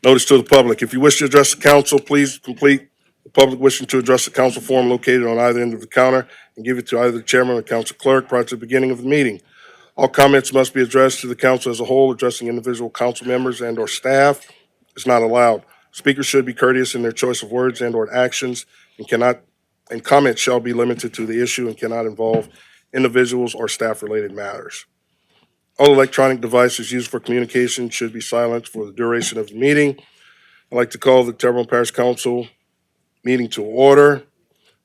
Notice to the public, if you wish to address the council, please complete the public wishing to address the council form located on either end of the counter and give it to either the chairman or council clerk prior to the beginning of the meeting. All comments must be addressed to the council as a whole. Addressing individual council members and/or staff is not allowed. Speakers should be courteous in their choice of words and/or actions and comments shall be limited to the issue and cannot involve individuals or staff-related matters. All electronic devices used for communication should be silenced for the duration of the meeting. I'd like to call the Terrebonne Parish Council meeting to order.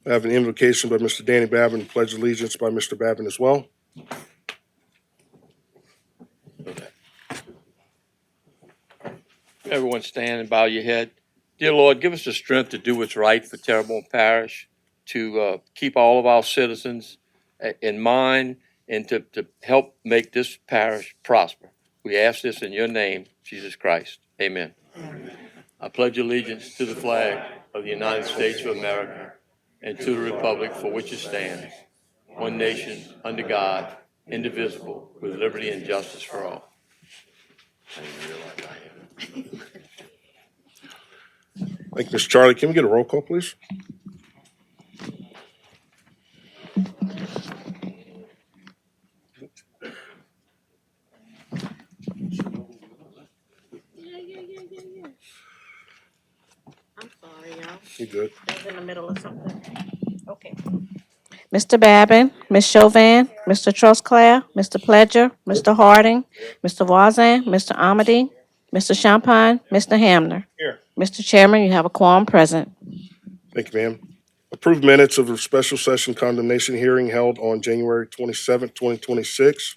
I have an invocation by Mr. Danny Babin, pledge allegiance by Mr. Babin as well. Everyone stand and bow your head. Dear Lord, give us the strength to do what's right for Terrebonne Parish, to keep all of our citizens in mind, and to help make this parish prosper. We ask this in your name, Jesus Christ. Amen. I pledge allegiance to the flag of the United States of America and to the republic for which it stands, one nation, under God, indivisible, with liberty and justice for all. Thank you, Mr. Charlie. Can we get a roll call, please? I'm sorry, y'all. You good? I was in the middle of something. Okay. Mr. Babin, Ms. Chauvin, Mr. Trosclair, Mr. Pledger, Mr. Harding, Mr. Voisin, Mr. Amity, Mr. Champagne, Mr. Hamner. Here. Mr. Chairman, you have a quorum present. Thank you, ma'am. Approved minutes of a special session condemnation hearing held on January 27th, 2026.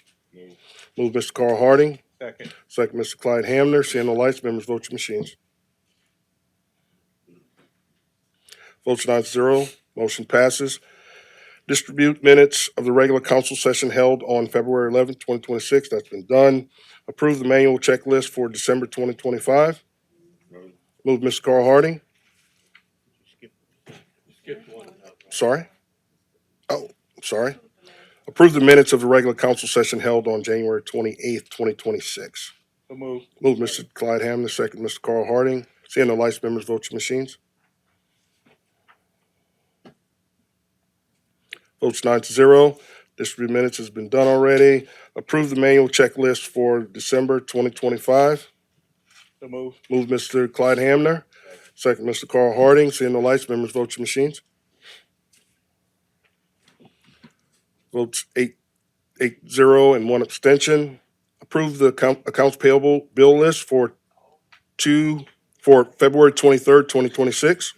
Move Mr. Carl Harding. Second. Second, Mr. Clyde Hamner. Seeing no lights, members vote your machines. Votes 9-0, motion passes. Distribute minutes of the regular council session held on February 11th, 2026. That's been done. Approve the manual checklist for December 2025. Move Mr. Carl Harding. Skip one. Sorry. Oh, sorry. Approve the minutes of the regular council session held on January 28th, 2026. So move. Move Mr. Clyde Hamner, second Mr. Carl Harding. Seeing no lights, members vote your machines. Votes 9-0. Distribute minutes has been done already. Approve the manual checklist for December 2025. So move. Move Mr. Clyde Hamner. Second Mr. Carl Harding. Seeing no lights, members vote your machines. Votes 8-0 and one abstention. Approve the accounts payable bill list for February 23rd, 2026.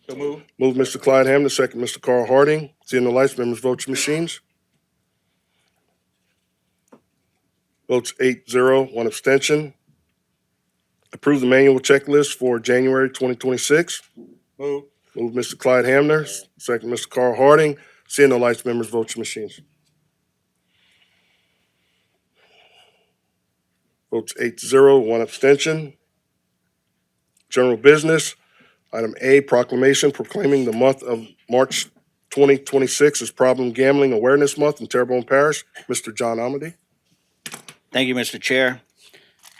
So move. Move Mr. Clyde Hamner, second Mr. Carl Harding. Seeing no lights, members vote your machines. Votes 8-0, one abstention. Approve the manual checklist for January 2026. Move. Move Mr. Clyde Hamner, second Mr. Carl Harding. Seeing no lights, members vote your machines. Votes 8-0, one abstention. General business. Item A, proclamation proclaiming the month of March 2026 as Problem Gambling Awareness Month in Terrebonne Parish. Mr. John Amity. Thank you, Mr. Chair.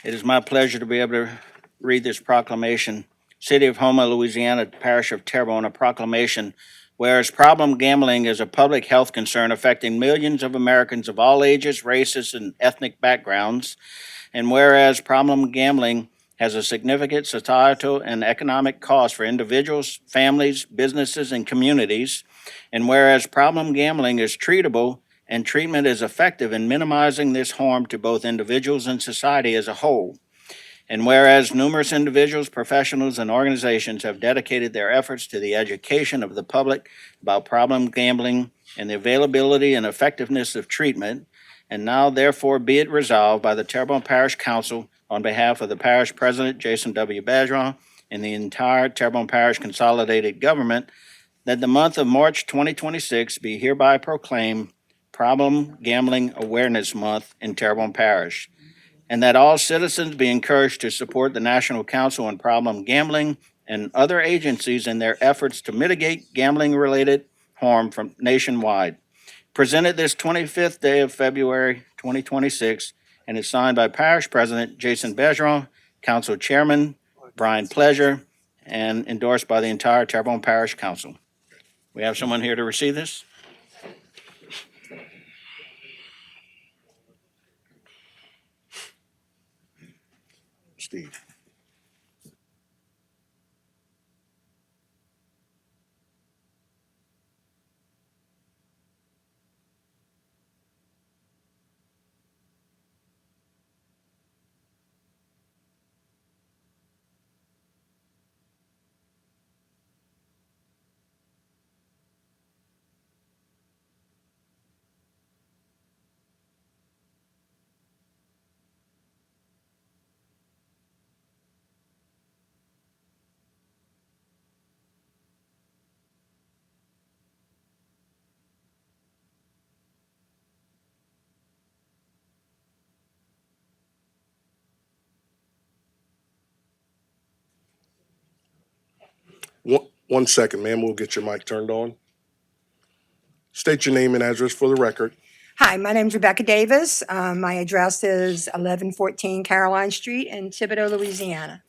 It is my pleasure to be able to read this proclamation. City of Houma, Louisiana, Parish of Terrebonne, a proclamation. Whereas problem gambling is a public health concern affecting millions of Americans of all ages, races, and ethnic backgrounds, and whereas problem gambling has a significant societal and economic cost for individuals, families, businesses, and communities, and whereas problem gambling is treatable and treatment is effective in minimizing this harm to both individuals and society as a whole. And whereas numerous individuals, professionals, and organizations have dedicated their efforts to the education of the public about problem gambling and the availability and effectiveness of treatment, and now therefore be it resolved by the Terrebonne Parish Council on behalf of the Parish President, Jason W. Bergeron, and the entire Terrebonne Parish Consolidated Government, that the month of March 2026 be hereby proclaimed Problem Gambling Awareness Month in Terrebonne Parish, and that all citizens be encouraged to support the National Council on Problem Gambling and other agencies in their efforts to mitigate gambling-related harm from nationwide. Presented this 25th day of February 2026, and is signed by Parish President Jason Bergeron, Council Chairman Brian Pleasure, and endorsed by the entire Terrebonne Parish Council. We have someone here to receive this? Steve. One second, ma'am, we'll get your mic turned on. State your name and address for the record. Hi, my name's Rebecca Davis. My address is 1114 Caroline Street in Thibodaux, Louisiana.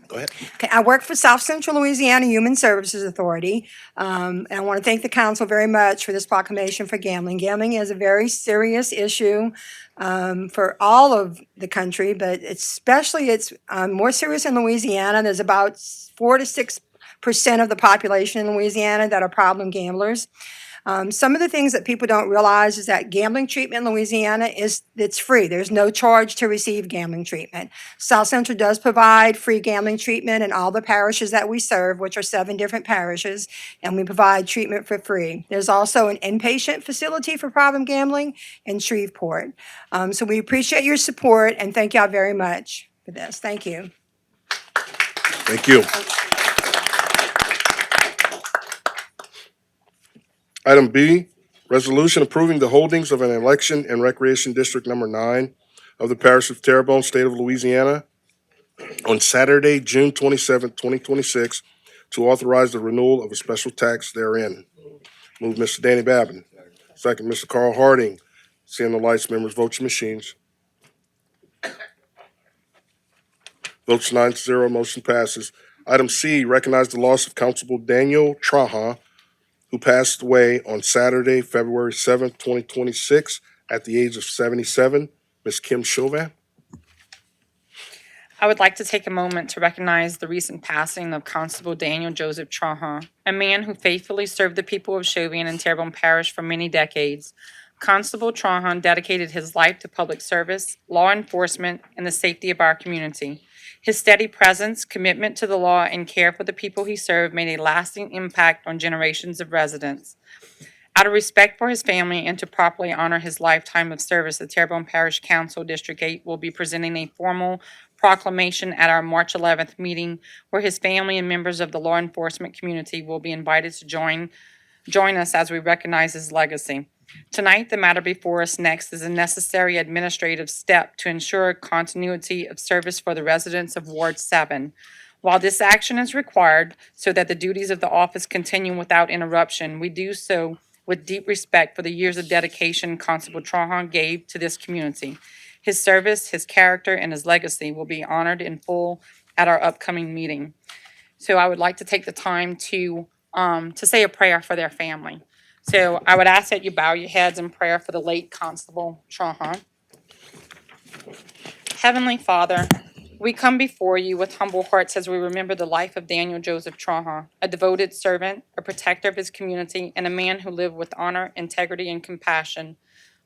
Go ahead. Okay, I work for South Central Louisiana Human Services Authority. And I want to thank the council very much for this proclamation for gambling. Gambling is a very serious issue for all of the country, but especially it's more serious in Louisiana. There's about 4 to 6% of the population in Louisiana that are problem gamblers. Some of the things that people don't realize is that gambling treatment in Louisiana it's free. There's no charge to receive gambling treatment. South Central does provide free gambling treatment in all the parishes that we serve, which are 7 different parishes, and we provide treatment for free. There's also an inpatient facility for problem gambling in Shreveport. So we appreciate your support and thank y'all very much for this. Thank you. Thank you. Item B, resolution approving the holdings of an election in Recreation District Number 9 of the Parish of Terrebonne, State of Louisiana, on Saturday, June 27, 2026, to authorize the renewal of a special tax therein. Move Mr. Danny Babin. Second, Mr. Carl Harding. Seeing the lights, members, vote your machines. Votes 9-0, motion passes. Item C, recognize the loss of Constable Daniel Trahan, who passed away on Saturday, February 7th, 2026, at the age of 77. Ms. Kim Chauvin. I would like to take a moment to recognize the recent passing of Constable Daniel Joseph Trahan, a man who faithfully served the people of Chauvin and Terrebonne Parish for many decades. Constable Trahan dedicated his life to public service, law enforcement, and the safety of our community. His steady presence, commitment to the law, and care for the people he served made a lasting impact on generations of residents. Out of respect for his family and to properly honor his lifetime of service, the Terrebonne Parish Council District 8 will be presenting a formal proclamation at our March 11th meeting, where his family and members of the law enforcement community will be invited to join us as we recognize his legacy. Tonight, the matter before us next is a necessary administrative step to ensure continuity of service for the residents of Ward 7. While this action is required so that the duties of the office continue without interruption, we do so with deep respect for the years of dedication Constable Trahan gave to this community. His service, his character, and his legacy will be honored in full at our upcoming meeting. So I would like to take the time to say a prayer for their family. So I would ask that you bow your heads in prayer for the late Constable Trahan. Heavenly Father, we come before you with humble hearts as we remember the life of Daniel Joseph Trahan, a devoted servant, a protector of his community, and a man who lived with honor, integrity, and compassion.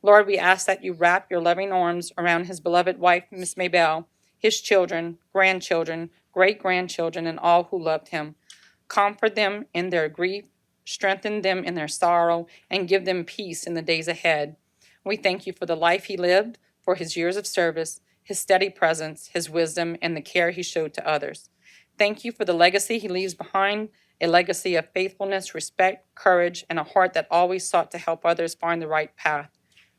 Lord, we ask that you wrap your loving arms around his beloved wife, Miss Maybelle, his children, grandchildren, great-grandchildren, and all who loved him. Comfort them in their grief, strengthen them in their sorrow, and give them peace in the days ahead. We thank you for the life he lived, for his years of service, his steady presence, his wisdom, and the care he showed to others. Thank you for the legacy he leaves behind, a legacy of faithfulness, respect, courage, and a heart that always sought to help others find the right path.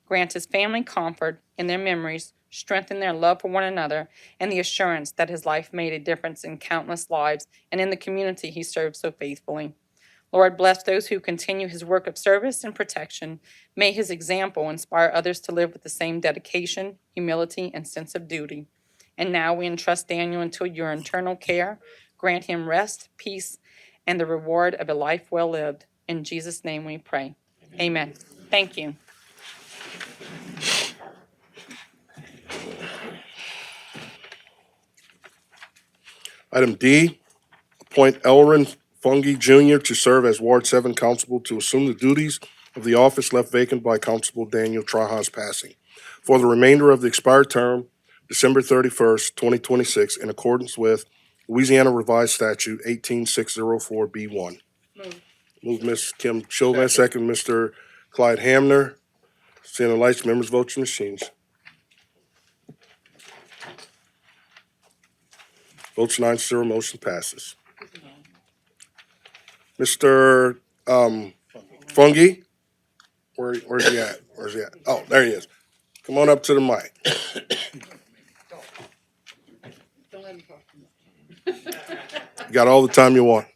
Grant his family comfort in their memories, strengthen their love for one another, and the assurance that his life made a difference in countless lives and in the community he served so faithfully. Lord, bless those who continue his work of service and protection. May his example inspire others to live with the same dedication, humility, and sense of duty. And now we entrust Daniel into your eternal care. Grant him rest, peace, and the reward of a life well lived. In Jesus' name we pray. Amen. Thank you. Item D, appoint Elrin Fungi Jr. to serve as Ward 7 Constable to assume the duties of the office left vacant by Constable Daniel Traha's passing for the remainder of the expired term, December 31st, 2026, in accordance with Louisiana Revised Statute 18604B1. Move Ms. Kim Chauvin, second Mr. Clyde Hamner. Seeing the lights, members vote your machines. Votes 9-0, motion passes. Mr. Fungi, where's he at? Where's he at? Oh, there he is. Come on up to the mic. You got all the time you want.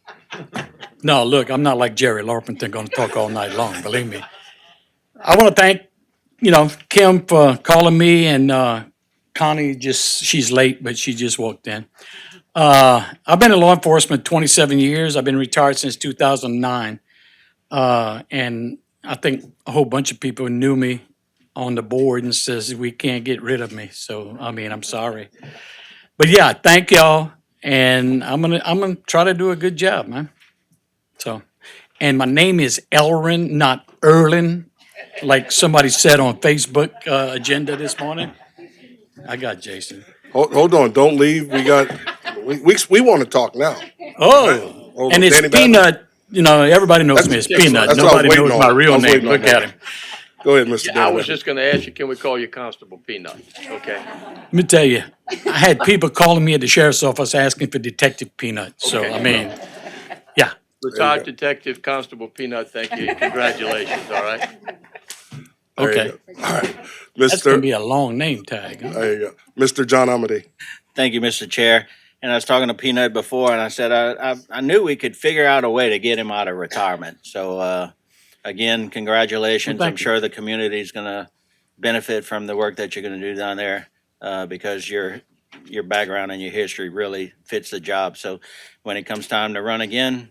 No, look, I'm not like Jerry Larpenton going to talk all night long, believe me. I want to thank, Kim for calling me, and Connie she's late, but she just walked in. I've been in law enforcement 27 years. I've been retired since 2009. And I think a whole bunch of people knew me on the board and says we can't get rid of me. So, I'm sorry. But yeah, thank y'all. And I'm gonna try to do a good job, man. So, and my name is Elrin, not Erlin, like somebody said on Facebook agenda this morning. I got Jason. Hold on, don't leave. We want to talk now. Oh, Hold and on, it's Danny Babbitt. Peanut. Everybody knows me as Peanut. That's what I was Nobody waiting knows on. my I real was name. waiting on Look that. at him. Go ahead, Mr. I Danny was Babbitt. just gonna ask you, can we call you Constable Peanut? Okay. Let me tell you, I had people calling me at the sheriff's office asking for Detective Peanut. So, Okay. yeah. Retired Detective Constable Peanut, thank you. Congratulations, all right? There you Okay. go. All right. That's going to be Mr. a long name tag. Huh? There you go. Mr. John Amity. Thank you, Mr. Chair. And I was talking to Peanut before, and I said I knew we could figure out a way to get him out of retirement. So again, congratulations. Well, I'm thank you. sure the community is going to benefit from the work that you're going to do down there because your background and your history really fits the job. So when it comes time to run again,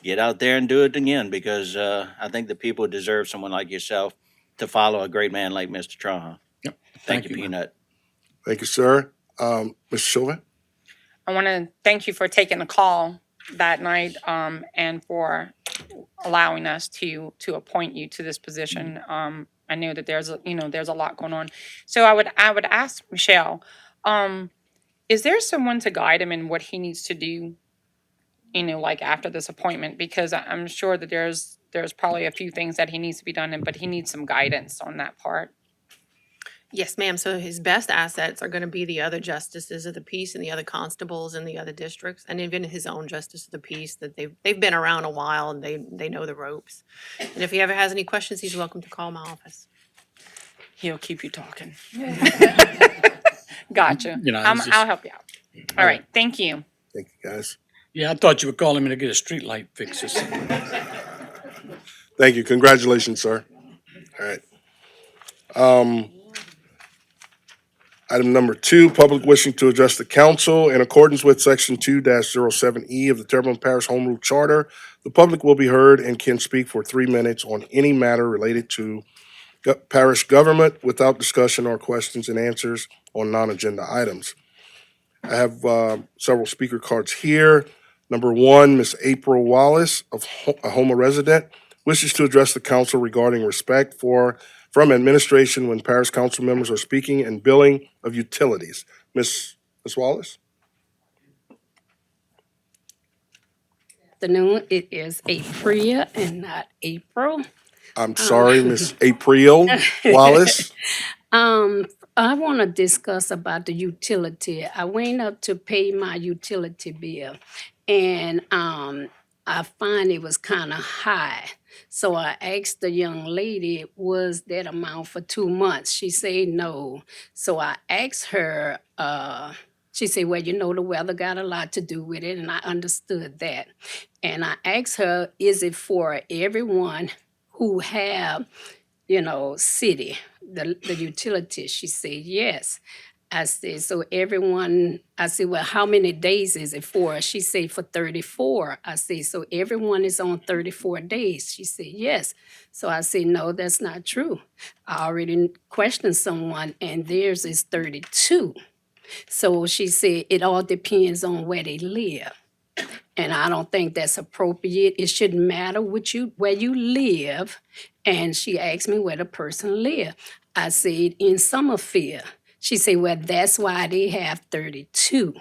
get out there and do it again because I think the people deserve someone like yourself to follow a great man like Mr. Traha. Yep. Thank you, man. Peanut. Thank you, sir. Mr. Chauvin. I want to thank you for taking the call that night and for allowing us to appoint you to this position. I know that there's a lot going on. So I would ask Michelle, is there someone to guide him in what he needs to do, like after this appointment? Because I'm sure that there's probably a few things that he needs to be done, but he needs some guidance on that part. Yes, ma'am. So his best assets are going to be the other justices of the peace and the other constables in the other districts, and even his own justice of the peace that they've been around a while and they know the ropes. And if he ever has any questions, he's welcome to call my office. He'll keep you talking. Gotcha. It's just- I'll help you out. All right. Thank you. Thank you, guys. Yeah, I thought you were calling me to get a street light fix or something. Thank you. Congratulations, sir. All right. Item number 2, public wishing to address the council. In accordance with Section 2-07E of the Terrebonne Parish Home Rule Charter, the public will be heard and can speak for 3 minutes on any matter related to parish government without discussion or questions and answers on non-agenda items. I have several speaker cards here. Number 1, Ms. April Wallace, a Houma resident, wishes to address the council regarding respect from administration when parish council members are speaking and billing of utilities. Ms. Wallace? Afternoon. It is April and not April. I'm sorry, Ms. April Wallace. I want to discuss about the utility. I went up to pay my utility bill, and I find it was kind of high. So I asked the young lady, was that amount for 2 months? She said no. So I asked her, She said, well, you know, the weather got a lot to do with it, and I understood that. And I asked her, is it for everyone who have, you know, city, the utilities? She said, yes. I said, so everyone, I said, well, how many days is it for? She said, for 34. I said, so everyone is on 34 days. She said, yes. So I said, no, that's not true. I already questioned someone, and theirs is 32. So she said, it all depends on where they live. And I don't think that's appropriate. It shouldn't matter where you live. And she asked me where the person lived. I said, in Summerfield. She said, well, that's why they have 32,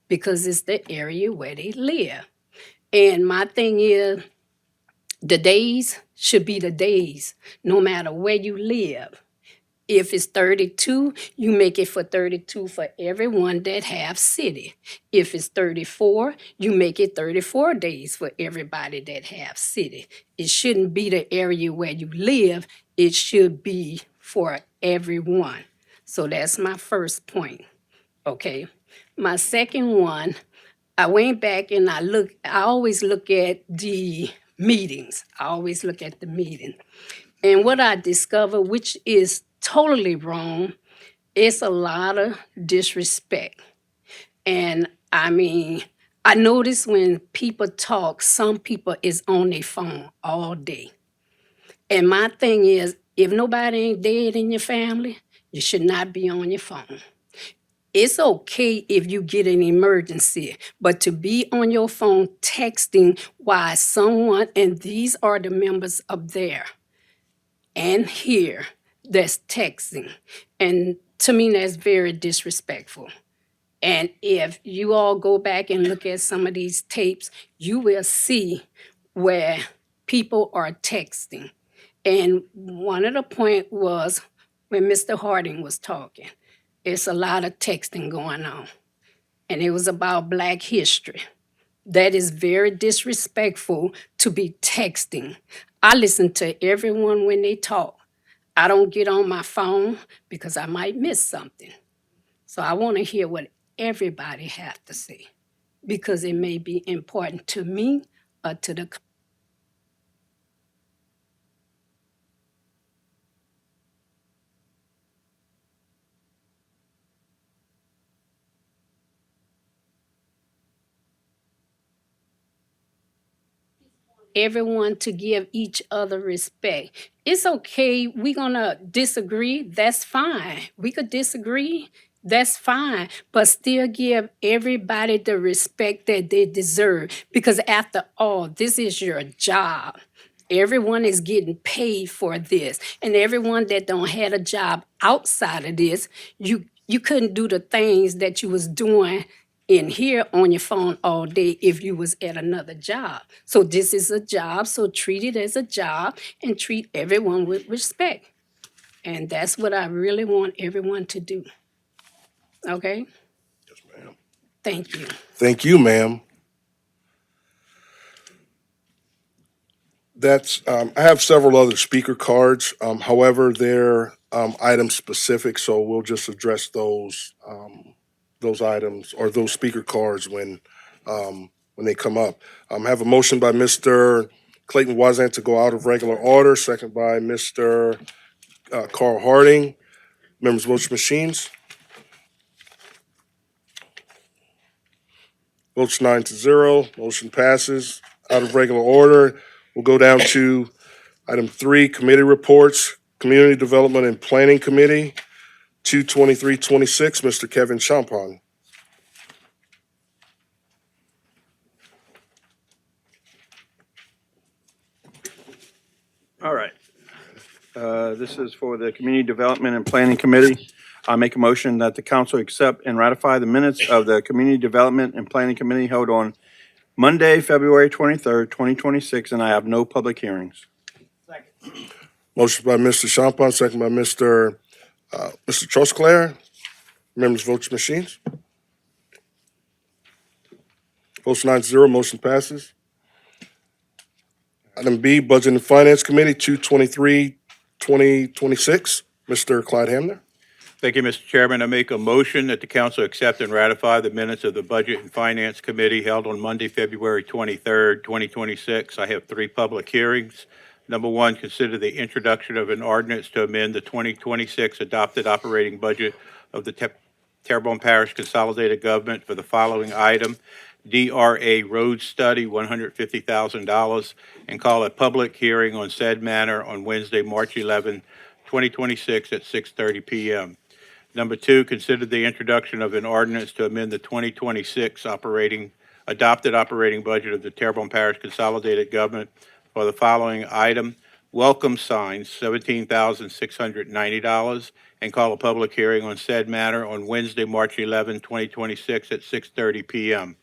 because it's the area where they live. And my thing is, the days should be the days, no matter where you live. If it's 32, you make it for 32 for everyone that have city. If it's 34, you make it 34 days for everybody that have city. It shouldn't be the area where you live. It should be for everyone. So that's my first point, okay? My second one, I went back and I always look at the meetings. I always look at the meeting. And what I discovered, which is totally wrong, it's a lot of disrespect. And I mean, I notice when people talk, some people is on their phone all day. And my thing is, if nobody ain't dead in your family, you should not be on your phone. It's okay if you get an emergency, but to be on your phone texting while someone, and these are the members up there and here, that's texting. And to me, that's very disrespectful. And if you all go back and look at some of these tapes, you will see where people are texting. And one of the point was when Mr. Harding was talking, it's a lot of texting going on. And it was about Black history. That is very disrespectful to be texting. I listen to everyone when they talk. I don't get on my phone because I might miss something. So I want to hear what everybody have to say because it may be important to me or to the everyone to give each other respect. It's okay. We're going to disagree. That's fine. We could disagree. That's fine. But still give everybody the respect that they deserve. Because after all, this is your job. Everyone is getting paid for this. And everyone that don't have a job outside of this, you couldn't do the things that you was doing in here on your phone all day if you was at another job. So this is a job, so treat it as a job and treat everyone with respect. And that's what I really want everyone to do. Okay? Yes, ma'am. Thank you. Thank you, ma'am. I have several other speaker cards. However, they're item specific, so we'll just address those items or those speaker cards when they come up. I have a motion by Mr. Clayton Wazan to go out of regular order, second by Mr. Carl Harding. Members vote your machines. Votes 9-0. Motion passes. Out of regular order. We'll go down to item 3, committee reports. Community Development and Planning Committee, 2/23/26, Mr. Kevin Champagne. All right. This is for the Community Development and Planning Committee. I make a motion that the council accept and ratify the minutes of the Community Development and Planning Committee held on Monday, February 23rd, 2026, and I have no public hearings. Motion by Mr. Champagne, second by Mr. Trosclair. Members vote your machines. Votes 9-0, motion passes. Item B, Budget and Finance Committee, 2/23/2026, Mr. Clyde Hamner. Thank you, Mr. Chairman. I make a motion that the council accept and ratify the minutes of the Budget and Finance Committee held on Monday, February 23rd, 2026. I have 3 public hearings. Number 1, consider the introduction of an ordinance to amend the 2026 adopted operating budget of the Terrebonne Parish Consolidated Government for the following item: DRA Road Study, $150,000, and call a public hearing on said matter on Wednesday, March 11, 2026 at 6:30 p.m. Number 2, consider the introduction of an ordinance to amend the 2026 adopted operating budget of the Terrebonne Parish Consolidated Government for the following item: welcome signs, $17,690, and call a public hearing on said matter on Wednesday, March 11, 2026 at 6:30 p.m.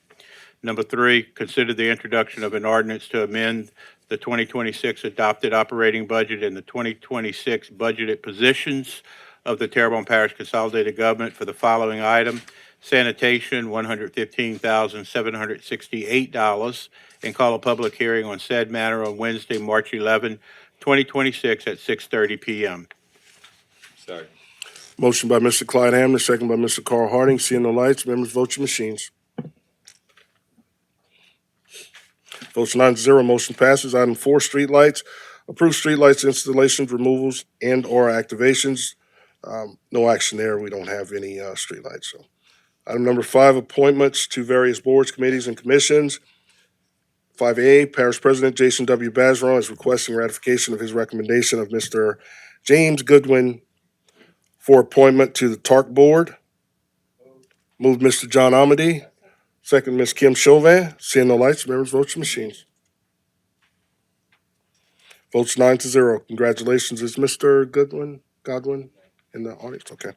Number 3, consider the introduction of an ordinance to amend the 2026 adopted operating budget and the 2026 budgeted positions of the Terrebonne Parish Consolidated Government for the following item: sanitation, $115,768, and call a public hearing on said matter on Wednesday, March 11, 2026 at 6:30 p.m. Motion by Mr. Clyde Hamner, second by Mr. Carl Harding. Seeing no lights, members vote your machines. Votes 9-0, motion passes. Item 4, streetlights. Approve streetlights installations, removals, and/or activations. No action there. We don't have any streetlights. So, item number 5, appointments to various boards, committees, and commissions. 5A, Parish President Jason W. Bazron is requesting ratification of his recommendation of Mr. James Goodwin for appointment to the TARC Board. Moved Mr. John Amity. Second, Ms. Kim Chauvin. Seeing no lights, members vote your machines. Votes 9-0. Congratulations. Is Mr. Godwin in the audience? Okay.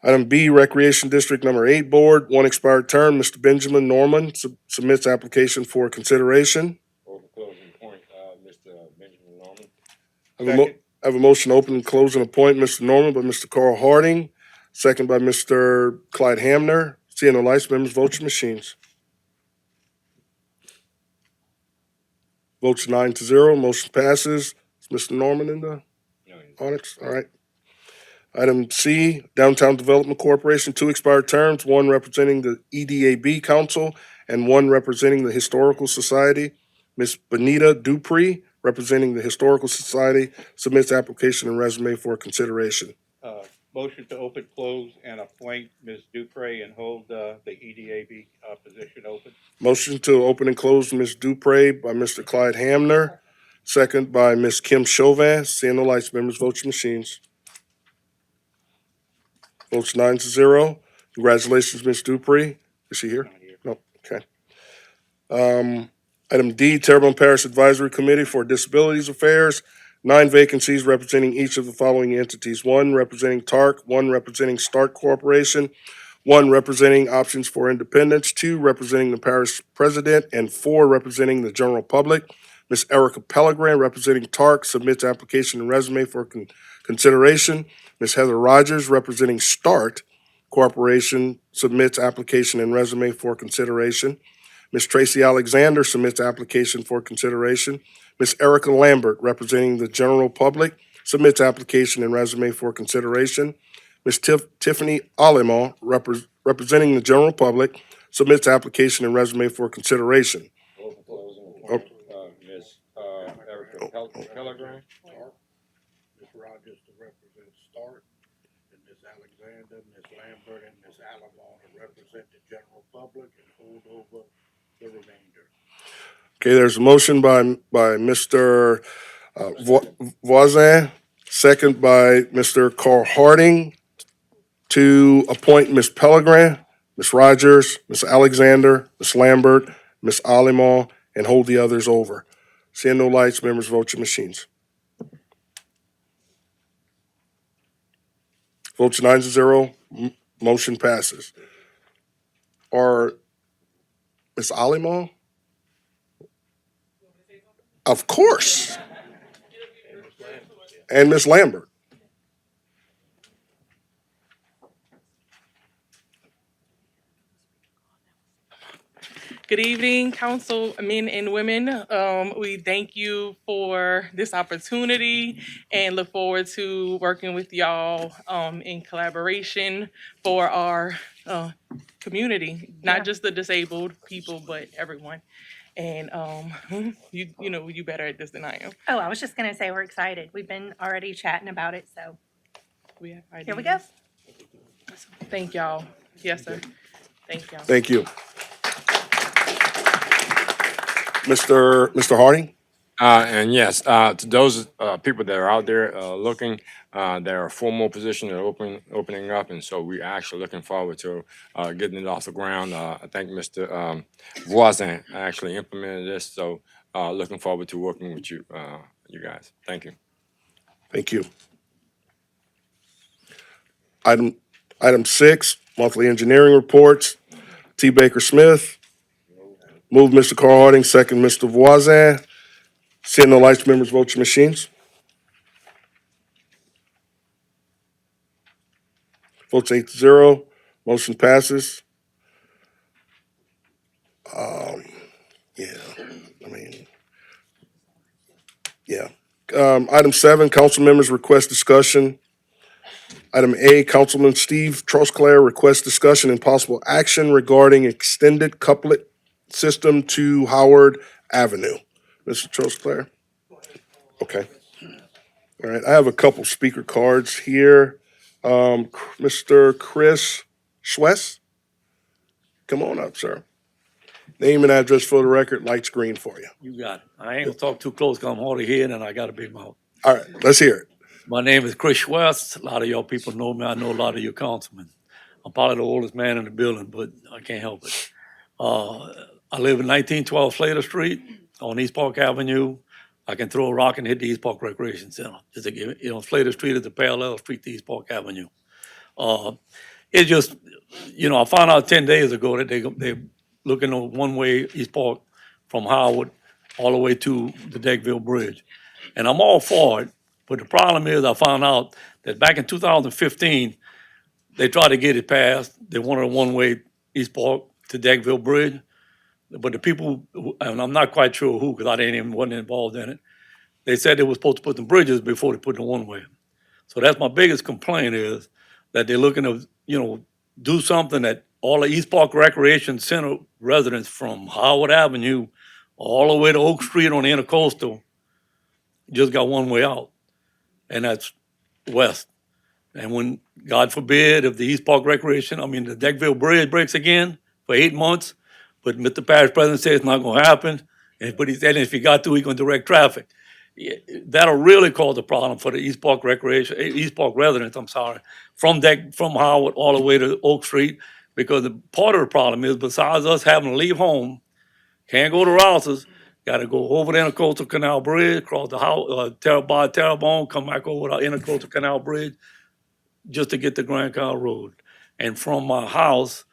Item B, Recreation District Number 8 Board, 1 expired term. Mr. Benjamin Norman submits application for consideration. Over closing point, Mr. Benjamin Norman. I have a motion to open and close and appoint Mr. Norman by Mr. Carl Harding, second by Mr. Clyde Hamner. Seeing no lights, members vote your machines. Votes 9-0, motion passes. Is Mr. Norman in the audience? All right. Item C, Downtown Development Corporation, 2 expired terms, 1 representing the EDAB Council and 1 representing the Historical Society. Ms. Benita Dupree, representing the Historical Society, submits application and resume for consideration. Motion to open, close, and appoint Ms. Dupre and hold the EDAB position open. Motion to open and close Ms. Dupree by Mr. Clyde Hamner, second by Ms. Kim Chauvin. Seeing no lights, members vote your machines. Votes 9-0. Congratulations, Ms. Dupree. Is she here? No, okay. Item D, Terrebonne Parish Advisory Committee for Disabilities Affairs, 9 vacancies representing each of the following entities: 1 representing TARC, 1 representing START Corporation, 1 representing Options for Independence, 2 representing the parish president, and 4 representing the general public. Ms. Erica Pellegrin, representing TARC, submits application and resume for consideration. Ms. Heather Rogers, representing START Corporation, submits application and resume for consideration. Ms. Tracy Alexander submits application for consideration. Ms. Erica Lambert, representing the general public, submits application and resume for consideration. Ms. Tiffany Alimon, representing the general public, submits application and resume for consideration. Over closing point, Ms. Erica Pellegrin. Ms. Rogers to represent START, and Ms. Alexander, Ms. Lambert, and Ms. Alabama to represent the general public and hold over the remainder. Okay, there's a motion by Mr. Voisin, second by Mr. Carl Harding to appoint Ms. Pellegrin, Ms. Rogers, Ms. Alexander, Ms. Lambert, Ms. Alimon, and hold the others over. Seeing no lights, members vote your machines. Votes 9-0, motion passes. Are Ms. Alimon? Of course. And Ms. Lambert. Good evening, council men and women. We thank you for this opportunity and look forward to working with y'all in collaboration for our community, Yeah. not just the disabled people, but everyone. And you better at this than I am. Oh, I was just gonna say, we're excited. We've been already chatting about it, so We have ideas. here we go. Thank y'all. Yes, sir. Thank y'all. Thank you. Mr. Harding? And yes, to those people that are out there looking, there are 4 more positions that are opening up, and so we're actually looking forward to getting it off the ground. I think Mr. Voisin actually implemented this, so looking forward to working with you, you guys. Thank you. Thank you. Item 6, monthly engineering reports. T. Baker Smith. Move Mr. Carl Harding, second Mr. Voisin. Seeing no lights, members, vote your machines. Votes 8-0. Motion passes. Yeah, I mean, yeah. Item 7, council members request discussion. Item A, Councilman Steve Trosclair requests discussion and possible action regarding extended couplet system to Howard Avenue. Mr. Trosclair? Okay. All right, I have a couple speaker cards here. Mr. Chris Schwess? Come on up, sir. Name and address for the record, lights green for you. You got it. I ain't gonna talk too close because I'm hard of hearing and I got a big mouth. All right, let's hear it. My name is Chris West. A lot of y'all people know me. I know a lot of your councilmen. I'm probably the oldest man in the building, but I can't help it. I live in 1912 Slater Street on East Park Avenue. I can throw a rock and hit the East Park Recreation Center. Just to give, Slater Street is the parallel street to East Park Avenue. It just, I found out 10 days ago that they're looking at one-way East Park from Howard all the way to the Deckville Bridge. And I'm all for it, but the problem is I found out that back in 2015, they tried to get it passed. They wanted a one-way East Park to Deckville Bridge. But the people, and I'm not quite sure who, because wasn't involved in it, they said they were supposed to put the bridges before they put the one-way. So that's my biggest complaint is that they're looking to, do something that all the East Park Recreation Center residents from Howard Avenue all the way to Oak Street on the Intercoastal just got one way out, and that's west. And when, God forbid, if the East Park Recreation, the Deckville Bridge breaks again for 8 months, but Mr. Parish President says it's not gonna happen, but he said if he got to, he's gonna direct traffic. That'll really cause a problem for the East Park residents, from Howard all the way to Oak Street, because the part of the problem is, besides us having to leave home, can't go to Rouse's, gotta go over the Intercoastal Canal Bridge, cross the Terrebonne, come back over the Intercoastal Canal Bridge, just to get to Grand Isle Road. And from my house,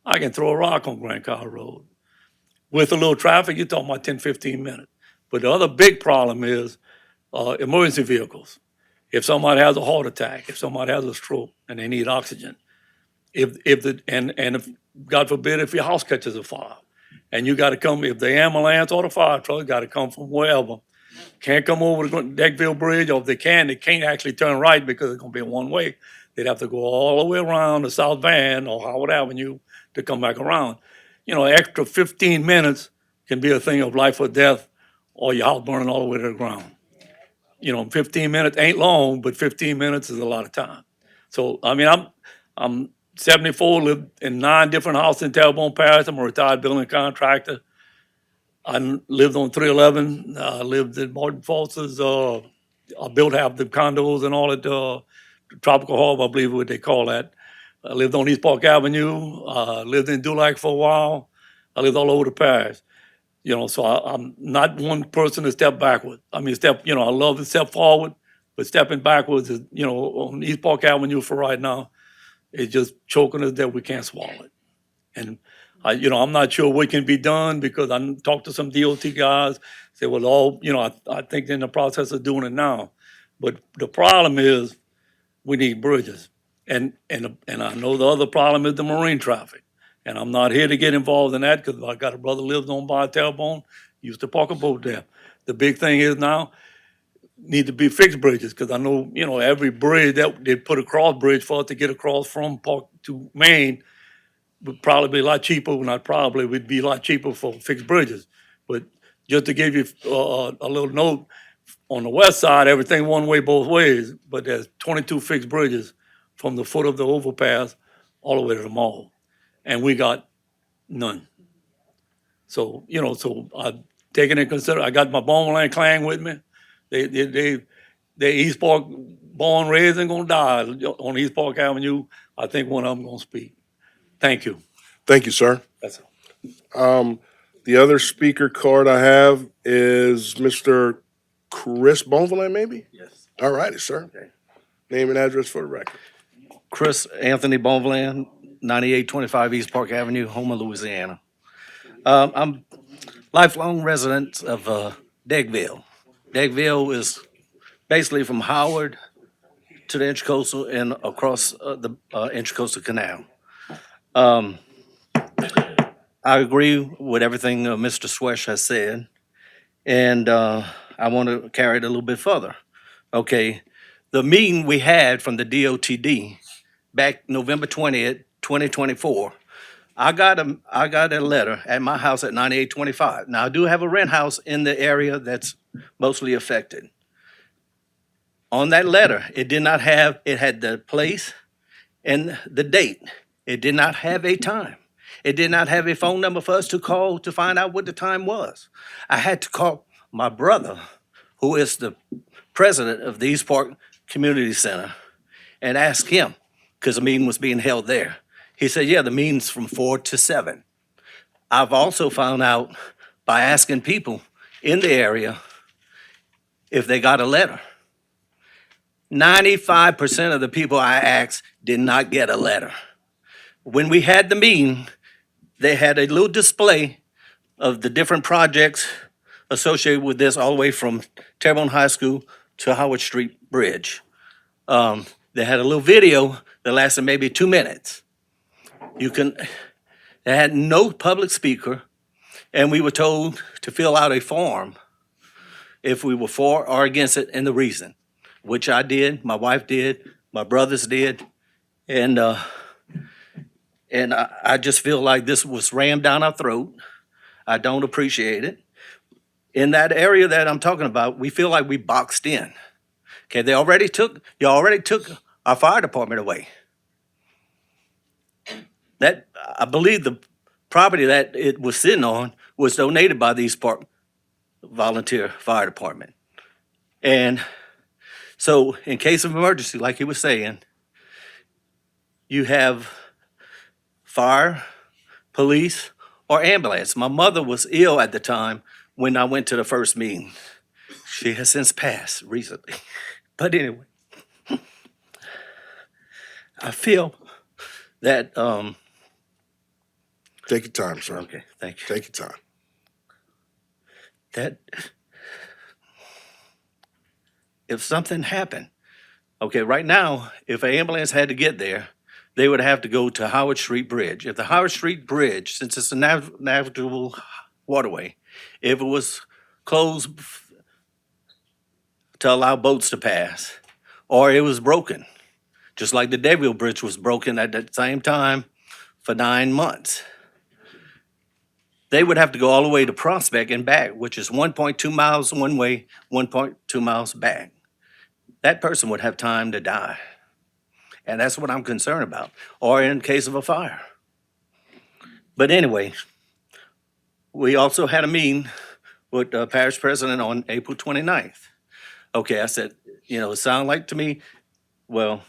I can throw a rock on Grand Isle Road. With a little traffic, you're talking about 10, 15 minutes. But the other big problem is emergency vehicles. If somebody has a heart attack, if somebody has a stroke and they need oxygen, if God forbid, if your house catches a fire, and you got to come, if the ambulance or the fire truck got to come from wherever, can't come over the Deckville Bridge, or if they can't actually turn right because it's going to be one way. They'd have to go all the way around the South Van or Howard Avenue to come back around. Extra 15 minutes can be a thing of life or death, or your house burning all the way to the ground. 15 minutes ain't long, but 15 minutes is a lot of time. So, I'm 74, lived in 9 different houses in Terrebonne Parish. I'm a retired building contractor. I lived on 311. I lived in Martin Foster's. I built half the condos and all at Tropical Harbor, I believe what they call that. I lived on East Park Avenue. Lived in Dulac for a while. I lived all over the parish. So I'm not one person to step backward. I love to step forward, but stepping backwards is, on East Park Avenue for right now, it's just choking us that we can't swallow it. And I'm not sure what can be done, because I talked to some DOT guys, say, well, I think they're in the process of doing it now. But the problem is we need bridges. And I know the other problem is the marine traffic. And I'm not here to get involved in that because I got a brother lives on by Terrebonne, used to park a boat there. The big thing is now, need to be fixed bridges, because I know, every bridge that they put a cross bridge for it to get across from Park to Maine would probably be a lot cheaper, not probably, would be a lot cheaper for fixed bridges. But just to give you a little note, on the west side, everything one way both ways, but there's 22 fixed bridges from the foot of the overpass all the way to the mall. And we got none. So, so I taking in consider, I got my Boneland clan with me. They East Park, born, raised, and gonna die on East Park Avenue. I think one of them gonna speak. Thank you. Thank you, sir. That's all. The other speaker card I have is Mr. Chris Bonvillain, maybe? Yes. All righty, sir. Okay. Name and address for the record. Chris Anthony Bonvillain, 9825 East Park Avenue, Houma, Louisiana. I'm lifelong resident of Degville. Degville is basically from Howard to the Intracoastal and across the Intracoastal Canal. I agree with everything Mr. Swesh has said, and I want to carry it a little bit further. Okay, the meeting we had from the DOTD back November 20th, 2024, I got a letter at my house at 9825. Now, I do have a rent house in the area that's mostly affected. On that letter, it had the place and the date. It did not have a time. It did not have a phone number for us to call to find out what the time was. I had to call my brother, who is the president of the East Park Community Center, and ask him, because the meeting was being held there. He said, yeah, the meeting's from 4 to 7. I've also found out by asking people in the area if they got a letter. 95% of the people I asked did not get a letter. When we had the meeting, they had a little display of the different projects associated with this, all the way from Terrebonne High School to Howard Street Bridge. They had a little video that lasted maybe 2 minutes. They had no public speaker, and we were told to fill out a form if we were for or against it and the reason, which I did, my wife did, my brothers did, and I just feel like this was rammed down our throat. I don't appreciate it. In that area that I'm talking about, we feel like we boxed in. Okay, you already took our fire department away. That, I believe the property that it was sitting on was donated by the East Park Volunteer Fire Department. And so in case of emergency, like he was saying, you have fire, police, or ambulance. My mother was ill at the time when I went to the first meeting. She has since passed recently. But anyway, I feel that, Take your time, sir. okay, thank you. Take your time. That if something happened, okay, right now, if an ambulance had to get there, they would have to go to Howard Street Bridge. If the Howard Street Bridge, since it's a navigable waterway, if it was closed to allow boats to pass, or it was broken, just like the Deville Bridge was broken at the same time for 9 months, they would have to go all the way to Prospect and back, which is 1.2 miles one way, 1.2 miles back. That person would have time to die. And that's what I'm concerned about, or in case of a fire. But anyway, we also had a meeting with the parish president on April 29th. Okay, I said, it sounded like to me, well,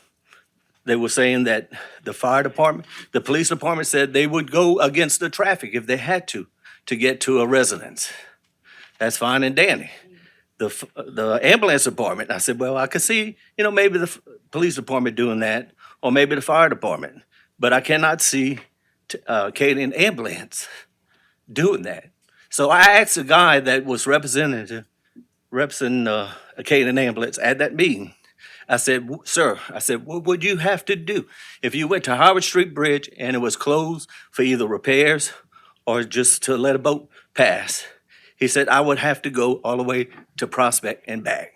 they were saying that the fire department, the police department said they would go against the traffic if they had to get to a residence. That's fine and dandy. The ambulance department, I said, well, I could see, maybe the police department doing that, or maybe the fire department, but I cannot see Canadian ambulance doing that. So I asked a guy that was representing Canadian ambulance at that meeting. I said, Sir, I said, what would you have to do if you went to Howard Street Bridge and it was closed for either repairs or just to let a boat pass? He said, I would have to go all the way to Prospect and back.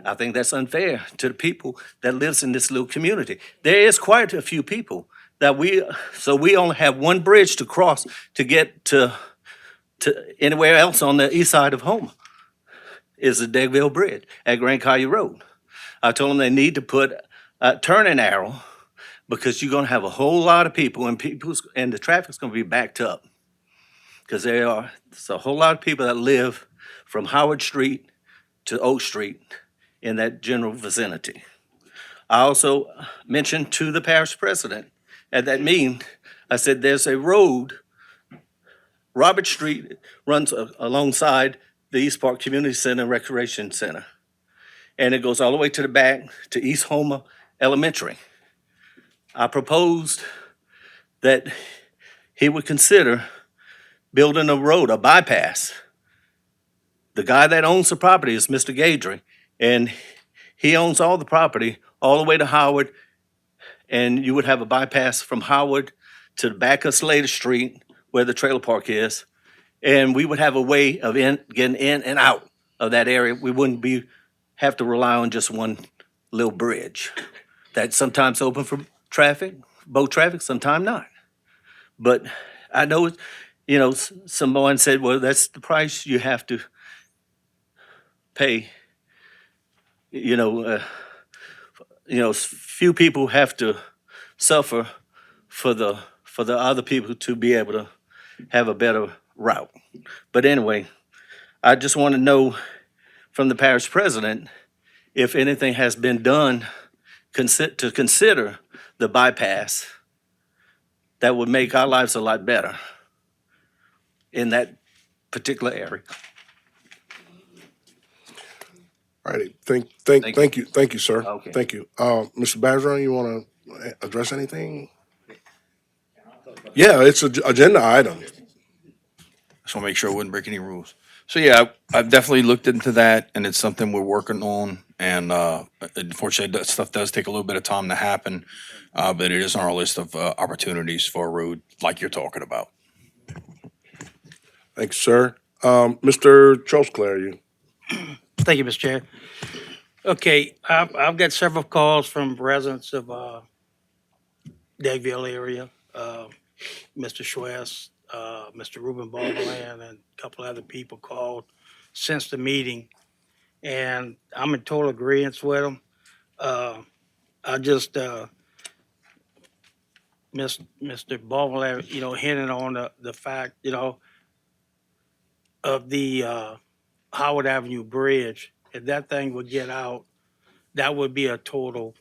I think that's unfair to the people that lives in this little community. There is quite a few people that so we only have one bridge to cross to get to anywhere else on the east side of Houma is the Deggville Bridge at Grand Collier Road. I told them they need to put a turning arrow because you're gonna have a whole lot of people and the traffic's gonna be backed up. Because there's a whole lot of people that live from Howard Street to Oak Street in that general vicinity. I also mentioned to the parish president at that meeting, I said, there's a road, Robert Street runs alongside the East Park Community Center and Recreation Center. And it goes all the way to the back to East Houma Elementary. I proposed that he would consider building a road, a bypass. The guy that owns the property is Mr. Gadry, and he owns all the property all the way to Howard, and you would have a bypass from Howard to the back of Slater Street where the trailer park is, and we would have a way of getting in and out of that area. We wouldn't have to rely on just one little bridge that's sometimes open for traffic, boat traffic, sometimes not. But I know, someone said, well, that's the price you have to pay. Few people have to suffer for the other people to be able to have a better route. But anyway, I just want to know from the parish president if anything has been done to consider the bypass that would make our lives a lot better in that particular area. All righty, thank you, sir. Okay. Thank you. Mr. Bergeron, you want to address anything? Yeah, it's an agenda item. Just want to make sure I wouldn't break any rules. So yeah, I've definitely looked into that, and it's something we're working on. And unfortunately, that stuff does take a little bit of time to happen, but it is on our list of opportunities for a road like you're talking about. Thanks, sir. Mr. Trosclair, you. Thank you, Mr. Chair. Okay, I've got several calls from residents of Deggville area, Mr. Schwest, Mr. Ruben Baldwin, and a couple other people called since the meeting, and I'm in total agreement with them. I just, Mr. Baldwin, hinted on the fact, of the Howard Avenue Bridge. If that thing would get out, that would be a total,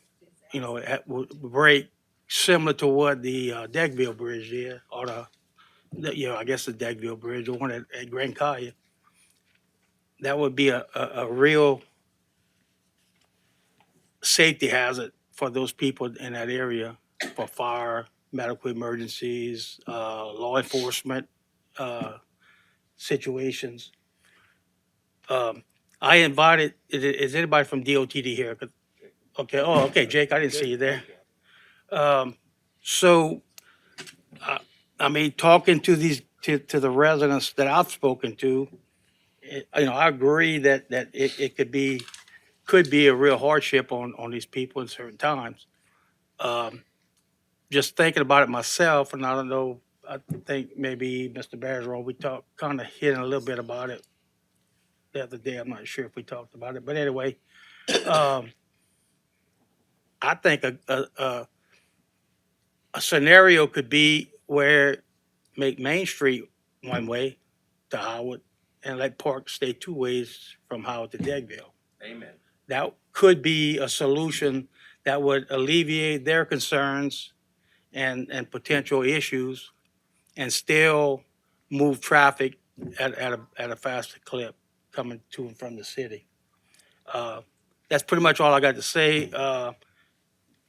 it would break similar to what the Deggville Bridge did, or I guess the Deggville Bridge, the one at Grand Collier. That would be a real safety hazard for those people in that area, for fire, medical emergencies, law enforcement situations. I invited, is anybody from DOTD here? Okay, okay, Jake, I didn't see you there. So, talking to to the residents that I've spoken to, I agree that it could be a real hardship on these people in certain times. Just thinking about it myself, and I don't know, I think maybe Mr. Bergeron, we kind of hit a little bit about it the other day. I'm not sure if we talked about it, but anyway, I think a scenario could be where make Main Street one way to Howard and let Park stay two ways from Howard to Deggville. Amen. That could be a solution that would alleviate their concerns and potential issues and still move traffic at a faster clip coming to and from the city. That's pretty much all I got to say.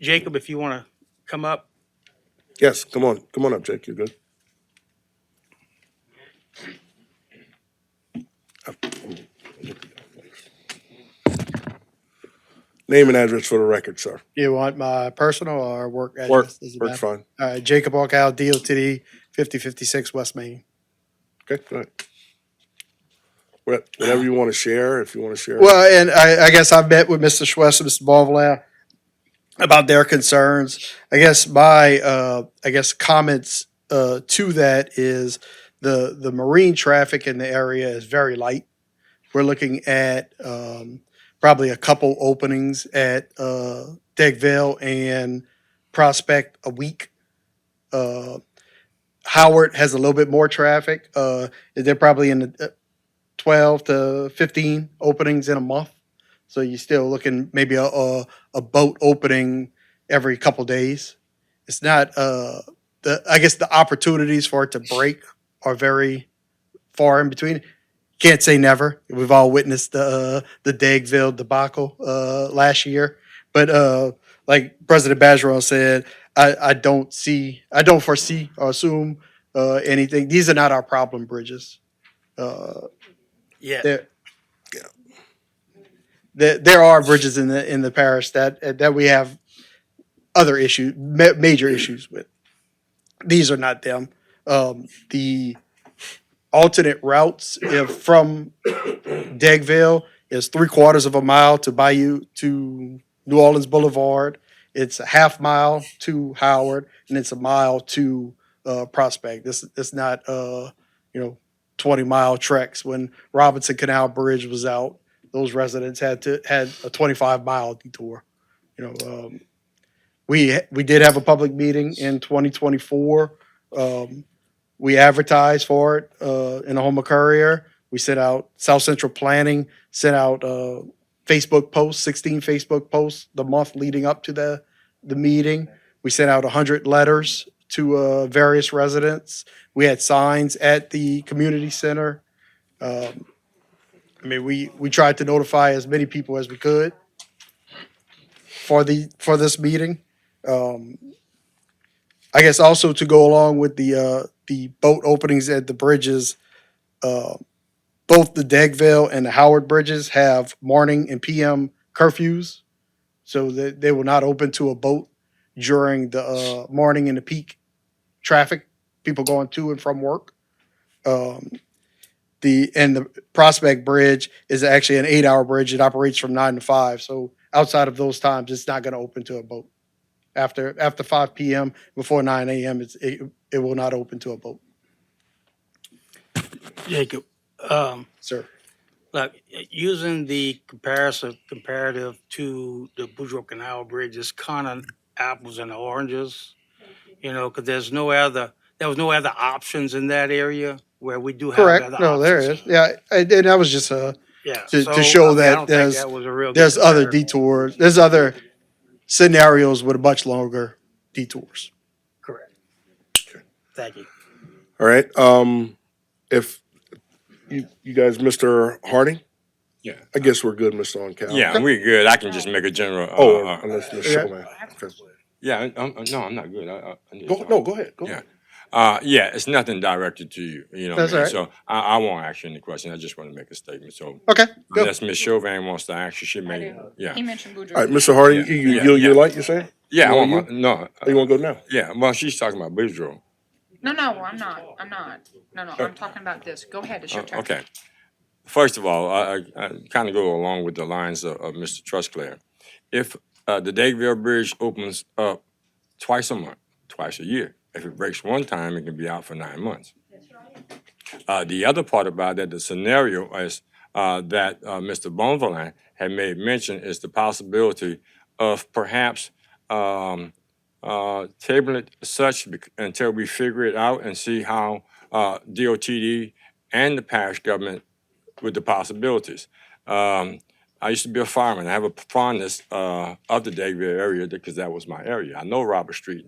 Jacob, if you want to come up. Yes, come on up, Jake, you're good. Name and address for the record, sir. You want my personal or work address? Work, Does it works matter? fine. Jacob Orcal, DOTD, 5056 West Main. Okay, go ahead. Whatever you want to share, if you want to share. Well, and I guess I've met with Mr. Schwest and Mr. Bonvalin about their concerns. I guess my comments to that is the marine traffic in the area is very light. We're looking at probably a couple openings at Degville and Prospect a week. Howard has a little bit more traffic. They're probably in the 12 to 15 openings in a month. So you're still looking maybe a boat opening every couple days. It's not I guess the opportunities for it to break are very far in between. Can't say never. We've all witnessed the Dagville debacle last year, but like President Bergeron said, I don't foresee or assume anything. These are not our problem bridges. Yeah. There are bridges in the parish that we have other issues, major issues with. These are not them. The alternate routes from Degville is 3/4 of a mile to Bayou to New Orleans Boulevard. It's a half mile to Howard, and it's a mile to Prospect. It's not 20-mile treks. When Robinson Canal Bridge was out, those residents had a 25-mile detour. We did have a public meeting in 2024. We advertised for it in the Houma Courier. We sent out South Central Planning, sent out Facebook posts, 16 Facebook posts the month leading up to the meeting. We sent out 100 letters to various residents. We had signs at the community center. We tried to notify as many people as we could for this meeting. I guess also to go along with the boat openings at the bridges, both the Degville and the Howard bridges have morning and PM curfews, so that they will not open to a boat during the morning and the peak traffic, people going to and from work. The Prospect Bridge is actually an 8-hour bridge. It operates from 9 to 5. So outside of those times, it's not going to open to a boat. After 5 p.m. before 9 a.m., it will not open to a boat. Jacob, Sir. like using the comparative to the Boudreaux Canal Bridge is kind of apples and oranges, because there was no other options in that area where we do have Correct. other No, there options. is. Yeah, and that was just Yeah. to So, show I mean, I that don't think that was a real good there's other comparison. detours. There's other scenarios with much longer detours. Correct. Thank you. All right. If you guys, Mr. Harding? Yeah. I guess we're good, Mr. On-Cal. Yeah, we're good. I can just make a general. Unless Mr. Chauvin. Okay. Yeah, no, I'm not good. I need to Go talk. ahead. Go ahead. Yeah, it's nothing directed to you. That's what I all mean? right. So I won't ask you any questions. I just want to make a statement. So Okay, go. unless Ms. Chauvin wants to ask you, she may. Yeah. He mentioned Boudreaux. All right, Mr. Harding, Yeah. you like you saying? Yeah, I You want want my, no. Oh, you want to go now? Yeah, well, she's talking about Boudreaux. No, I'm not. No, I'm talking about this. Go ahead, it's your turn. Okay. First of all, I kind of go along with the lines of Mr. Trusclair. If the Dagville Bridge opens up twice a year, if it breaks one time, it can be out for 9 months. The other part about that, the scenario is that Mr. Bonvalin had made mention is the possibility of perhaps tabling it such until we figure it out and see how DOTD and the parish government with the possibilities. I used to be a fireman. I have a fondness of the Dagville area because that was my area. I know Robert Street,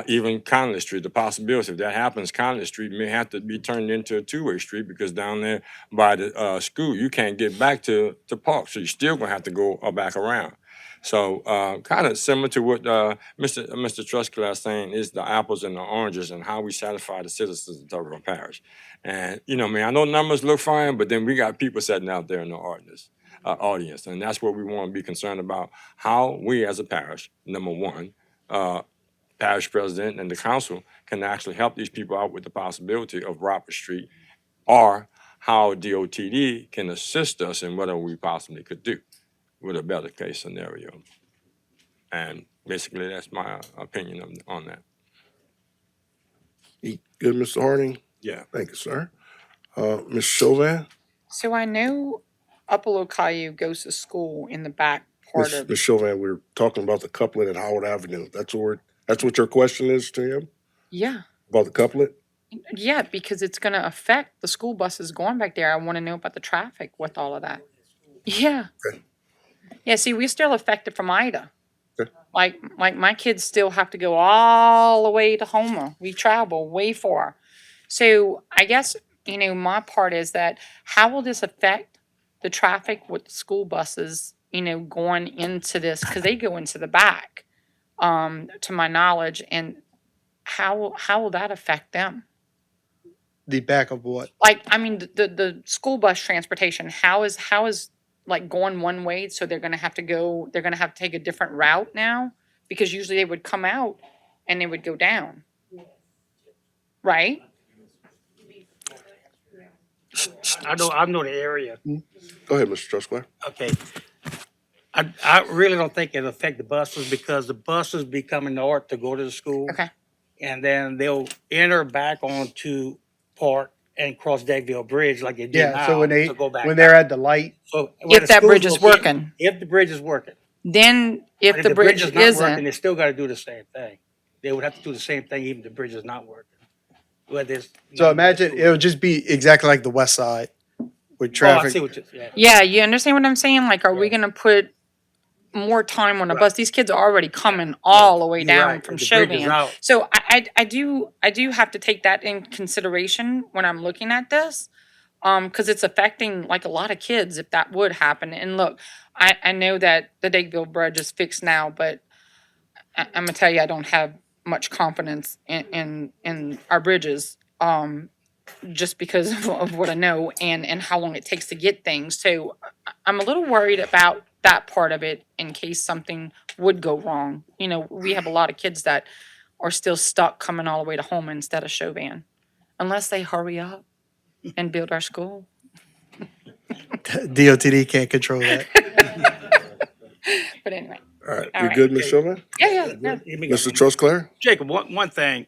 even Connolly Street. The possibility if that happens, Connolly Street may have to be turned into a two-way street because down there by the school, you can't get back to Park. So you're still going to have to go back around. So kind of similar to what Mr. Trusclair is saying is the apples and the oranges and how we satisfy the citizens of Terrebonne Parish. And, I know numbers look fine, but then we got people sitting out there in the audience. audience. And that's what we want to be concerned about, how we as a parish, number one, parish president and the council can actually help these people out with the possibility of Robert Street, or how DOTD can assist us in whatever we possibly could do with a better case scenario. And basically, that's my opinion on that. You good, Mr. Harding? Yeah. Thank you, sir. Ms. Chauvin? So I know Upper Caillou goes to school in the back part of. Ms. Chauvin, we're talking about the couplet at Howard Avenue. That's what your question is to him? Yeah. About the couplet? Yeah, because it's going to affect the school buses going back there. I want to know about the traffic with all of that. Yeah. Okay. Yeah, see, we're still affected from Ida. Okay. Like my kids still have to go all the way to Homer. We travel way far. So I guess, my part is that how will this affect the traffic with the school buses, going into this? Because they go into the back, to my knowledge. And how will that affect them? The back of what? Like, I mean, the school bus transportation, how is like going one way, so they're gonna have to take a different route now? Because usually they would come out and they would go down. Right? I know the area. Go ahead, Mr. Trustclair. Okay. I really don't think it'll affect the buses because the buses be coming north to go to the school. Okay. And then they'll enter back onto Park and cross Deckville Bridge like they do Yeah, now so to go back. when they're at the light, So If that bridge is working. If the bridge is working. Then if But the bridge is not working, isn't, they still gotta do the same thing. They would have to do the same thing even if the bridge is not working. Whether it's. so imagine it'll just be exactly like the west side with Oh, I traffic. see what you, yeah. yeah, you understand what I'm saying? Like, are we gonna put more time on the bus? These kids are already coming all the way You're down right. from If the bridge is Chauvin. out. So I do have to take that in consideration when I'm looking at this. Because it's affecting like a lot of kids if that would happen. And look, I know that the Deckville Bridge is fixed now, but I'm gonna tell you, I don't have much confidence in our bridges. Just because of what I know and how long it takes to get things. So I'm a little worried about that part of it in case something would go wrong. We have a lot of kids that are still stuck coming all the way to home instead of Chauvin, unless they hurry up and build our school. DOTD can't control that. But anyway, All right, All you right. good, Ms. Chauvin? yeah. Mr. Trustclair? Jacob, one thing,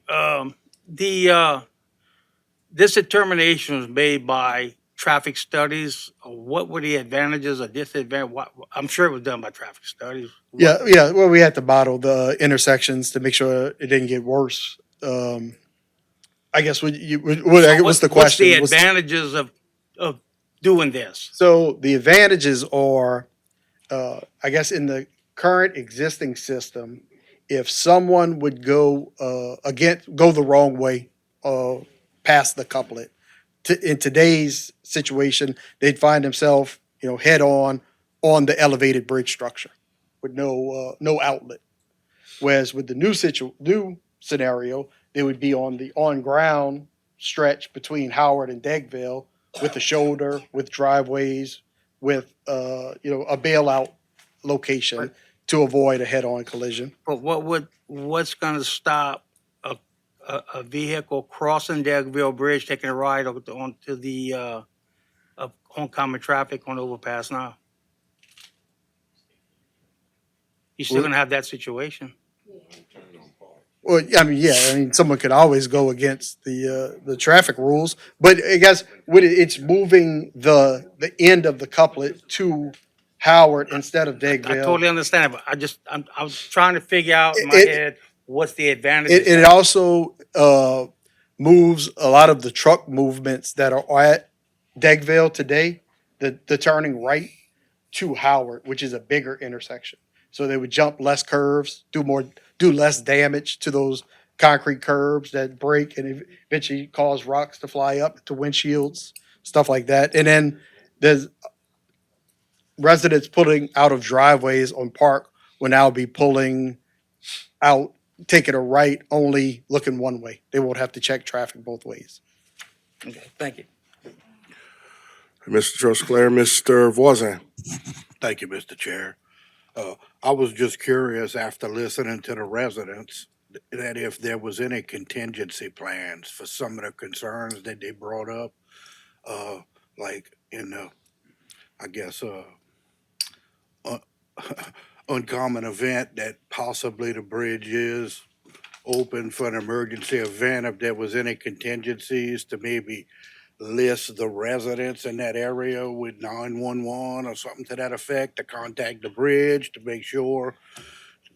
this determination was made by traffic studies. What were the advantages or disadvantages? I'm sure it was done by traffic studies. Yeah. Well, we had to model the intersections to make sure it didn't get worse. I guess what's the question? What's the advantages of doing this? So the advantages are, I guess, in the current existing system, if someone would go the wrong way, past the couplet, in today's situation, they'd find themselves, head on the elevated bridge structure with no outlet. Whereas with the new scenario, they would be on the on-ground stretch between Howard and Deckville with a shoulder, with driveways, with a bailout location to avoid a head-on collision. But what's gonna stop a vehicle crossing Deckville Bridge, taking a ride onto the oncoming traffic on overpass now? You're still gonna have that situation. Well, I mean, someone could always go against the traffic rules, but I guess it's moving the end of the couplet to Howard instead of I Deckville. totally understand, but I was trying to figure out in my It- head what's the advantage. It also moves a lot of the truck movements that are at Deckville today, the turning right to Howard, which is a bigger intersection. So they would jump less curves, do less damage to those concrete curbs that break and eventually cause rocks to fly up to windshields, stuff like that. And then there's residents pulling out of driveways on Park will now be pulling out, taking a right, only looking one way. They won't have to check traffic both ways. Okay, thank you. Mr. Trosclair, Mr. Voisin. Thank you, Mr. Chair. I was just curious after listening to the residents that if there was any contingency plans for some of the concerns that they brought up, like in the, I guess, un- uncommon event that possibly the bridge is open for an emergency event, if there was any contingencies to maybe list the residents in that area with 911 or something to that effect, to contact the bridge to make sure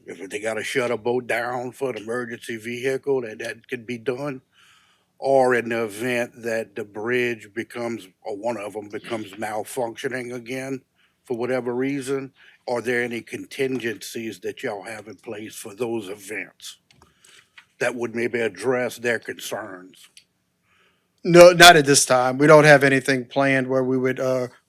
if they gotta shut a boat down for an emergency vehicle, that could be done. Or in the event that the bridge becomes, or one of them becomes malfunctioning again for whatever reason, are there any contingencies that y'all have in place for those events that would maybe address their concerns? No, not at this time. We don't have anything planned where we would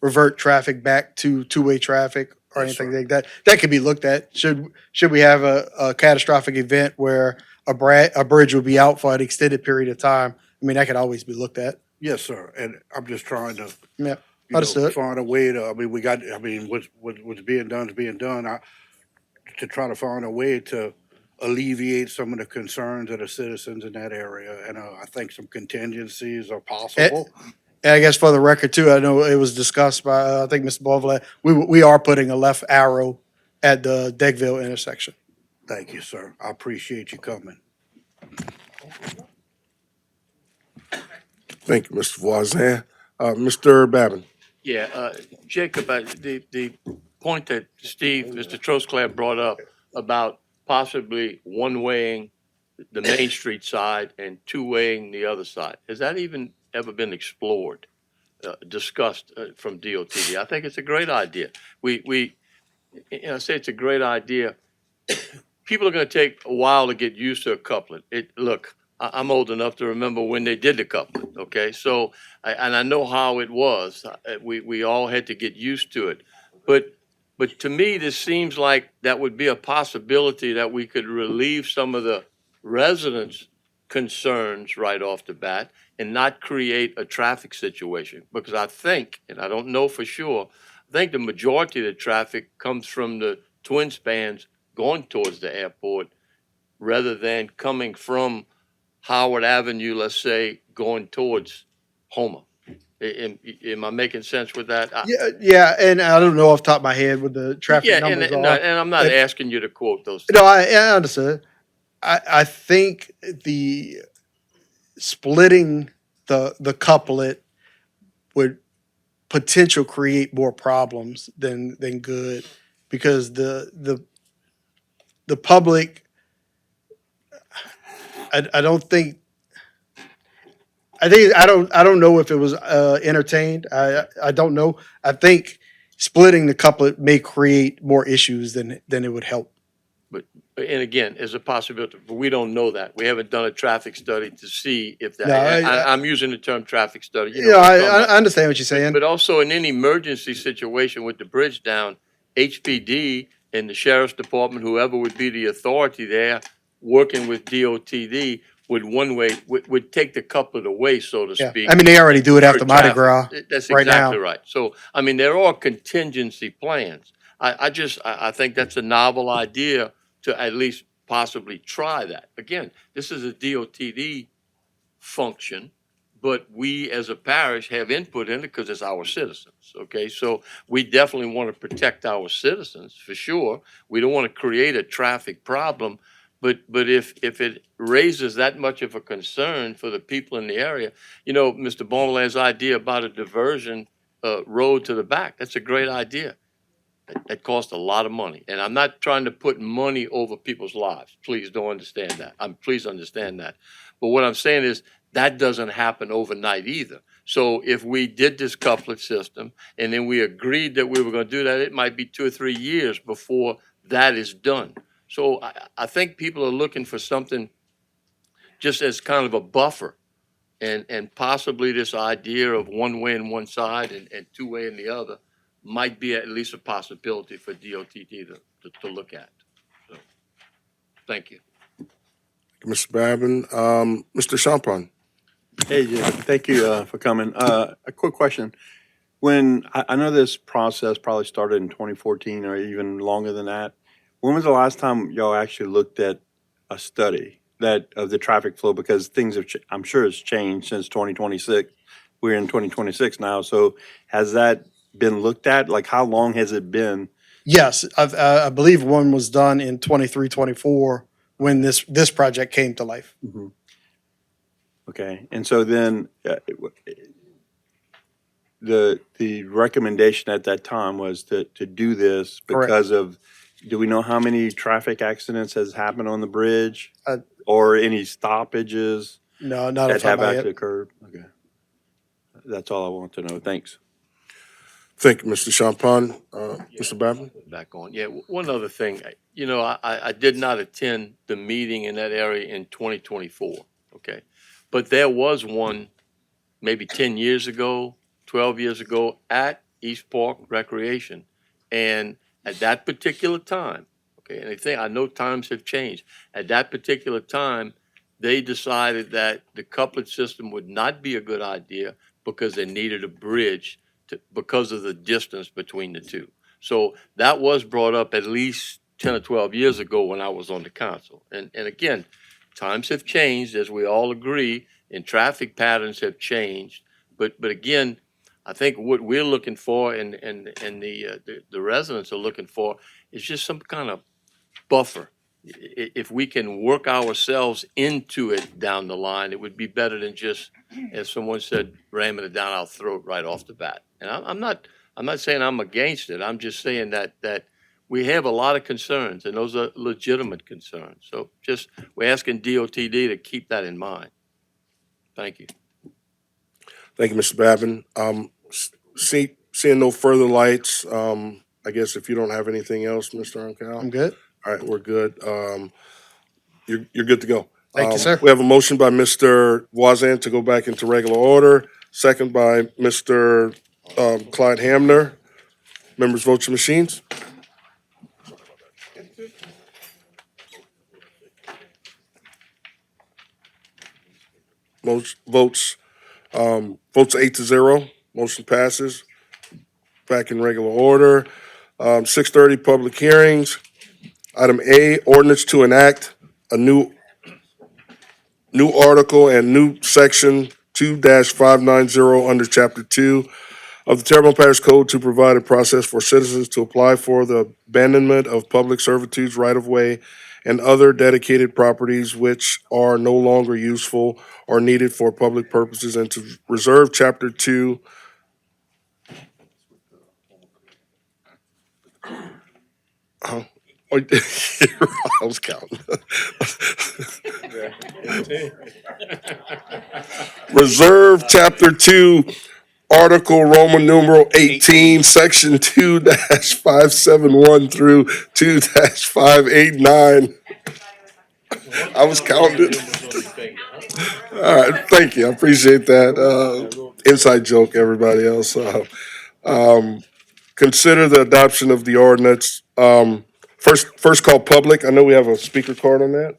revert traffic back to two-way traffic or Yes, anything sir. like that. That could be looked at. Should we have a catastrophic event where a bridge would be out for an extended period of time? I mean, that could always be looked at. Yes, sir, and I'm just trying to, Yeah, you know, understood. find a way to, I mean, what's being done is being done. To try to find a way to alleviate some of the concerns of the citizens in that area. And I think some contingencies are possible. And I guess for the record too, I know it was discussed by, I think Mr. Bovelat, we are putting a left arrow at the Deckville intersection. Thank you, sir. I appreciate you coming. Thank you, Mr. Voisin. Mr. Babin. Yeah, Jacob, the point that Steve, Mr. Trosclair brought up about possibly one-weighing the Main Street side and two-weighing the other side, has that even ever been explored, discussed from DOTD? I think it's a great idea. I say it's a great idea. People are going to take a while to get used to a couplet. Look, I'm old enough to remember when they did the couplet. Okay, so and I know how it was. We all had to get used to it, but to me, this seems like that would be a possibility that we could relieve some of the residents' concerns right off the bat and not create a traffic situation. Because I think, and I don't know for sure, I think the majority of the traffic comes from the twin spans going towards the airport rather than coming from Howard Avenue, let's say, going towards Homer. Am I making sense with that? Yeah, and I don't know off the top of my head what the traffic Yeah, numbers and are. I'm not And- asking you to quote those. No, I understood. I think the splitting the couplet would potential create more problems than good because the public I don't think I don't know if it was entertained. I don't know. I think splitting the couplet may create more issues than it would help. But, and again, as a possibility, but we don't know that. We haven't done a traffic study to see if that, No, I'm using the term traffic study. You know Yeah, what I'm talking about. I understand what you're saying. But also in any emergency situation with the bridge down, HPD and the sheriff's department, whoever would be the authority there, working with DOTD, would take the couplet away, so to Yeah. speak. I mean, they already do it after for Mardi traffic. Gras That's right exactly now. right. So, I mean, there are contingency plans. I think that's a novel idea to at least possibly try that. Again, this is a DOTD function, but we as a parish have input in it because it's our citizens, okay? So we definitely want to protect our citizens, for sure. We don't want to create a traffic problem, but if it raises that much of a concern for the people in the area, you know, Mr. Bonland's idea about a diversion road to the back, that's a great idea. That costs a lot of money. And I'm not trying to put money over people's lives. Please don't understand that. Please understand that. But what I'm saying is that doesn't happen overnight either. So if we did this couplet system and then we agreed that we were going to do that, it might be 2 or 3 years before that is done. So I think people are looking for something just as kind of a buffer. And possibly this idea of one way in one side and two way in the other might be at least a possibility for DOTD to look at. So, thank you. Mr. Babin. Mr. Champagne. Hey, Jim, thank you for coming. A quick question. When, I know this process probably started in 2014 or even longer than that. When was the last time y'all actually looked at a study of the traffic flow? Because things have, I'm sure it's changed since 2026. We're in 2026 now, so has that been looked at? Like, how long has it been? Yes, I believe one was done in 23, 24 when this project came to life. Okay, and so then, the recommendation at that time was to do this Correct. because of, do we know how many traffic accidents has happened on the bridge? Uh, Or any stoppages No, not off that the top have of my actually head. occurred? Okay. That's all I want to know. Thanks. Thank you, Mr. Champagne. Mr. Babin? Back on. Yeah, one other thing, I did not attend the meeting in that area in 2024, okay? But there was one maybe 10 years ago, 12 years ago at East Park Recreation. And at that particular time, okay, and I know times have changed. At that particular time, they decided that the couplet system would not be a good idea because they needed a bridge because of the distance between the two. So that was brought up at least 10 or 12 years ago when I was on the council. And again, times have changed, as we all agree, and traffic patterns have changed. But again, I think what we're looking for and the residents are looking for is just some kind of buffer. If we can work ourselves into it down the line, it would be better than just, as someone said, ramming it down our throat right off the bat. And I'm not saying I'm against it. I'm just saying that we have a lot of concerns, and those are legitimate concerns. So we're asking DOTD to keep that in mind. Thank you. Thank you, Mr. Babin. Seeing no further lights, I guess if you don't have anything else, Mr. Uncal? I'm good. All right, we're good. You're good to go. Thank you, sir. We have a motion by Mr. Voisin to go back into regular order, second by Mr. Clyde Hamner. Members, vote your machines. Most votes 8-0. Motion passes. Back in regular order. 6:30, public hearings. Item A, ordinance to enact a new article and new section 2-590 under chapter 2 of the Terrebonne Parish Code to provide a process for citizens to apply for the abandonment of public servitudes right-of-way and other dedicated properties which are no longer useful or needed for public purposes, and to reserve chapter 2. Huh? Oh, I was counting. Reserve chapter 2, Article Roman numeral 18, section 2-571 through 2-589. I was counting. All right, thank you. I appreciate that. Inside joke, everybody else. Consider the adoption of the ordinance. First call public. I know we have a speaker card on that.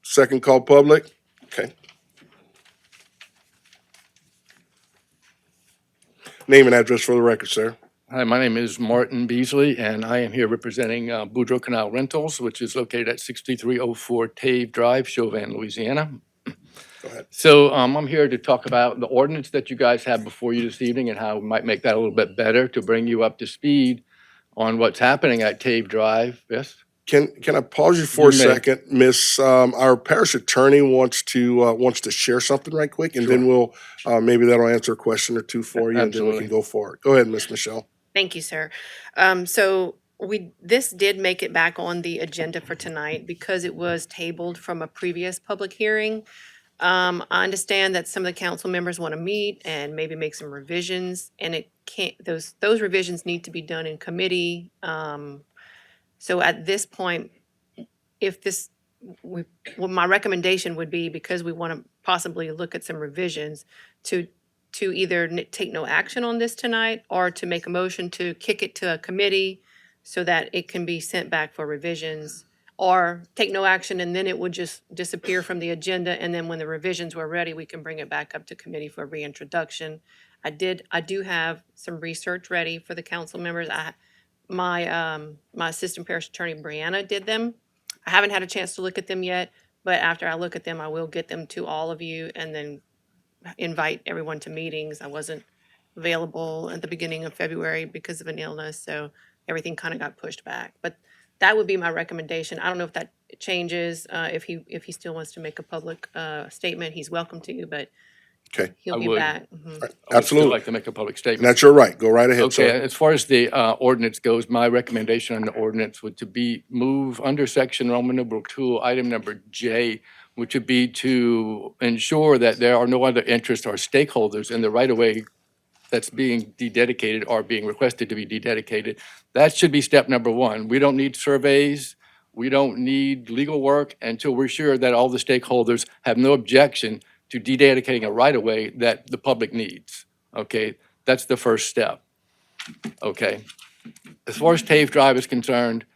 Second call public. Okay. Name and address for the record, sir. Hi, my name is Martin Beasley, and I am here representing Boudreaux Canal Rentals, which is located at 6304 Tave Drive, Chauvin, Louisiana. Go ahead. So I'm here to talk about the ordinance that you guys have before you this evening and how we might make that a little bit better to bring you up to speed on what's happening at Tave Drive. Yes? Can I pause you for a You may. second, Miss? Our parish attorney wants to share something right quick, and then we'll maybe that'll answer a question or two for you, and then we Absolutely. can go for it. Go ahead, Miss Michelle. Thank you, sir. So this did make it back on the agenda for tonight because it was tabled from a previous public hearing. I understand that some of the council members want to meet and maybe make some revisions, and it can't, those revisions need to be done in committee. So at this point, if this, well, my recommendation would be, because we want to possibly look at some revisions, to either take no action on this tonight, or to make a motion to kick it to a committee so that it can be sent back for revisions, or take no action and then it would just disappear from the agenda, and then when the revisions were ready, we can bring it back up to committee for reintroduction. I do have some research ready for the council members. My assistant parish attorney, Brianna, did them. I haven't had a chance to look at them yet, but after I look at them, I will get them to all of you and then invite everyone to meetings. I wasn't available at the beginning of February because of an illness, so everything kind of got pushed back. But that would be my recommendation. I don't know if that changes, if he still wants to make a public statement, he's welcome to, but Okay, he'll I be would. back. I would still absolutely. like to make a public And statement. that's your right. Go right ahead, Okay, sir. as far as the ordinance goes, my recommendation on the ordinance would to be move under section Roman numeral 2, item number J, which would be to ensure that there are no other interests or stakeholders in the right-of-way that's being dededicated or being requested to be dededicated. That should be step number one. We don't need surveys. We don't need legal work until we're sure that all the stakeholders have no objection to dededicating a right-of-way that the public needs. Okay, that's the first step. Okay. As far as Tave Drive is concerned,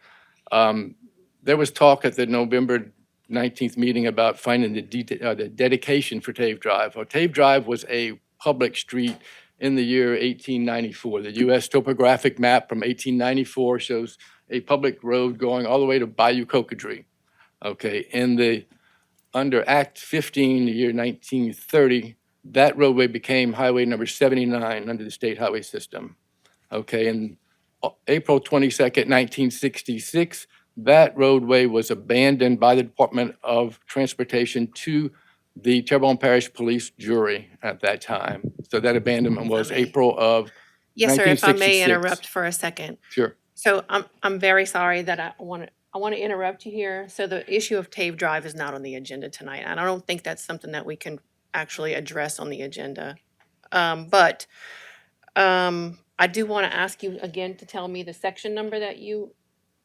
there was talk at the November 19th meeting about finding the dedication for Tave Drive. Well, Tave Drive was a public street in the year 1894. The U.S. topographic map from 1894 shows a public road going all the way to Bayou Cocodrie. Okay, under Act 15, the year 1930, that roadway became highway number 79 under the state highway system. Okay, and April 22nd, 1966, that roadway was abandoned by the Department of Transportation to the Terrebonne Parish Police Jury at that time. So that abandonment was April of Yes, sir, if I may 1966. interrupt for a second. Sure. So I'm very sorry that I want to interrupt you here. So the issue of Tave Drive is not on the agenda tonight, and I don't think that's something that we can actually address on the agenda. But I do want to ask you again to tell me the section number that you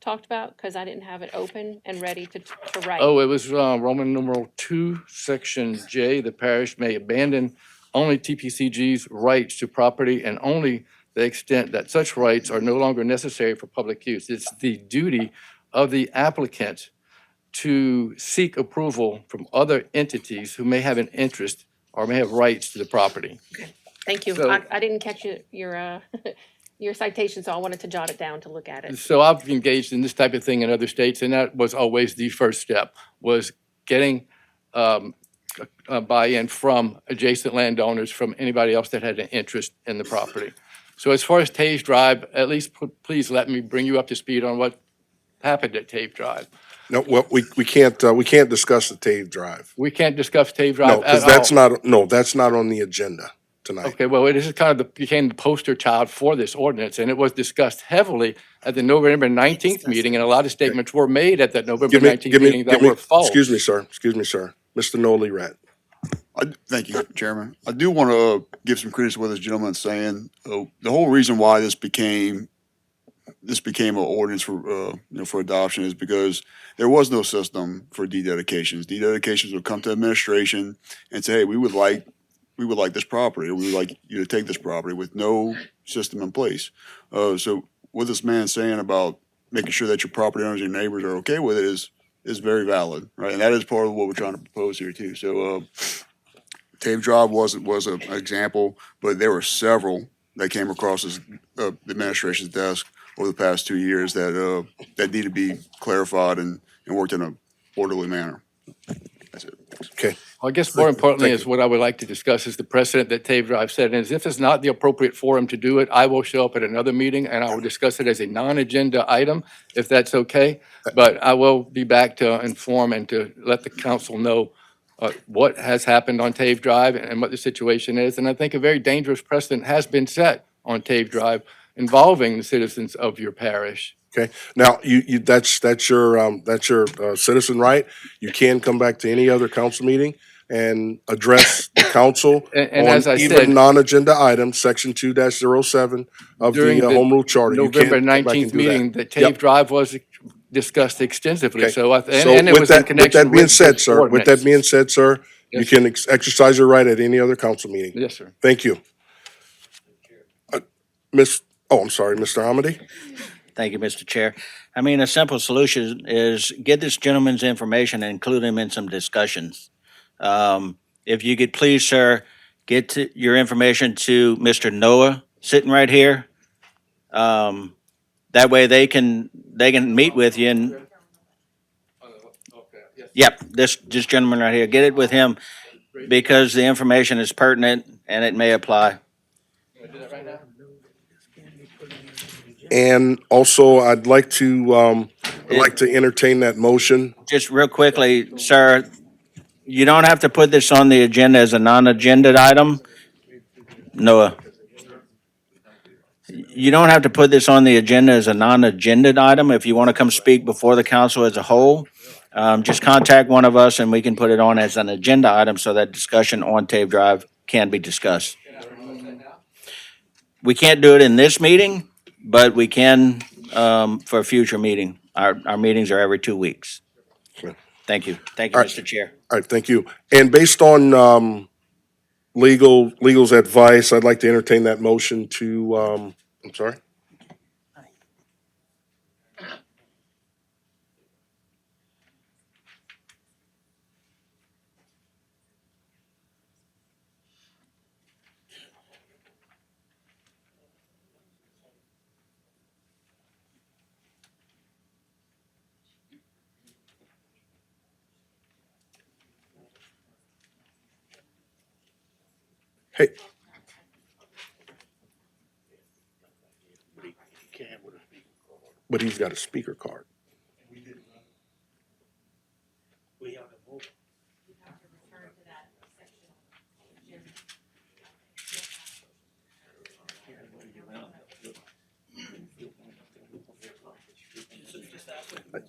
talked about, because I didn't have it open and ready to write. Oh, it was Roman numeral 2, section J. The parish may abandon only TPCG's rights to property and only the extent that such rights are no longer necessary for public use. It's the duty of the applicant to seek approval from other entities who may have an interest or may have rights to the property. Thank you. So- I didn't catch your your citation, so I wanted to jot it down to look at it. So I've engaged in this type of thing in other states, and that was always the first step, was getting a buy-in from adjacent landowners, from anybody else that had an interest in the property. So as far as Taves Drive, at least please let me bring you up to speed on what happened at Tave Drive. No, well, we can't discuss the Tave Drive. We can't discuss Tave No, Drive because at all. that's not on the agenda tonight. Okay, well, it is kind of became the poster child for this ordinance, and it was discussed heavily at the November 19th meeting, and a lot of statements were made at that November 19th meeting that were false. Excuse me, sir. Mr. Noli Rat. Thank you, Chairman. I do want to give some credit to what this gentleman's saying. The whole reason why this became an ordinance for for adoption is because there was no system for dededications. Dededications would come to administration and say, hey, we would like this property, or we would like you to take this property, with no system in place. So what this man's saying about making sure that your property owners and your neighbors are okay with it is very valid, right? And that is part of what we're trying to propose here too. So Tave Drive was an example, but there were several that came across the administration's desk over the past 2 years that need to be clarified and worked in an orderly manner. That's it. Okay. Well, I guess more importantly Thank is what I would like to discuss is the precedent that Tave Drive set, and as if it's not the appropriate forum to do it, I will show up at another meeting and I will discuss it as a non-agenda item, if that's okay. But I will be back to inform and to let the council know what has happened on Tave Drive and what the situation is. And I think a very dangerous precedent has been set on Tave Drive involving the citizens of your parish. Okay, now, that's your citizen right. You can come back to any other council meeting and address the council And on as I even said, non-agenda items, section 2-07 of during the Home Rule Charter. You can November come back and 19th do that. meeting, the Yep. Tave Drive was discussed extensively, Okay. so, So and it with was in that connection being with said, this sir, with that ordinance. being said, sir, you Yes, can exercise your right at any other council meeting. Yes, sir. Thank you. I'm sorry, Mr. Hamady? Thank you, Mr. Chair. I mean, a simple solution is get this gentleman's information and include him in some discussions. If you could please, sir, your information to Mr. Noah, sitting right here. That way they can meet with you and, yep, this gentleman right here, get it with him because the information is pertinent and it may apply. And also, I'd like to entertain that motion. Just real quickly, sir, you don't have to put this on the agenda as a non-agenda item. Noah. You don't have to put this on the agenda as a non-agenda item. If you want to come speak before the council as a whole, just contact one of us and we can put it on as an agenda item so that discussion on Tave Drive can be discussed. We can't do it in this meeting, but we can for a future meeting. Our meetings are every 2 weeks. Thank you. Thank you, All right. Mr. Chair. All right, thank you. And based on legal's advice, I'd like to entertain that motion to, I'm sorry? Hey. But he's got a speaker card.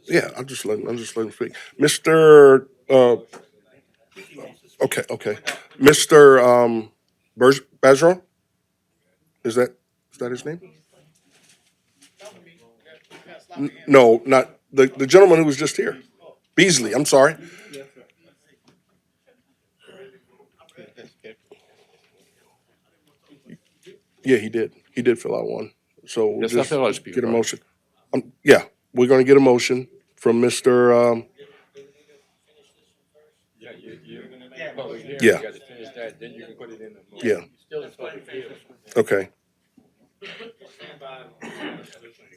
Yeah, I'm just letting him speak. Mr. Okay. Mr. Bergeron? Is that his name? No, not the gentleman who was just here. Beasley, I'm sorry. Yeah, he did. He did fill out one. So we'll Yes, I just filled out a speaker get a card. motion. Yeah, we're gonna get a motion from Mr. Yeah. Yeah. Okay.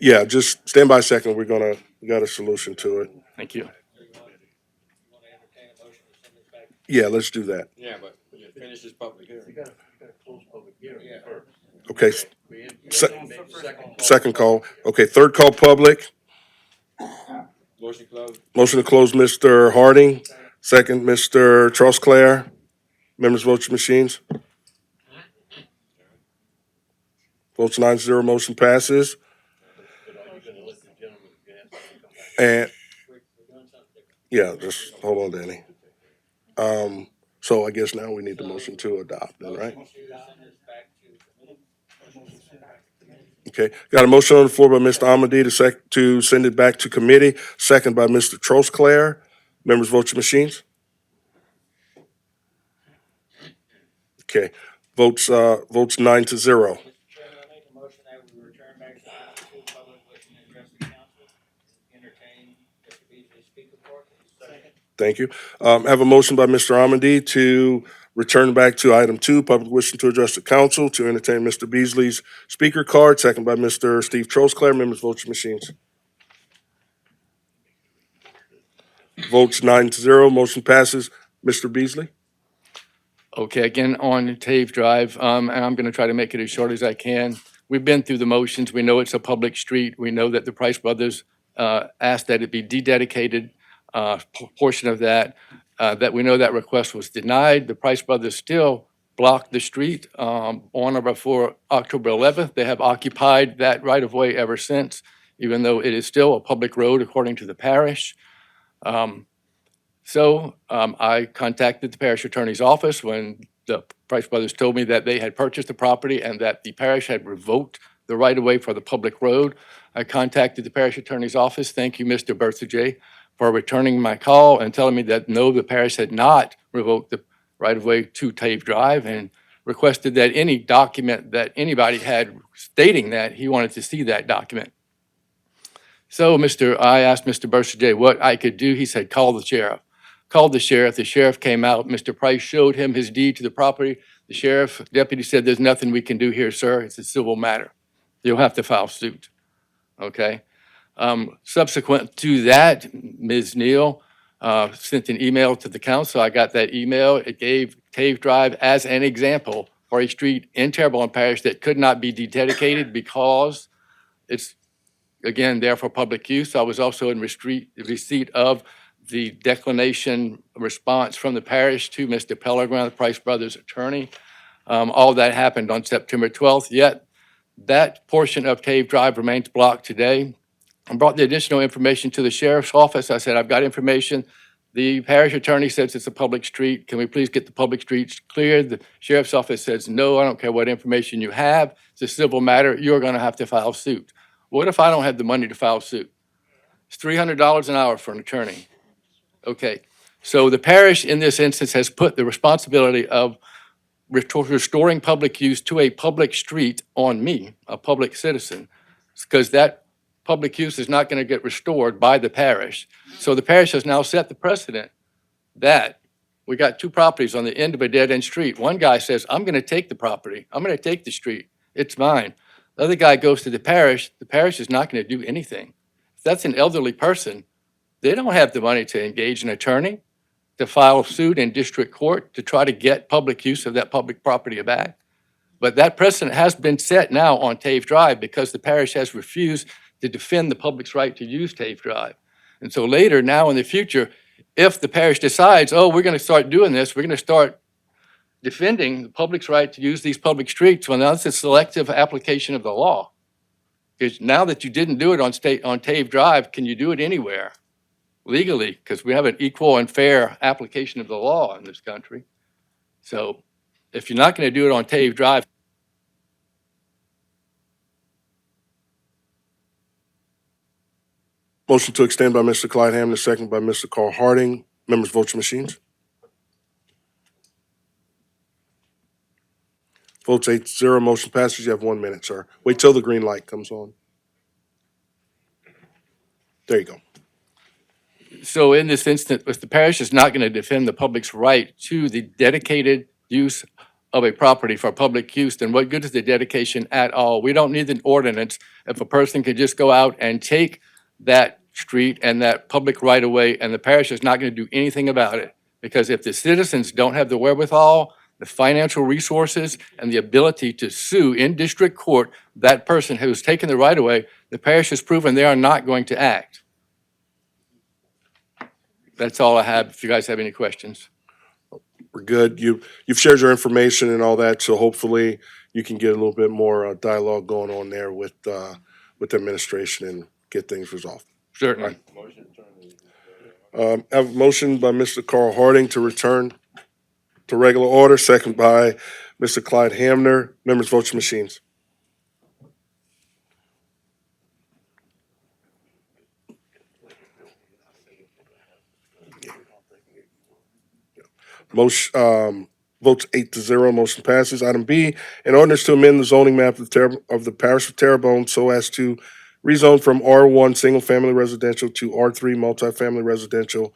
Yeah, just stand by a second. We got a solution to it. Thank you. Yeah, let's do that. Yeah, but when you finish this public hearing. Okay. Second call. Okay, third call public. Motion closed. Motion to close, Mr. Harding. Second, Mr. Trosclair. Members vote your machines. Votes 9-0, motion passes. And, yeah, just hold on, Danny. So I guess now we need the motion to adopt then, right? Okay, got a motion on the floor by Mr. Amady to send it back to committee, second by Mr. Trosclair. Members vote your machines. Okay, votes 9-0. Thank you. Have a motion by Mr. Amady to return back to item 2, public wishing to address the council, to entertain Mr. Beasley's speaker card, second by Mr. Steve Trosclair. Members vote your machines. Votes 9-0, motion passes. Mr. Beasley? Okay, again, on Tave Drive, and I'm going to try to make it as short as I can. We've been through the motions. We know it's a public street. We know that the Price Brothers asked that it be dededicated, portion of that, that we know that request was denied. The Price Brothers still blocked the street on or before October 11th. They have occupied that right-of-way ever since, even though it is still a public road according to the parish. So I contacted the parish attorney's office when the Price Brothers told me that they had purchased the property and that the parish had revoked the right-of-way for the public road. I contacted the parish attorney's office. Thank you, Mr. Berthaget, for returning my call and telling me that no, the parish had not revoked the right-of-way to Tave Drive, and requested that any document that anybody had stating that, he wanted to see that document. So I asked Mr. Berthaget what I could do. He said, call the sheriff. called the sheriff. The sheriff came out. Mr. Price showed him his deed to the property. The sheriff deputy said, "There's nothing we can do here, sir. It's a civil matter. You'll have to file suit." Okay? Subsequent to that, Ms. Neal sent an email to the council. I got that email. It gave Tave Drive as an example for a street in Terrebonne Parish that could not be dededicated because it's, again, there for public use. I was also in receipt of the declination response from the parish to Mr. Pellegrin, the Price Brothers attorney. All that happened on September 12th, yet that portion of Tave Drive remains blocked today. I brought the additional information to the sheriff's office. I said, "I've got information. The parish attorney says it's a public street. Can we please get the public streets cleared?" The sheriff's office says, "No, I don't care what information you have. It's a civil matter. You're going to have to file suit." What if I don't have the money to file suit? It's $300 an hour for an attorney. Okay, so the parish in this instance has put the responsibility of restoring public use to a public street on me, a public citizen, because that public use is not going to get restored by the parish. So the parish has now set the precedent that we got two properties on the end of a dead-end street. One guy says, "I'm going to take the property. I'm going to take the street. It's mine." The other guy goes to the parish is not going to do anything. If that's an elderly person, they don't have the money to engage an attorney, to file suit in district court to try to get public use of that public property back. But that precedent has been set now on Tave Drive because the parish has refused to defend the public's right to use Tave Drive. And so later, now in the future, if the parish decides, "Oh, we're going to start doing this, we're going to start defending the public's right to use these public streets," well, now it's a selective application of the law. Because now that you didn't do it on Tave Drive, can you do it anywhere legally? Because we have an equal and fair application of the law in this country. So if you're not going to do it on Tave Drive, Motion to extend by Mr. Clyde Hamner, second by Mr. Carl Harding. Members, vote your machines. Votes 8-0, motion passes. You have 1 minute, sir. Wait till the green light comes on. There you go. so in this instance, if the parish is not going to defend the public's right to the dedicated use of a property for public use, then what good is the dedication at all? We don't need an ordinance if a person could just go out and take that street and that public right of way, and the parish is not going to do anything about it. Because if the citizens don't have the wherewithal, the financial resources, and the ability to sue in district court that person who's taken the right of way, the parish has proven they are not going to act. That's all I have. If you guys have any questions. We're good. You've shared your information and all that, so hopefully you can get a little bit more dialogue going on there with the administration and get things resolved. Certainly. I have a motion by Mr. Carl Harding to return to regular order, second by Mr. Clyde Hamner. Members, vote your machines. Motion, votes 8-0, motion passes. Item B, an ordinance to amend the zoning map of the parish of Terrebonne so as to rezone from R1 Single Family Residential to R3 Multifamily Residential,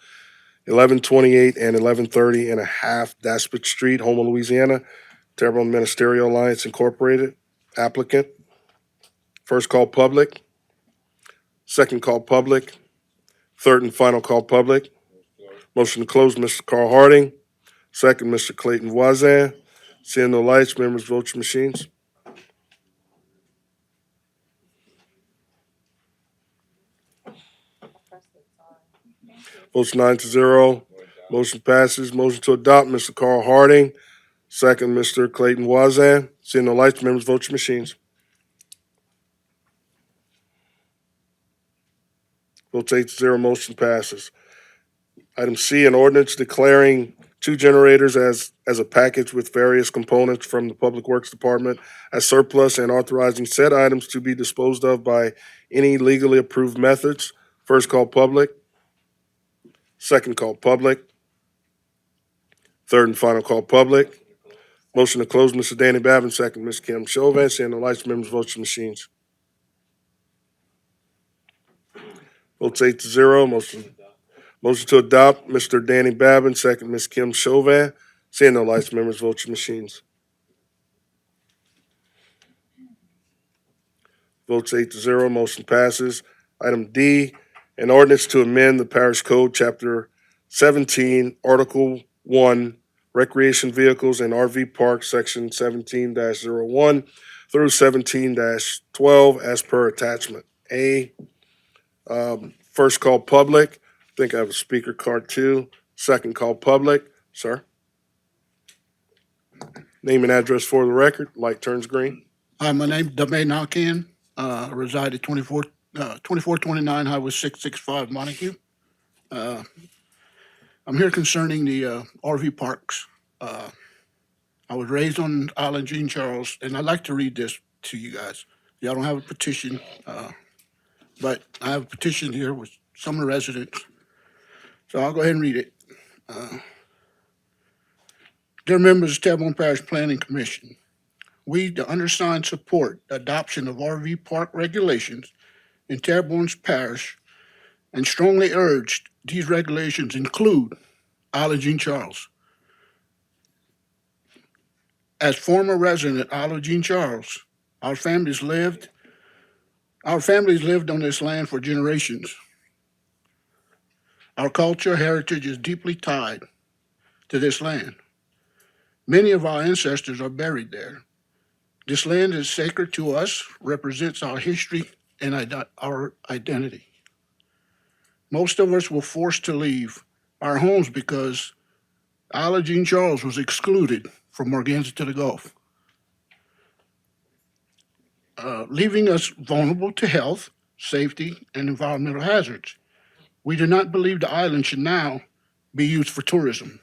1128 and 1130 and a half Daspit Street, Houma, Louisiana. Terrebonne Ministerial Alliance Incorporated. Applicant. First call public. Second call public. Third and final call public. Motion to close, Mr. Carl Harding. Second, Mr. Clayton Voisin. Seeing no lights, members, vote your machines. Votes 9-0. Motion passes. Motion to adopt, Mr. Carl Harding. Second, Mr. Clayton Voisin. Seeing no lights, members, vote your machines. Votes 8-0. Motion passes. Item C, an ordinance declaring two generators as a package with various components from the Public Works Department as surplus and authorizing said items to be disposed of by any legally approved methods. First call public. Second call public. Third and final call public. Motion to close, Mr. Danny Babin. Second, Ms. Kim Chauvin. Seeing the lights, members, vote your machines. Votes 8-0. Motion to adopt, Mr. Danny Babin, second, Ms. Kim Chauvin. Seeing no lights, members, vote your machines. Votes 8-0, motion passes. Item D, an ordinance to amend the Parish Code, Chapter 17, Article 1, Recreation Vehicles and RV Parks, Section 17-01 through 17-12 as per attachment A. First call public. I think I have a speaker card too. Second call public. Sir? Name and address for the record. Light turns green. Hi, my name's Dame Nakan. I reside at 2429 Highway 665 Montague. I'm here concerning the RV parks. I was raised on Island Jean Charles, and I'd like to read this to you guys. Y'all don't have a petition, but I have a petition here with some of the residents. So I'll go ahead and read it. Dear members of Terrebonne Parish Planning Commission, we, the undersigned, support the adoption of RV park regulations in Terrebonne's parish and strongly urge these regulations include Isle Jean Charles. As former resident Isle Jean Charles, our families lived on this land for generations. Our culture heritage is deeply tied to this land. Many of our ancestors are buried there. This land is sacred to us, represents our history and our identity. Most of us were forced to leave our homes because Isle Jean Charles was excluded from Morganza to the Gulf, leaving us vulnerable to health, safety, and environmental hazards. We do not believe the island should now be used for tourism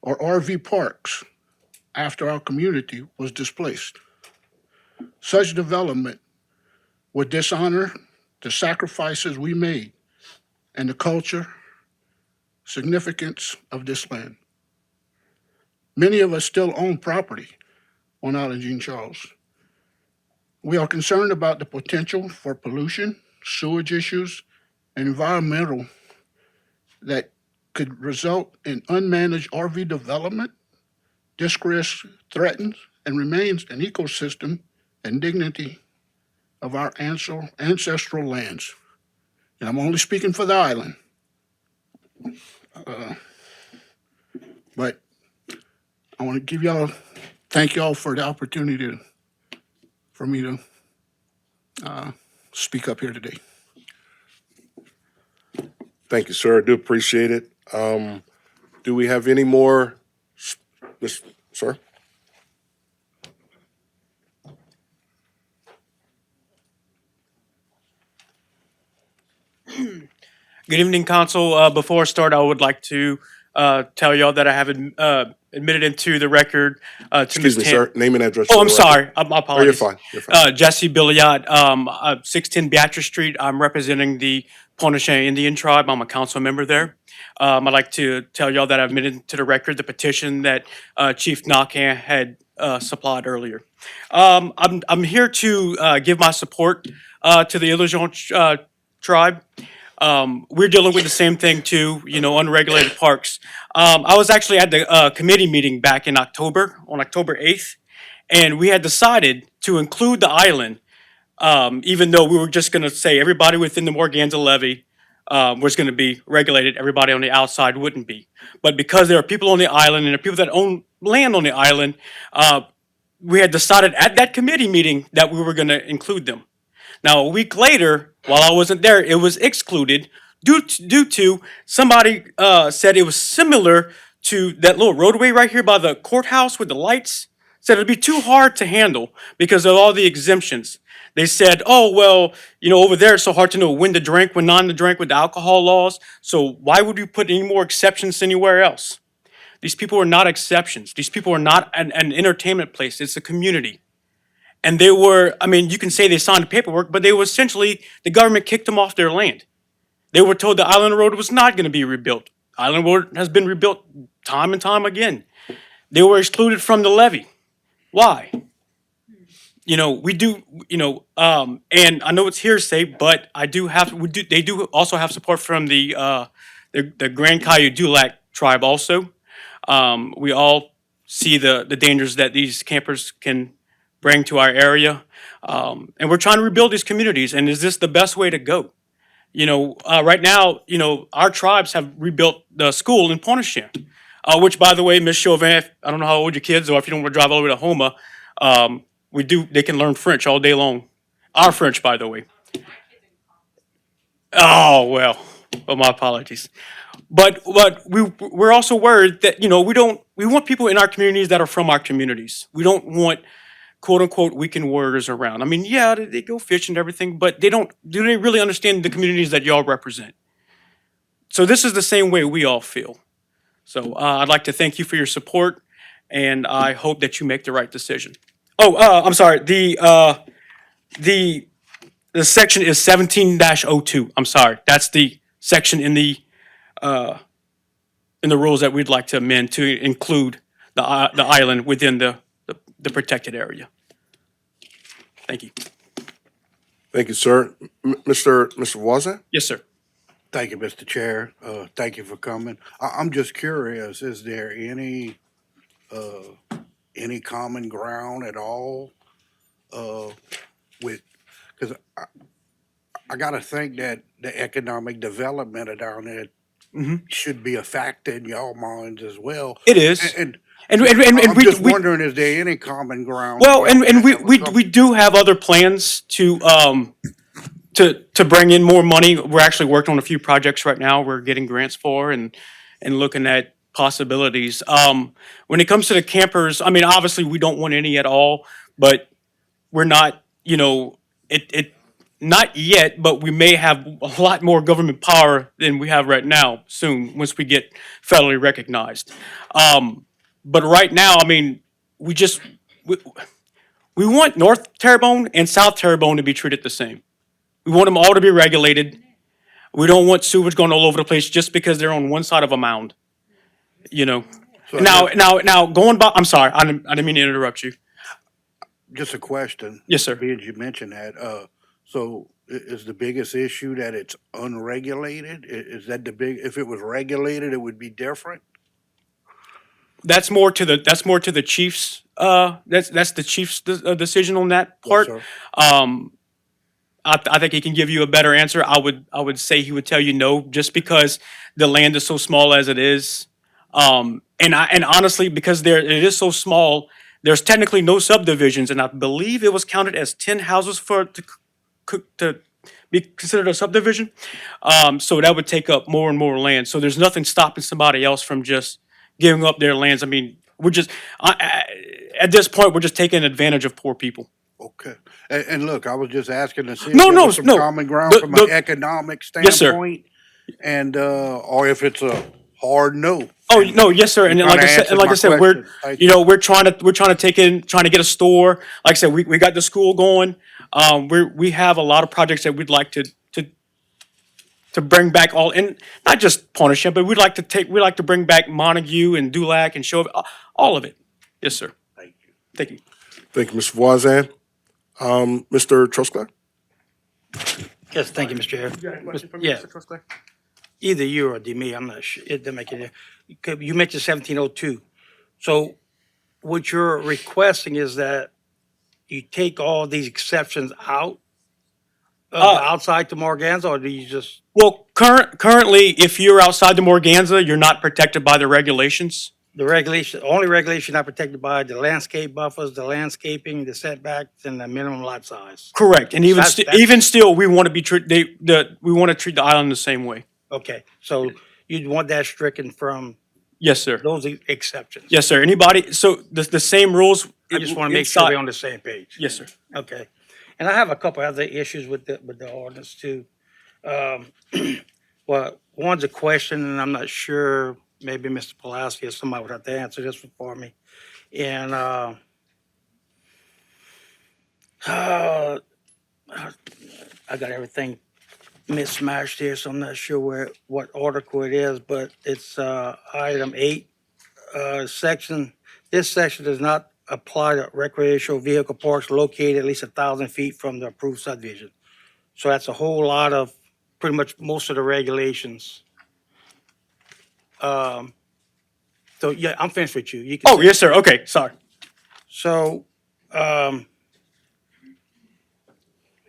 or RV parks after our community was displaced. Such development would dishonor the sacrifices we made and the culture significance of this land. Many of us still own property on Island Jean Charles. We are concerned about the potential for pollution, sewage issues, and environmental that could result in unmanaged RV development. This risk threatens and remains an ecosystem and dignity of our ancestral lands. And I'm only speaking for the island. But I want to thank y'all for the opportunity for me to speak up here today. Thank you, sir. I do appreciate it. Do we have any more? Sir? Good evening, Council. Before I start, I would like to tell y'all that I have admitted into the record to Excuse me, Ms. sir. Name and address. Oh, for I'm the record. sorry. My Oh, apologies. you're fine. You're fine. Jesse Billiot, 610 Beatrice Street. I'm representing the Pontchartrain Indian tribe. I'm a council member there. I'd like to tell y'all that I've admitted to the record the petition that Chief Nakan had supplied earlier. I'm here to give my support to the Illusion tribe. We're dealing with the same thing too, unregulated parks. I was actually at the committee meeting back in October, on October 8th, and we had decided to include the island, even though we were just going to say everybody within the Morganza levee was going to be regulated, everybody on the outside wouldn't be. But because there are people on the island and there are people that own land on the island, we had decided at that committee meeting that we were going to include them. Now, a week later, while I wasn't there, it was excluded due to somebody said it was similar to that little roadway right here by the courthouse with the lights. Said it'd be too hard to handle because of all the exemptions. They said, oh, well, over there it's so hard to know when to drink, when not to drink with the alcohol laws. So why would we put any more exceptions anywhere else? These people are not exceptions. These people are not an entertainment place. It's a community. And they were, you can say they signed the paperwork, but they were essentially, the government kicked them off their land. They were told the Island Road was not going to be rebuilt. Island Road has been rebuilt time and time again. They were excluded from the levee. Why? We do, and I know it's hearsay, but they do also have support from the the Grand Cayuga tribe also. We all see the dangers that these campers can bring to our area. And we're trying to rebuild these communities. And is this the best way to go? Right now, our tribes have rebuilt the school in Pointe-aux-Chenes, which, by the way, Ms. Chauvin, I don't know how old your kids are, if you don't want to drive all the way to Homa, they can learn French all day long. Our French, by the way. Oh, well, my apologies. But we're also worried that, we want people in our communities that are from our communities. We don't want quote unquote weekend warriors around. I mean, yeah, they go fishing and everything, but do they really understand the communities that y'all represent? So this is the same way we all feel. So I'd like to thank you for your support, and I hope that you make the right decision. Oh, I'm sorry. The section is 17-02. I'm sorry. That's the section in the rules that we'd like to amend to include the island within the protected area. Thank you. Thank you, sir. Mr. Wazan? Yes, sir. Thank you, Mr. Chair. Thank you for coming. I'm just curious, is there any common ground at all with, because I gotta think that the economic development down there should be a factor in y'all minds as well. It is. And And I'm we just wondering, is there any common ground? well, that and y'all we do have other plans to bring in more money. We're actually working on a few projects right now. We're getting grants for and looking at possibilities. When it comes to the campers, I mean, obviously we don't want any at all, but we're not, it not yet, but we may have a lot more government power than we have right now soon once we get federally recognized. But right now, I mean, we just we want North Terrebonne and South Terrebonne to be treated the same. We want them all to be regulated. We don't want sewage going all over the place just because they're on one side of a mound. So Now going by, I'm sorry, I didn't mean to interrupt you. Just a question. Yes, sir. Being you mentioned that, so is the biggest issue that it's unregulated? Is that if it was regulated, it would be different? That's more to the chief's. That's the chief's decision on that part. sir. I think he can give you a better answer. I would say he would tell you no, just because the land is so small as it is. And honestly, because it is so small, there's technically no subdivisions, and I believe it was counted as 10 houses to be considered a subdivision. So that would take up more and more land. So there's nothing stopping somebody else from just giving up their lands. I mean, at this point, we're just taking advantage of poor people. Okay. And look, I was just asking to see if No, there no, was some no. common ground from The- an economic Yes, sir. standpoint, and or if it's a hard no. Oh no, yes, sir. And You like I kinda said, answered my we're question. Thank you. we're trying to get a store. Like I said, we got the school going. We have a lot of projects that we'd like to bring back and not just Pointe-aux-Chenes, but we'd like to bring back Montague and Dulac and show all of it. Yes, sir. Thank you. Thank you. Thank you, Mr. Wazan. Mr. Trusclair? Yes, thank you, Mr. Chair. Yeah. Either you or me, I'm not sure. It doesn't make any. You mentioned 1702. So what you're requesting is that you take all these exceptions out of the outside to Morganza, or do you just? Well, currently, if you're outside the Morganza, you're not protected by the regulations. The only regulation not protected by the landscape buffers, the landscaping, the setbacks, and the minimum lot size. Correct, and That's- even still, we want to be treat we want to treat the island the same way. Okay, so you'd want that stricken from Yes, sir. those exceptions. Yes, sir. Anybody? So the same rules. I just want to make sure inside- we're on the same page. Yes, sir. Okay. And I have a couple other issues with the ordinance too. Well, one's a question, and I'm not sure, maybe Mr. Pulaski or somebody would have to answer this one for me. And I got everything mismatched here, so I'm not sure what article it is, but it's item 8, section. This section does not apply to recreational vehicle parks located at least 1,000 feet from the approved subdivision. So that's a whole lot of, pretty much most of the regulations So, yeah, I'm finished with you. You can. Oh, yes, sir. Okay, sorry. So, and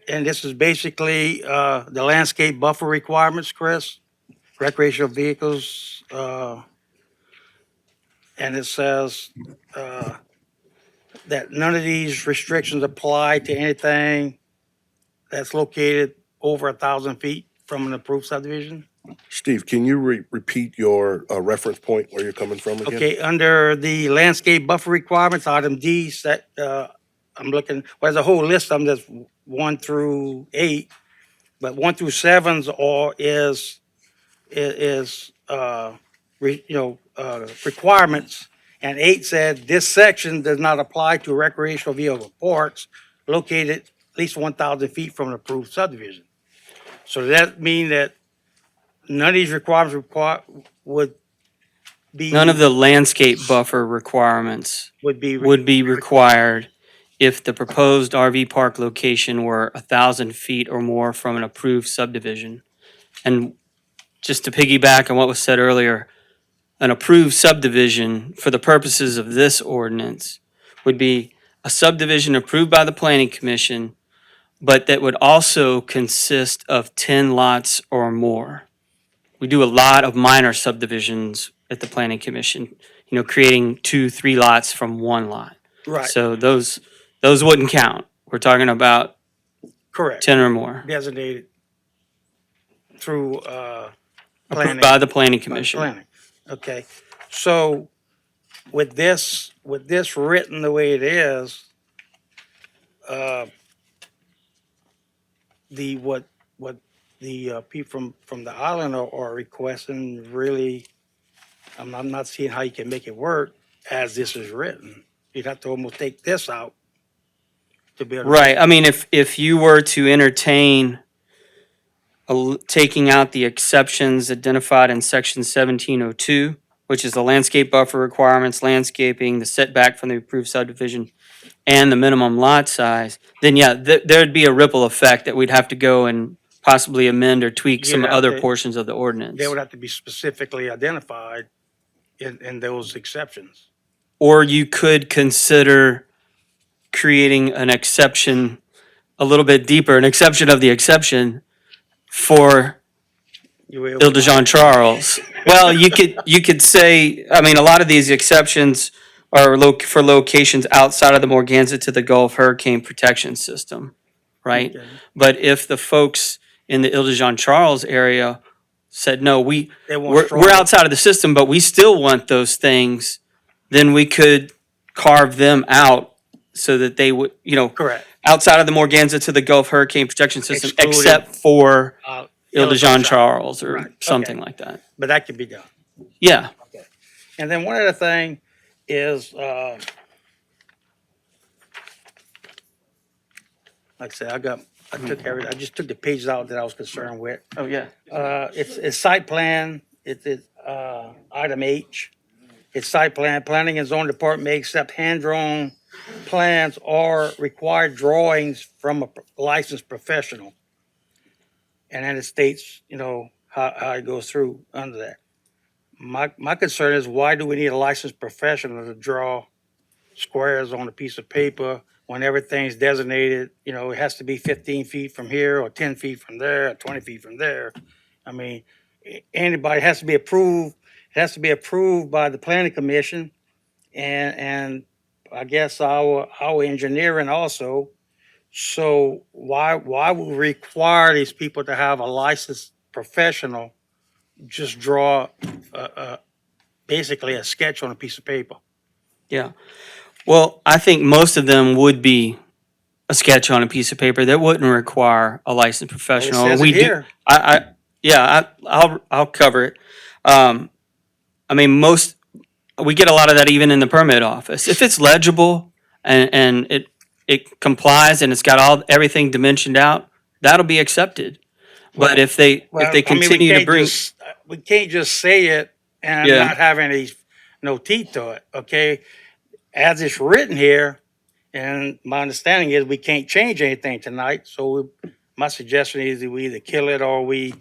this is basically, the landscape buffer requirements, Chris, recreational vehicles, and it says, that none of these restrictions apply to anything that's located over 1,000 feet from an approved subdivision. Steve, can you repeat your reference point where you're coming from again? Okay, under the landscape buffer requirements, item D, set, I'm looking, well, there's a whole list of them, that's 1 through 8, but 1 through 7's all is, requirements. And 8 said, this section does not apply to recreational vehicle parks located at least 1,000 feet from an approved subdivision. So does that mean that none of these requirements would be? None of the landscape buffer requirements Would be. would be required if the proposed RV park location were 1,000 feet or more from an approved subdivision. And just to piggyback on what was said earlier, an approved subdivision for the purposes of this ordinance would be a subdivision approved by the planning commission, but that would also consist of 10 lots or more. We do a lot of minor subdivisions at the planning commission, creating 2-3 lots from one lot. Right. So those wouldn't count. We're talking about Correct. 10 or more. Designated through, Approved planning. by the planning By commission. planning. Okay, so with this written the way it is, what the people from the island are requesting, really, I'm not seeing how you can make it work as this is written. You'd have to almost take this out to be able to. Right. I mean, if you were to entertain taking out the exceptions identified in section 1702, which is the landscape buffer requirements, landscaping, the setback from the approved subdivision, and the minimum lot size, then yeah, there'd be a ripple effect that we'd have to go and possibly amend or tweak some You'd have other to- portions of the ordinance. They would have to be specifically identified in those exceptions. Or you could consider creating an exception a little bit deeper, an exception of the exception for Ile de Jean Charles. Well, you could say, I mean, a lot of these exceptions are for locations outside of the Morganza to the Gulf Hurricane Protection System, right? Okay. But if the folks in the Ile de Jean Charles area said, no, They want we're stronger. outside of the system, but we still want those things, then we could carve them out so that they would, Correct. outside of the Morganza to the Gulf Hurricane Protection System, Excluded, except for Ile de Jean Charles. Charles or Right, okay. something like that. But that can be done. Yeah. And then one other thing is, like I said, I just took the pages out that I was concerned with. Oh, yeah. It's site plan, it's item H. It's site plan, planning and zoning department may accept hand-drawn plans or required drawings from a licensed professional. And then it states, how it goes through under that. My concern is, why do we need a licensed professional to draw squares on a piece of paper when everything's designated? It has to be 15 feet from here, or 10 feet from there, or 20 feet from there. I mean, anybody has to be approved. It has to be approved by the planning commission, and I guess our engineering also. So why would we require these people to have a licensed professional just draw basically a sketch on a piece of paper? Yeah. Well, I think most of them would be a sketch on a piece of paper that wouldn't require a licensed professional. says it We do. here. I'll cover it. I mean, we get a lot of that even in the permit office. If it's legible and it complies and it's got everything dimensioned out, that'll be accepted. But if they continue to bring, we can't just say it and Yeah. not have no teeth to it. Okay, as it's written here, and my understanding is we can't change anything tonight. So my suggestion is that we either kill it or we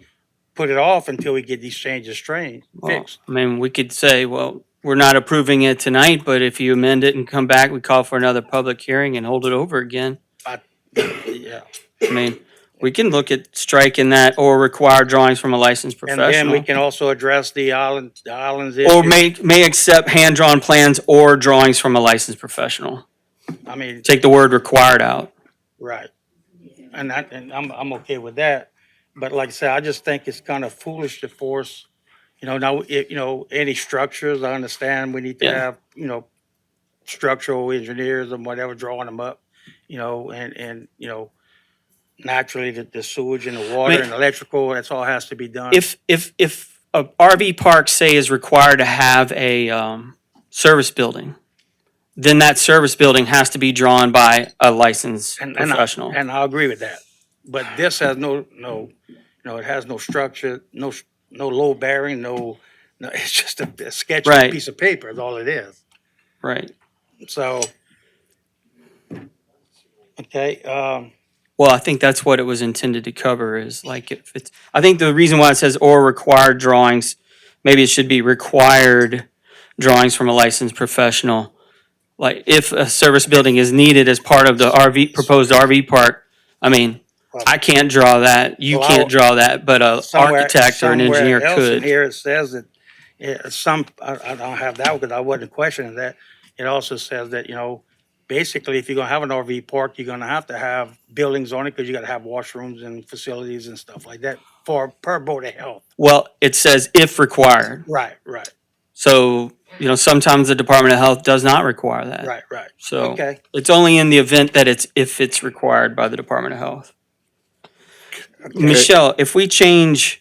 put it off until we get these changes Well, fixed. I mean, we could say, well, we're not approving it tonight, but if you amend it and come back, we call for another public hearing and hold it over again. Yeah. I mean, we can look at striking that or require drawings from a licensed And then we professional. can also address the islands Or issue. may accept hand-drawn plans or drawings from a licensed professional. I mean, Take the word required out. right. And I'm okay with that. But like I said, I just think it's kind of foolish to force, now, any structures, I understand we need to Yeah. have, structural engineers and whatever drawing them up, and naturally the sewage and the water mean- and electrical, that's all has to be done. If a RV park, say, is required to have a service building, then that service building has to be drawn by a licensed professional. And I agree with that. But this has it has no structure, no load bearing, no, it's just a sketchy Right. piece of paper is all it is. Right. So, okay, Well, I think that's what it was intended to cover is like if it's, I think the reason why it says or required drawings, maybe it should be required drawings from a licensed professional. Like if a service building is needed as part of the proposed RV park, I mean, I can't draw that, you Well, can't draw that, but a architect or an engineer somewhere else in could. here it says that, I don't have that because I wasn't questioning that. It also says that, basically if you're gonna have an RV park, you're gonna have to have buildings on it because you gotta have washrooms and facilities and stuff like that per Board of Health. Well, it says if required. Right, right, So, sometimes the Department of Health does not require that. right. So Okay. it's only in the event that if it's required by the Department of Health. Michelle, if we change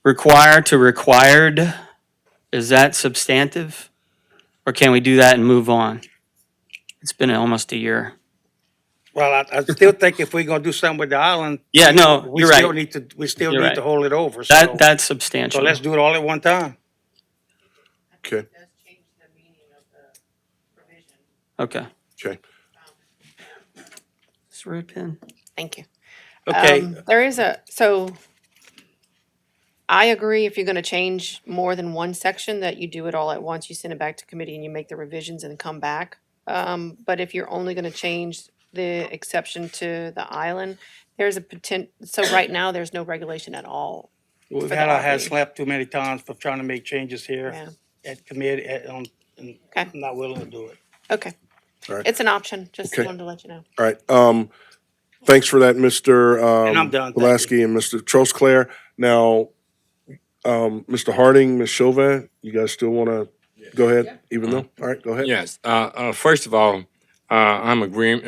require to required, is that substantive? Or can we do that and move on? It's been almost a year. Well, I still think if we're gonna do something with the island. Yeah, no, we you're still right. need to We still You're need right. to hold it over, That's so substantial. let's do it all at one time. Okay, Okay. okay. It's red pen. Thank you. Okay, There is so I agree if you're gonna change more than one section, that you do it all at once, you send it back to committee and you make the revisions and come back. But if you're only gonna change the exception to the island, there's a so right now, there's no regulation at all. we've for the had our heads RV. slapped too many times for trying to make changes here Yeah, at committee, and Okay. I'm not willing to do it. okay. All right. It's an option, just Okay. wanted to let you know. All right, thanks for that, Mr. And I'm done, thank you. Pulaski and Mr. Trosclair. Now, Mr. Harding, Ms. Chauvin, you guys still wanna go ahead, even though, all right, go ahead. Yes, first of all, I'm agreeing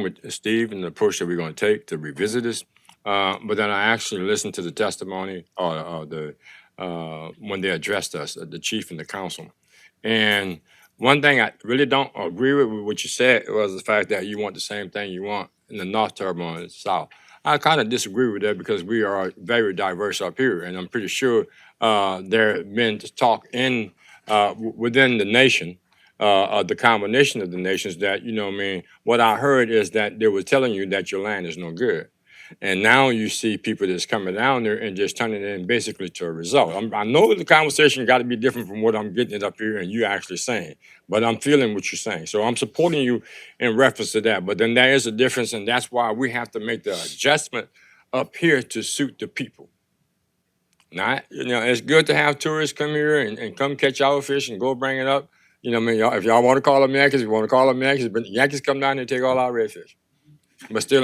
with Steve and the approach that we're gonna take to revisit this. But then I actually listened to the testimony or when they addressed us, the chief and the council. And one thing I really don't agree with what you said was the fact that you want the same thing you want in the North Terrebonne and the South. I kind of disagree with that because we are very diverse up here, and I'm pretty sure there have been talk within the nation, the combination of the nations that, what I heard is that they were telling you that your land is no good. And now you see people that's coming down there and just turning it in basically to a result. I know the conversation got to be different from what I'm getting it up here and you actually saying, but I'm feeling what you're saying. So I'm supporting you in reference to that. But then there is a difference, and that's why we have to make the adjustment up here to suit the people. Not, it's good to have tourists come here and come catch our fish and go bring it up. If y'all want to call them Yankees, you want to call them Yankees, but Yankees come down here and take all our redfish. But still,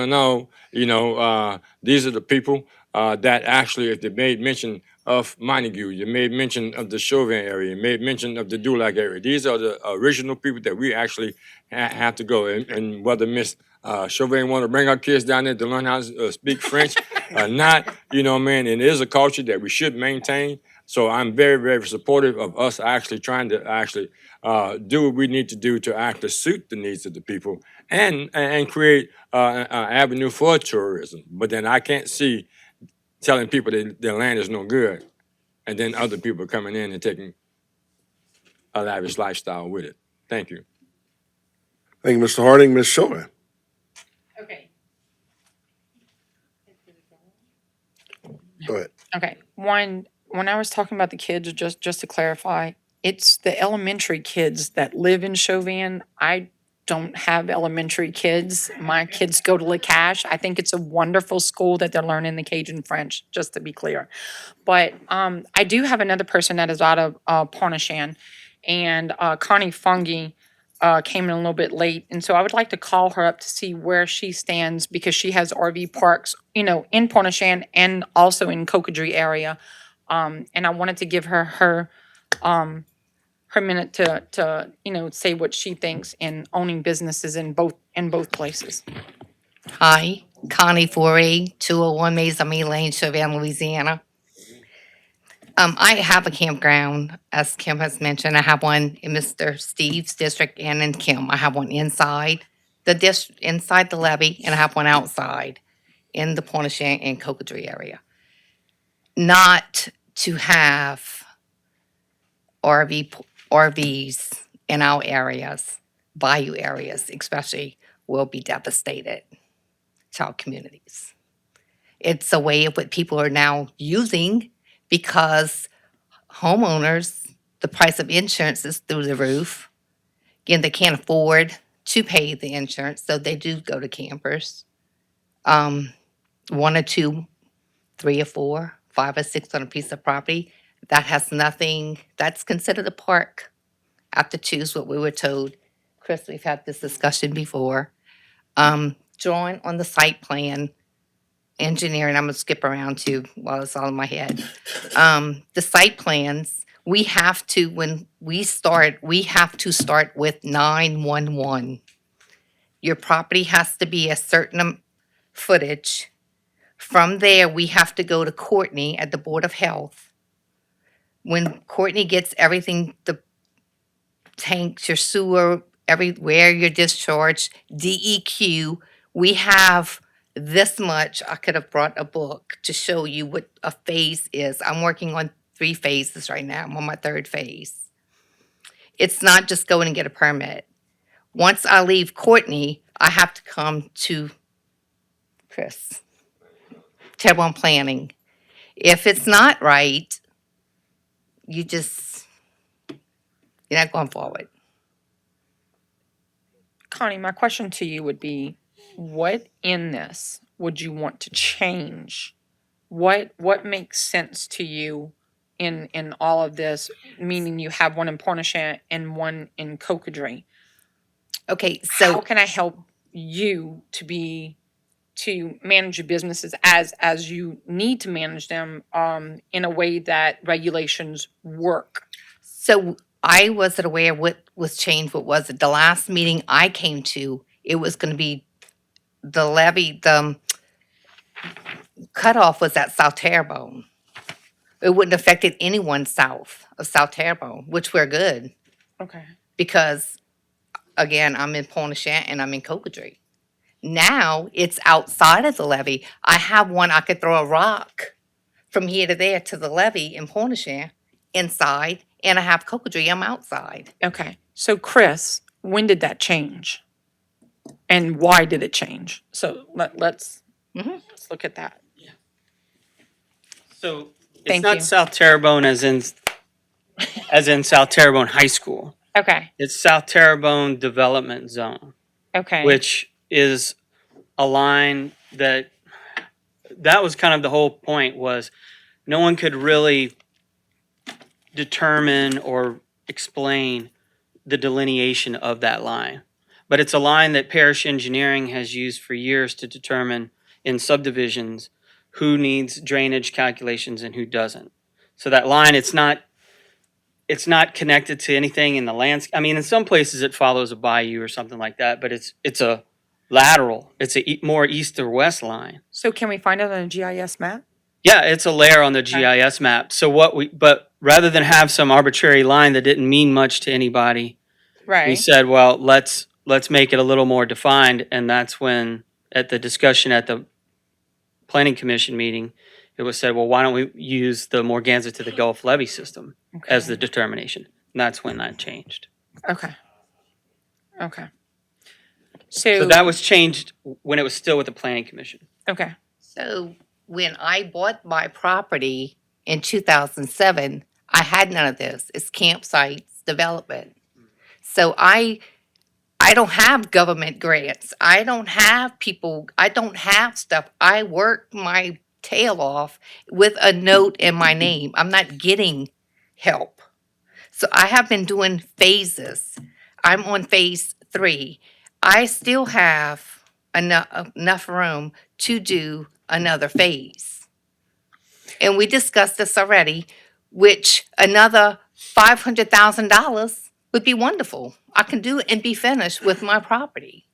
these are the people that actually, if they made mention of Montague, you made mention of the Chauvin area, you made mention of the Dulac area. These are the original people that we actually have to go. And whether Miss Chauvin want to bring our kids down there to learn how to speak French or not, it is a culture that we should maintain. So I'm very, very supportive of us actually trying to do what we need to do to actually suit the needs of the people and create an avenue for tourism. But then I can't see telling people that their land is no good and then other people coming in and taking a lavish lifestyle with it. Thank you. Thank you, Mr. Harding. Ms. Chauvin. Okay. Go ahead. Okay, one, when I was talking about the kids, just to clarify, it's the elementary kids that live in Chauvin. I don't have elementary kids. My kids go to LaCache. I think it's a wonderful school that they're learning the Cajun French, just to be clear. But I do have another person that is out of Pontchartrain, and Connie Fungi came in a little bit late, and so I would like to call her up to see where she stands because she has RV parks, in Pontchartrain and also in Cocodrie area, and I wanted to give her her minute to say what she thinks in owning businesses in both places. Hi, Connie Forey, 201 Maisame Lane, Chauvin, Louisiana. I have a campground, as Kim has mentioned. I have one in Mr. Steve's district and in Kim. I have one inside inside the levee, and I have one outside in the Pontchartrain and Cocodrie area. Not to have RVs in our areas, bayou areas especially, will be devastated to our communities. It's a way of what people are now using because homeowners, the price of insurance is through the roof. Again, they can't afford to pay the insurance, so they do go to campers. One or two, three or four, five or six on a piece of property. That has nothing, that's considered a park after two is what we were told. Chris, we've had this discussion before. Drawing on the site plan, engineering, I'm gonna skip around too while it's all in my head. The site plans, we have to, when we start, we have to start with 911. Your property has to be a certain footage. From there, we have to go to Courtney at the Board of Health. When Courtney gets everything, the tanks, your sewer, everywhere your discharge, DEQ, we have this much. I could have brought a book to show you what a phase is. I'm working on 3 phases right now. I'm on my 3rd phase. It's not just going and get a permit. Once I leave Courtney, I have to come to Chris, Terrebonne Planning. If it's not right, you're not going forward. Connie, my question to you would be, what in this would you want to change? What makes sense to you in all of this, meaning you have one in Pontchartrain and one in Cocodrie? Okay, How so can I help you to manage your businesses as you need to manage them in a way that regulations work? So I wasn't aware what was changed, what was it? The last meeting I came to, it was gonna be the levy, the cutoff was at South Terrebonne. It wouldn't have affected anyone south of South Terrebonne, which we're good, Okay. because again, I'm in Pontchartrain and I'm in Cocodrie. Now it's outside of the levee. I have one, I could throw a rock from here to there to the levee in Pontchartrain inside, and I have Cocodrie, I'm outside. Okay. So Chris, when did that change? And why did it change? So let's look at that. So it's Thank not you. South Terrebonne as in South Terrebonne High School. Okay. It's South Terrebonne Development Zone, Okay. which is a line that was kind of the whole point, was no one could really determine or explain the delineation of that line. But it's a line that parish engineering has used for years to determine in subdivisions who needs drainage calculations and who doesn't. So that line, it's not connected to anything in the landscape. I mean, in some places it follows a bayou or something like that, but it's a lateral. It's a more east or west line. So can we find it on a GIS map? Yeah, it's a layer on the GIS map. So but rather than have some arbitrary line that didn't mean much to anybody, Right. we said, well, let's make it a little more defined. And that's when, at the discussion at the planning commission meeting, it was said, well, why don't we use the Morganza to the Gulf levee system as the determination? And that's when that changed. Okay. Okay. So that was changed when it was still with the planning commission. Okay. So when I bought my property in 2007, I had none of this. It's campsites development. So I don't have government grants. I don't have people, I don't have stuff. I work my tail off with a note in my name. I'm not getting help. So I have been doing phases. I'm on phase 3. I still have enough room to do another phase. And we discussed this already, which another $500,000 would be wonderful. I can do it and be finished with my property.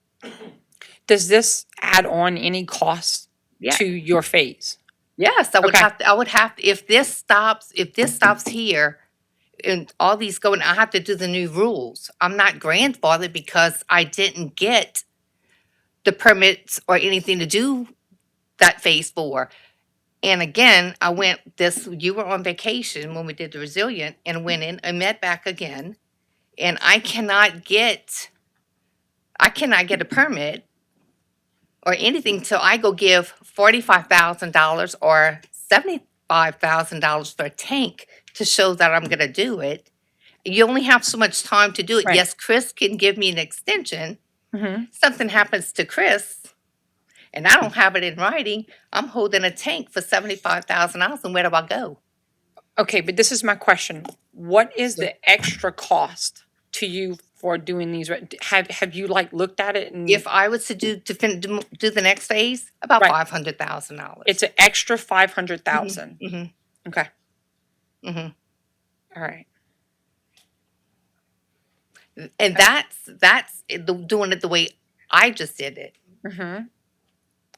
Does this add on any cost Yeah. to your phase? Yes, I would Okay. have to, if this stops here and all these going, I have to do the new rules. I'm not grandfathered because I didn't get the permits or anything to do that phase 4. And again, you were on vacation when we did the resilient and went in and met back again. And I cannot get a permit or anything till I go give $45,000 or $75,000 for a tank to show that I'm gonna do it. You only have so much time to do it. Right. Yes, Chris can give me an extension. Mm-hmm. Something happens to Chris and I don't have it in writing, I'm holding a tank for $75,000 and where do I go? Okay, but this is my question. What is the extra cost to you for doing these? Have you like looked at it and If I was to do the next phase, about Right. $500,000. it's an extra 500,000? Mm-hmm. Okay, Mm-hmm. all right. And doing it the way I just did it. Mm-hmm.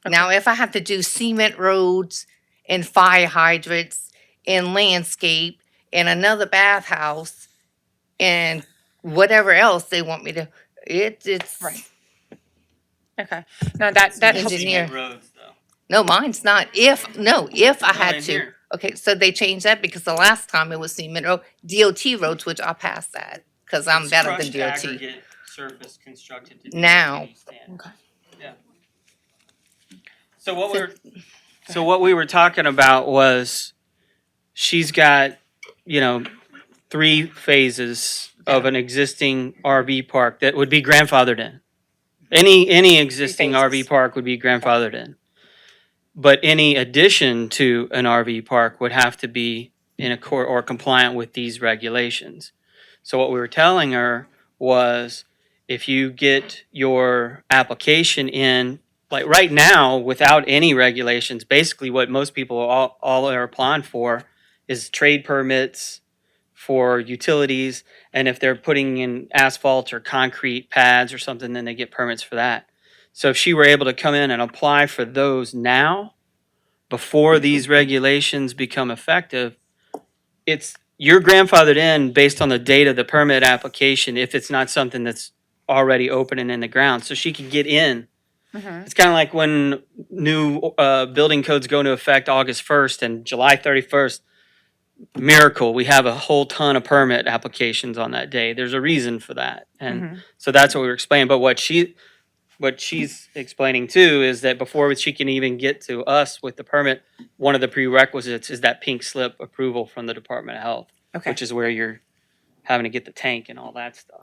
Now, if I have to do cement roads and fire hydrants and landscape and another bathhouse and whatever else they want me to, it's Right. Okay. Now that helps. engineer. Roads, though. No, mine's not. If I had in to. here. Okay, so they changed that because the last time it was cement road, DOT roads, which I passed that because I'm It's better than crushed DOT. aggregate surface constructed to Now. DOT standards. Okay. Yeah. So what we were talking about was she's got, 3 phases of an existing RV park that would be grandfathered in. Any existing phases. RV park would be grandfathered in. But any addition to an RV park would have to be in accord or compliant with these regulations. So what we were telling her was, if you get your application in, like right now, without any regulations, basically what most people all are applying for is trade permits for utilities, and if they're putting in asphalt or concrete pads or something, then they get permits for that. So if she were able to come in and apply for those now, before these regulations become effective, you're grandfathered in based on the date of the permit application if it's not something that's already open and in the ground. So she can get in. Mm-hmm. It's kind of like when new building codes go into effect August 1st and July 31st. Miracle, we have a whole ton of permit applications on that day. There's a reason for that. And Mhm. so that's what we were explaining. But what she's explaining too is that before she can even get to us with the permit, one of the prerequisites is that pink slip approval from the Department of Health, Okay. which is where you're having to get the tank and all that stuff.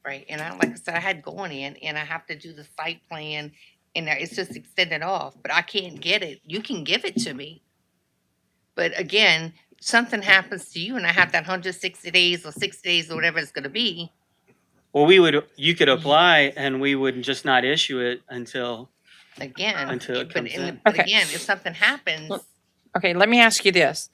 Right, and like I said, I had gone in and I have to do the site plan and it's just extended off, but I can't get it. You can give it to me. But again, something happens to you and I have that 160 days or 60 days or whatever it's gonna be. Well, you could apply and we would just not issue it until Again, Until it comes in. but Okay. again, if something happens, Okay, let me ask you this.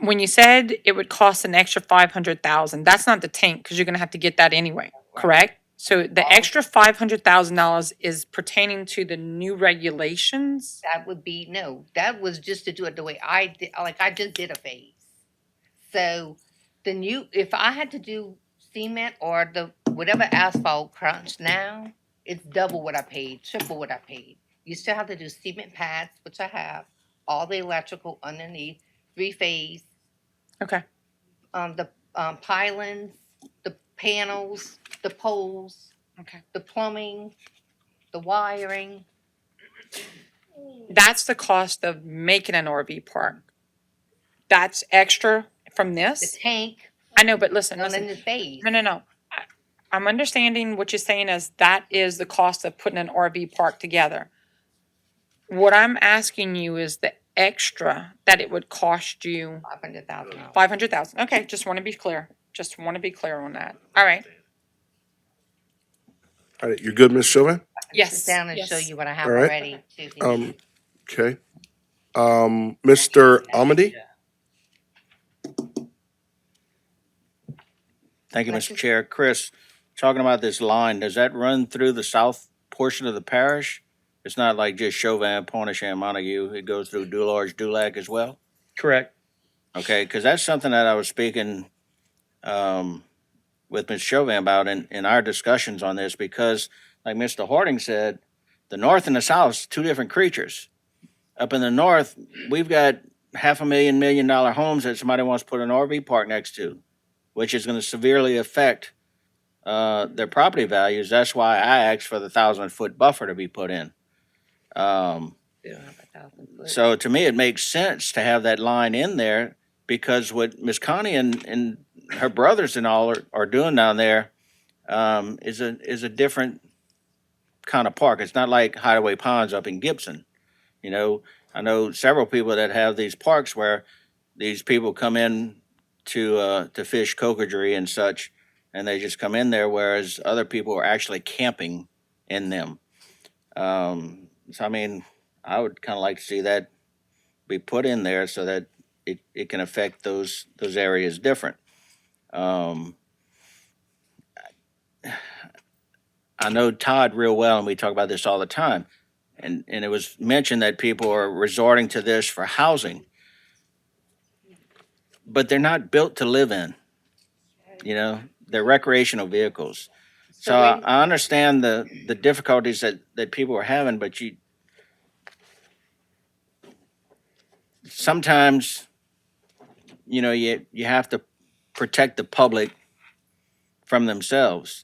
When you said it would cost an extra 500,000, that's not the tank because you're gonna have to get that anyway, correct? So the extra $500,000 is pertaining to the new regulations? that would be, no, that was just to do it the way I did, like I just did a phase. So if I had to do cement or the whatever asphalt crunch now, it's double what I paid, triple what I paid. You still have to do cement pads, which I have, all the electrical underneath, 3-phase, Okay. the pylons, the panels, the poles, Okay. the plumbing, the wiring. That's the cost of making an RV park. That's extra from The this? tank, I know, but listen, and then listen. the phase. No. I'm understanding what you're saying as that is the cost of putting an RV park together. What I'm asking you is the extra that it would cost you. $500,000. 500,000. Okay, just want to be clear. Just want to be clear on that. All right. All right, you're good, Ms. Chauvin? Yes. Sit down and show yes. you what I have All right. already, Susie. Okay. Mr. Amity? Thank you, Mr. Chair. Chris, talking about this line, does that run through the south portion of the parish? It's not like just Chauvin, Pointe-aux-Chenes, Montague. It goes through Dularge, Dulac as well? Correct. Okay, because that's something that I was speaking with Ms. Chauvin about in our discussions on this, because like Mr. Harding said, the north and the south is two different creatures. Up in the north, we've got $500,000, $1 million homes that somebody wants to put an RV park next to, which is going to severely affect their property values. That's why I asked for the 1,000-foot buffer to be put in. They don't have 1,000 foot. So to me, it makes sense to have that line in there, because what Miss Connie and her brothers and all are doing down there is a different kind of park. It's not like Hideaway Ponds up in Gibson. You know, I know several people that have these parks where these people come in to fish cocodrie and such, and they just come in there, whereas other people are actually camping in them. So I mean, I would kind of like to see that be put in there so that it can affect those areas different. I know Todd real well, and we talk about this all the time. And it was mentioned that people are resorting to this for housing, but they're not built to live in. You know, they're recreational vehicles. So I understand the difficulties that people are having, but sometimes, you know, you have to protect the public from themselves.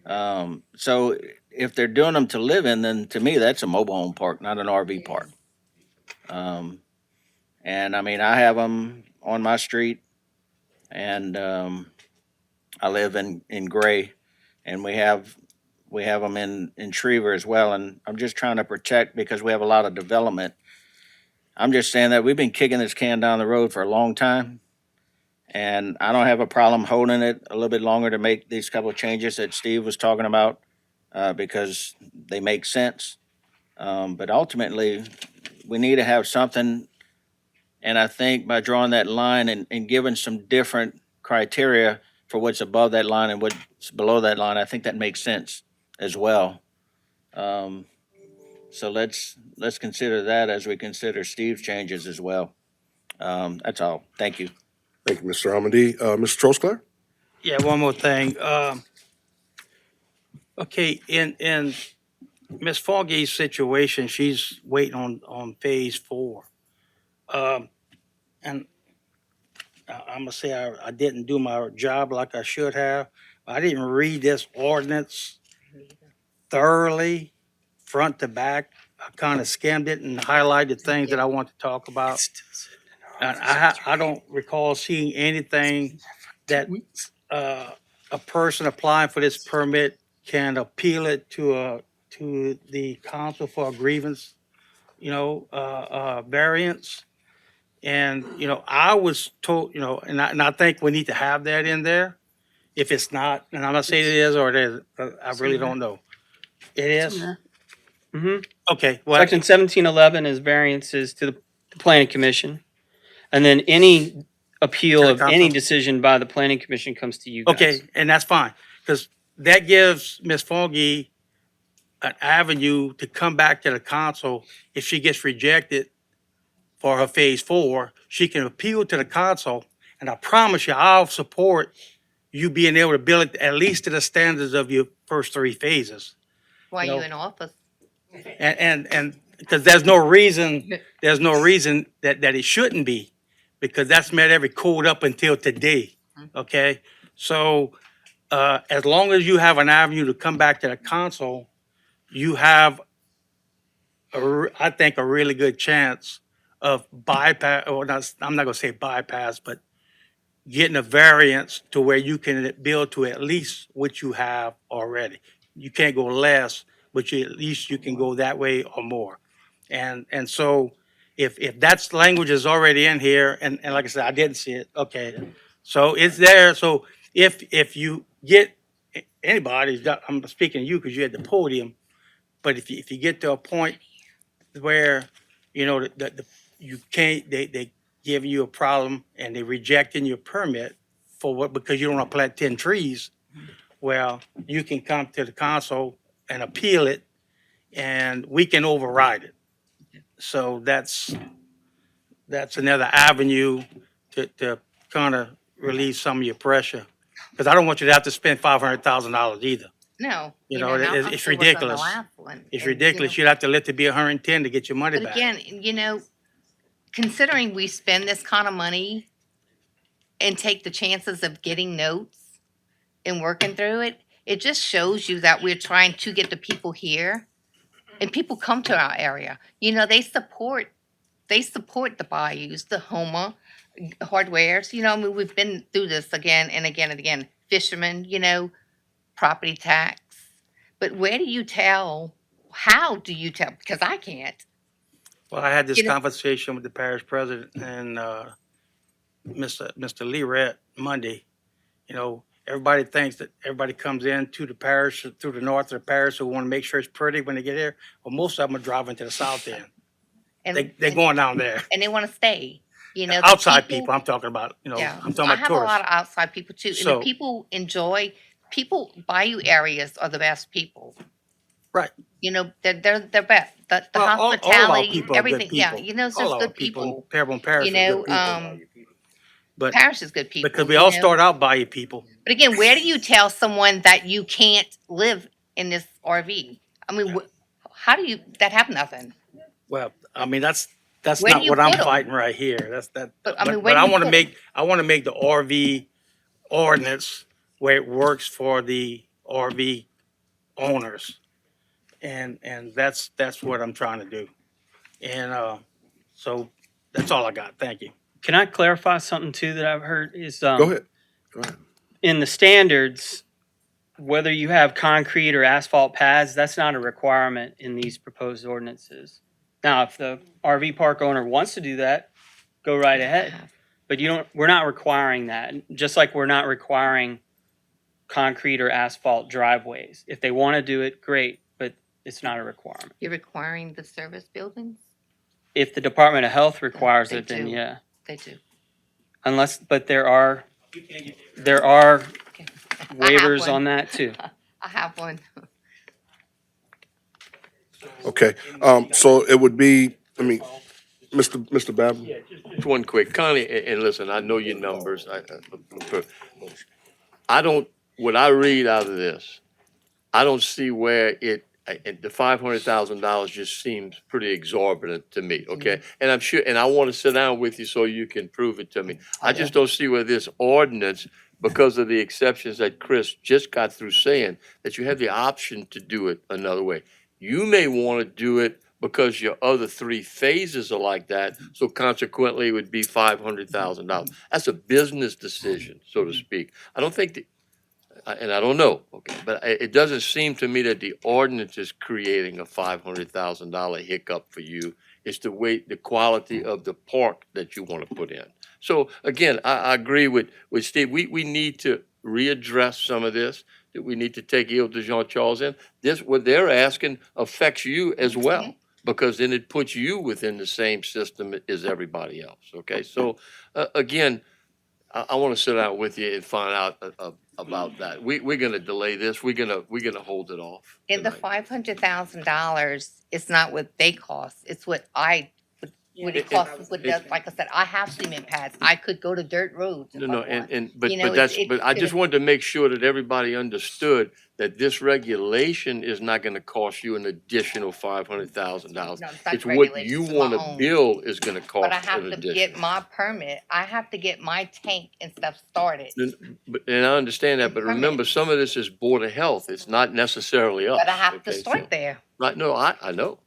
So if they're doing them to live in, then to me, that's a mobile home park, not an RV park. And I mean, I have them on my street, and I live in Gray, and we have them in Schriever as well. And I'm just trying to protect, because we have a lot of development. I'm just saying that we've been kicking this can down the road for a long time, and I don't have a problem holding it a little bit longer to make these couple of changes that Steve was talking about, because they make sense. But ultimately, we need to have something. And I think by drawing that line and giving some different criteria for what's above that line and what's below that line, I think that makes sense as well. So let's consider that as we consider Steve's changes as well. That's all. Thank you. Thank you, Mr. Amity. Mr. Trosclair? Yeah, one more thing. Okay, in Ms. Foggy's situation, she's waiting on phase 4. And I'm gonna say I didn't do my job like I should have. I didn't read this ordinance thoroughly, front to back. I kind of skimmed it and highlighted things that I want to talk about. And I don't recall seeing anything that a person applying for this permit can appeal it to the council for a grievance, variance. And, I was told, and I think we need to have that in there. If it's not, and I'm not saying it is or it isn't, I really don't know. It is? Mm-hmm. Okay, well, Section 1711 is variances to the planning commission. And then any appeal To the of any council? decision by the planning commission comes to you guys. okay, and that's fine, because that gives Ms. Foggy an avenue to come back to the council. If she gets rejected for her phase 4, she can appeal to the council, and I promise you, I'll support you being able to build it at least to the standards of your first 3 phases. While No. you in office. And because there's no reason that it shouldn't be, because that's met every code up until today, okay? So, as long as you have an avenue to come back to the council, you have I think a really good chance of bypass, or not, I'm not gonna say bypass, but getting a variance to where you can build to at least what you have already. You can't go less, but at least you can go that way or more. And so if that's language is already in here, and like I said, I didn't see it, okay. So it's there, so if you get anybody, I'm speaking to you because you had the podium, but if you get to a point where, you know, you can't, they giving you a problem and they rejecting your permit for what, because you don't want to plant 10 trees, well, you can come to the council and appeal it and we can override it. So that's another avenue to kind of relieve some of your pressure. Because I don't want you to have to spend $500,000 either. No. You know, how it's much it was on the ridiculous. last one, It's and, you ridiculous. know, You'd have to let it be 110 to get your money But back. again, considering we spend this kind of money and take the chances of getting notes and working through it, it just shows you that we're trying to get the people here and people come to our area. They support the bayous, the Homa, hardwares. I mean, we've been through this again and again and again. Fishermen, property tax. But how do you tell? Because I can't. Well, I had this You know- conversation with the parish president and Mr. Lee Rett Monday. Everybody thinks that everybody comes in to the parish, through the north of the parish, who want to make sure it's pretty when they get here. Well, most of them are driving to the south end. They're going down there. And they want to stay. The Outside people, I'm talking about, Yeah, I'm talking I about have a lot tourists. of outside people too, and So- the people bayou areas are the best people. Right. They're best. The Well, all of our hospitality, people are good everything. Yeah, people. it's All just our good people in people. Terrebonne Parish are good people. But Parish is good people. because we all start out bayou people. But again, where do you tell someone that you can't live in this RV? I mean, how do you? That have nothing. Well, I mean, that's Where do not you what I'm put 'em? fighting right here. That's that. But, I mean, where but do I you want to put 'em? make the RV ordinance where it works for the RV owners, and that's what I'm trying to do, and so that's all I got. Thank you. Can I clarify something too that I've heard is Go ahead. Go ahead. in the standards, whether you have concrete or asphalt pads, that's not a requirement in these proposed ordinances. Now, if the RV park owner wants to do that, go right ahead. But we're not requiring that, just like we're not requiring concrete or asphalt driveways. If they want to do it, great, but it's not a requirement. You're requiring the service buildings. If the Department of Health requires They it, then do. yeah. They do. But there are waivers one. on that too. I have one. Okay, so it would be, Mr. Babin? Just one quick, Connie, and listen, I know your numbers. I don't, what I read out of this, I don't see where the $500,000 just seems pretty exorbitant to me, okay? And I'm sure, and I want to sit down with you so you can prove it to me. I just don't see where this ordinance, because of the exceptions that Chris just got through saying, that you have the option to do it another way. You may want to do it because your other three phases are like that, so consequently it would be $500,000. That's a business decision, so to speak. I don't think and I don't know, okay, but it doesn't seem to me that the ordinance is creating a $500,000 hiccup for you. It's the quality of the park that you want to put in. So again, I agree with Steve. We need to readdress some of this. That we need to take Ile de Jean Charles in. What they're asking affects you as well, because then it puts you within the same system as everybody else. Okay, so again, I want to sit down with you and find out about that. We're going to delay this. We're going to hold it off. And the $500,000 is not what they cost. It's what it costs. Like I said, I have cement pads. I could go to dirt roads. No, but it's- but I just wanted to make sure that everybody understood that this regulation is not going to cost you an additional $500,000. No, it's not It's what regulation, you it's my want to own. build is going to cost But I have an to additional. get my permit. I have to get my tank and stuff started. And I understand that, but remember, some of this is Board of Health. It's not necessarily us. But I have to okay? start So- there. Right, no, I know.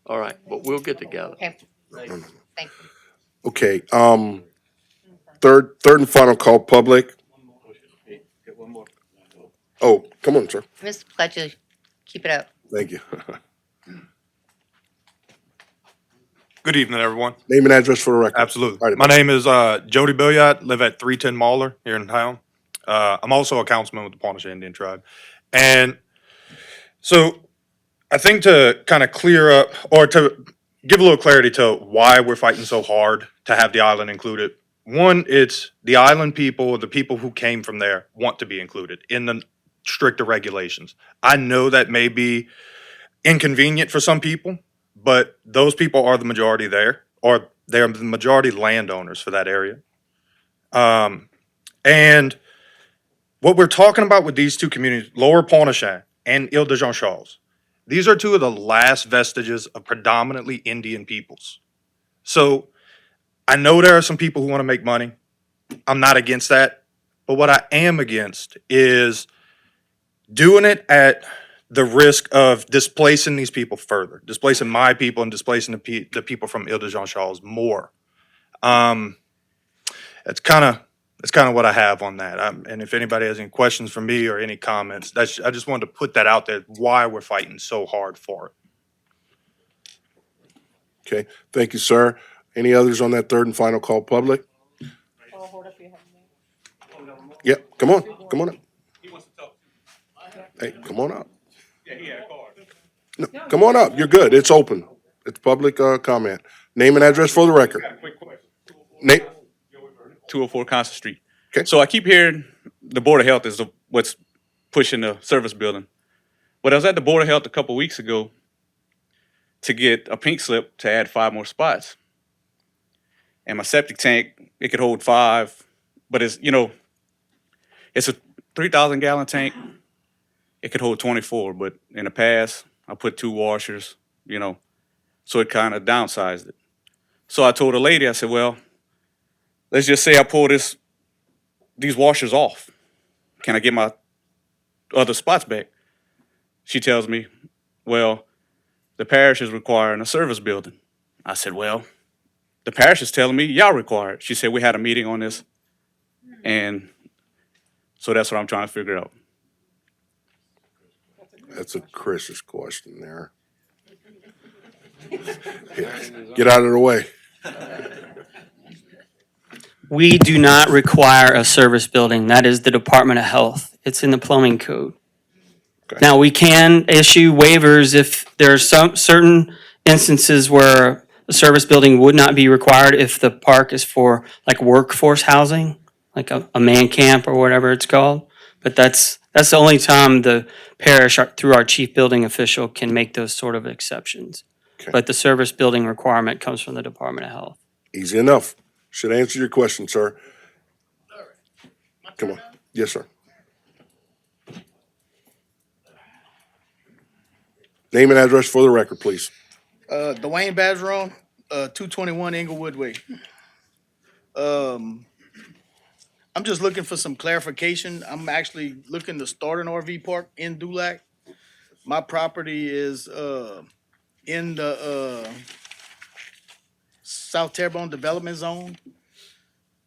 All right, but we'll get together. Okay, thank you. Okay, third and final call, public. Oh, come on, sir. Mr. Pledger, keep it up. Thank you. Good evening, everyone. Name and address for the record. Absolutely. All right, My name is Jody Billiot, live at 310 Mauler here in town. I'm also a councilman with the Paunash Indian Tribe. And so I think to kind of clear up or to give a little clarity to why we're fighting so hard to have the island included. One, it's the island people, the people who came from there want to be included in the stricter regulations. I know that may be inconvenient for some people, but those people are the majority there, or they're the majority landowners for that area. And what we're talking about with these two communities, Lower Pontchartrain and Ile de Jean Charles, these are two of the last vestiges of predominantly Indian peoples. So I know there are some people who want to make money. I'm not against that. But what I am against is doing it at the risk of displacing these people further, displacing my people and displacing the people from Ile de Jean Charles more. It's kind of what I have on that. And if anybody has any questions for me or any comments, I just wanted to put that out there, why we're fighting so hard for it. Okay, thank you, sir. Any others on that third and final call, public? Yeah, come on up. Hey, come on up. No, come on up, you're good, it's open. It's public comment. Name and address for the record. Name, 204 Constant Street. Okay. So I keep hearing the Board of Health is what's pushing the service building. But I was at the Board of Health a couple weeks ago to get a pink slip to add 5 more spots. And my septic tank, it could hold 5, but it's a 3,000 gallon tank. It could hold 24, but in the past, I put 2 washers, so it kind of downsized it. So I told the lady, I said, well, let's just say I pull these washers off. Can I get my other spots back? She tells me, well, the parish is requiring a service building. I said, well, the parish is telling me y'all require it. She said, we had a meeting on this. And so that's what I'm trying to figure out. that's a Chris's question there. Get out of the way. We do not require a service building. That is the Department of Health. It's in the plumbing code. Okay. Now, we can issue waivers if there are some certain instances where a service building would not be required if the park is for like workforce housing, like a man camp or whatever it's called. But that's the only time the parish, through our chief building official, can make those sort of exceptions. Okay. But the service building requirement comes from the Department of Health. Easy enough. Should answer your question, sir. Come on. Yes, sir. Name and address for the record, please. Dwayne Bazeron, 221 Inglewood Way. I'm just looking for some clarification. I'm actually looking to start an RV park in Dulac. My property is in the South Terrebonne Development Zone.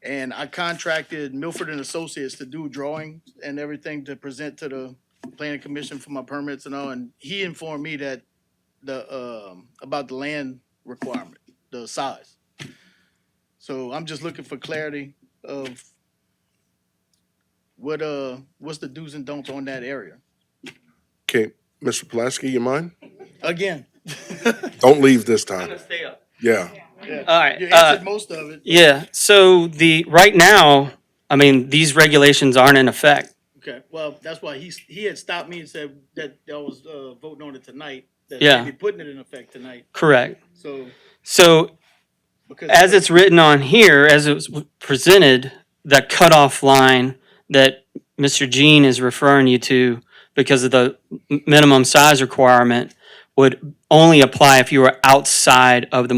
And I contracted Milford and Associates to do drawings and everything to present to the planning commission for my permits and all. And he informed me that about the land requirement, the size. So I'm just looking for clarity of what's the do's and don'ts on that area. Okay, Mr. Pulaski, you mind? Again. Don't leave this time. Stay up. Yeah. Yeah. All right. You answered most of it. Yeah, so right now, I mean, these regulations aren't in effect. Okay, well, that's why he had stopped me and said that I was voting on it tonight. That Yeah. they'd be putting it in effect tonight. Correct. So because as it's written on here, as it was presented, that cutoff line that Mr. Jean is referring you to because of the minimum size requirement would only apply if you were outside of the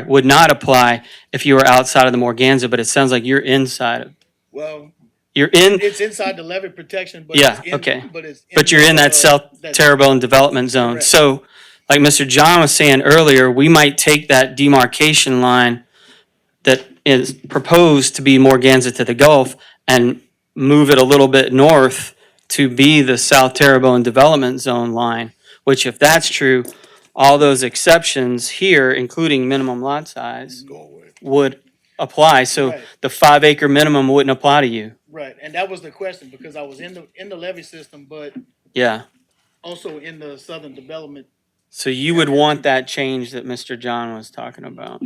would not apply if you were outside of the Morganza, but it sounds like you're inside of. Well, You're in, it's inside the levee protection, but yeah, it's in, okay. but it's But you're in that South that- Terrebonne Development Zone. Correct. So like Mr. John was saying earlier, we might take that demarcation line that is proposed to be Morganza to the Gulf and move it a little bit north to be the South Terrebonne Development Zone line, which if that's true, all those exceptions here, including minimum lot size, would apply. So Right. the 5 acre minimum wouldn't apply to you. Right, and that was the question, because I was in the levee system, but Yeah. also in the southern development, So you would want that change that Mr. John was talking about.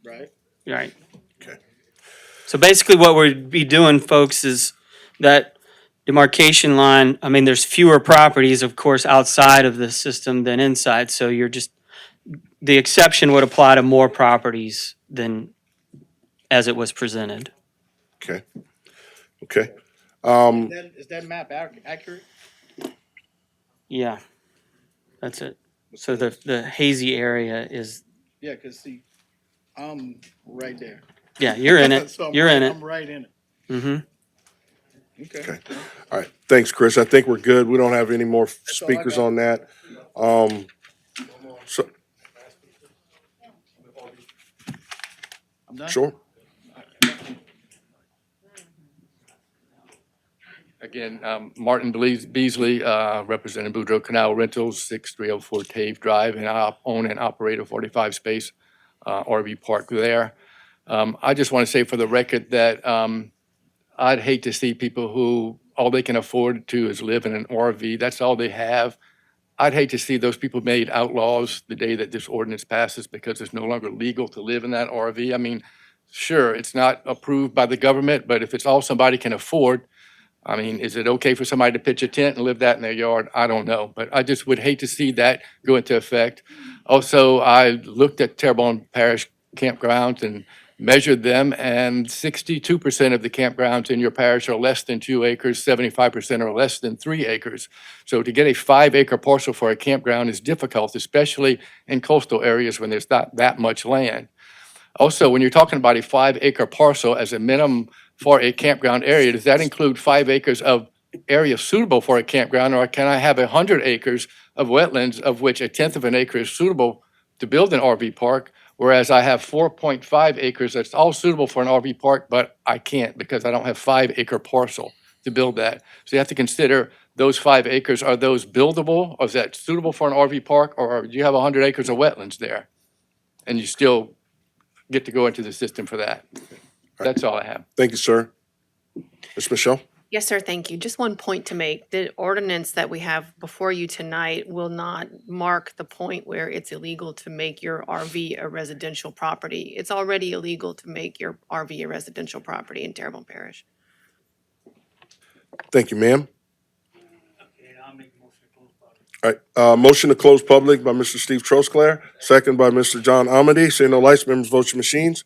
right? Right. Okay. So basically what we'd be doing, folks, is that demarcation line, I mean, there's fewer properties, of course, outside of the system than inside, so you're just, the exception would apply to more properties than as it was presented. Okay. Okay. Is that map accurate? Yeah, that's it. So the hazy area is, Yeah, cause see, I'm right there. yeah, you're in it. So I'm You're in right- it. I'm right in it. Mm-hmm. Okay. All right. Thanks, Chris. I think we're good. We don't have any more all I speakers got. on that. So, I'm done? sure. Again, Martin Beasley, representing Boudreaux Canal Rentals, 6304 Tave Drive, and I own and operate a 45-space RV park there. I just want to say for the record that I'd hate to see people who all they can afford to is live in an RV. That's all they have. I'd hate to see those people made outlaws the day that this ordinance passes because it's no longer legal to live in that RV. I mean, sure, it's not approved by the government, but if it's all somebody can afford, I mean, is it okay for somebody to pitch a tent and live that in their yard? I don't know, but I just would hate to see that go into effect. Also, I looked at Terrebonne Parish campgrounds and measured them, and 62% of the campgrounds in your parish are less than 2 acres, 75% are less than 3 acres. So to get a 5 acre parcel for a campground is difficult, especially in coastal areas when there's not that much land. Also, when you're talking about a 5 acre parcel as a minimum for a campground area, does that include 5 acres of area suitable for a campground? Or can I have 100 acres of wetlands of which 1/10 of an acre is suitable to build an RV park? Whereas I have 4.5 acres that's all suitable for an RV park, but I can't because I don't have 5 acre parcel to build that. So you have to consider those 5 acres, are those buildable? Or is that suitable for an RV park? Or do you have 100 acres of wetlands there? And you still get to go into the system for that. That's all I have. Thank you, sir. Ms. Michelle? Yes, sir, thank you. Just one point to make. The ordinance that we have before you tonight will not mark the point where it's illegal to make your RV a residential property. It's already illegal to make your RV a residential property in Terrebonne Parish. Thank you, ma'am. All right, motion to close public by Mr. Steve Trosclair, second by Mr. John Amity. Seeing no lights, members vote your machines.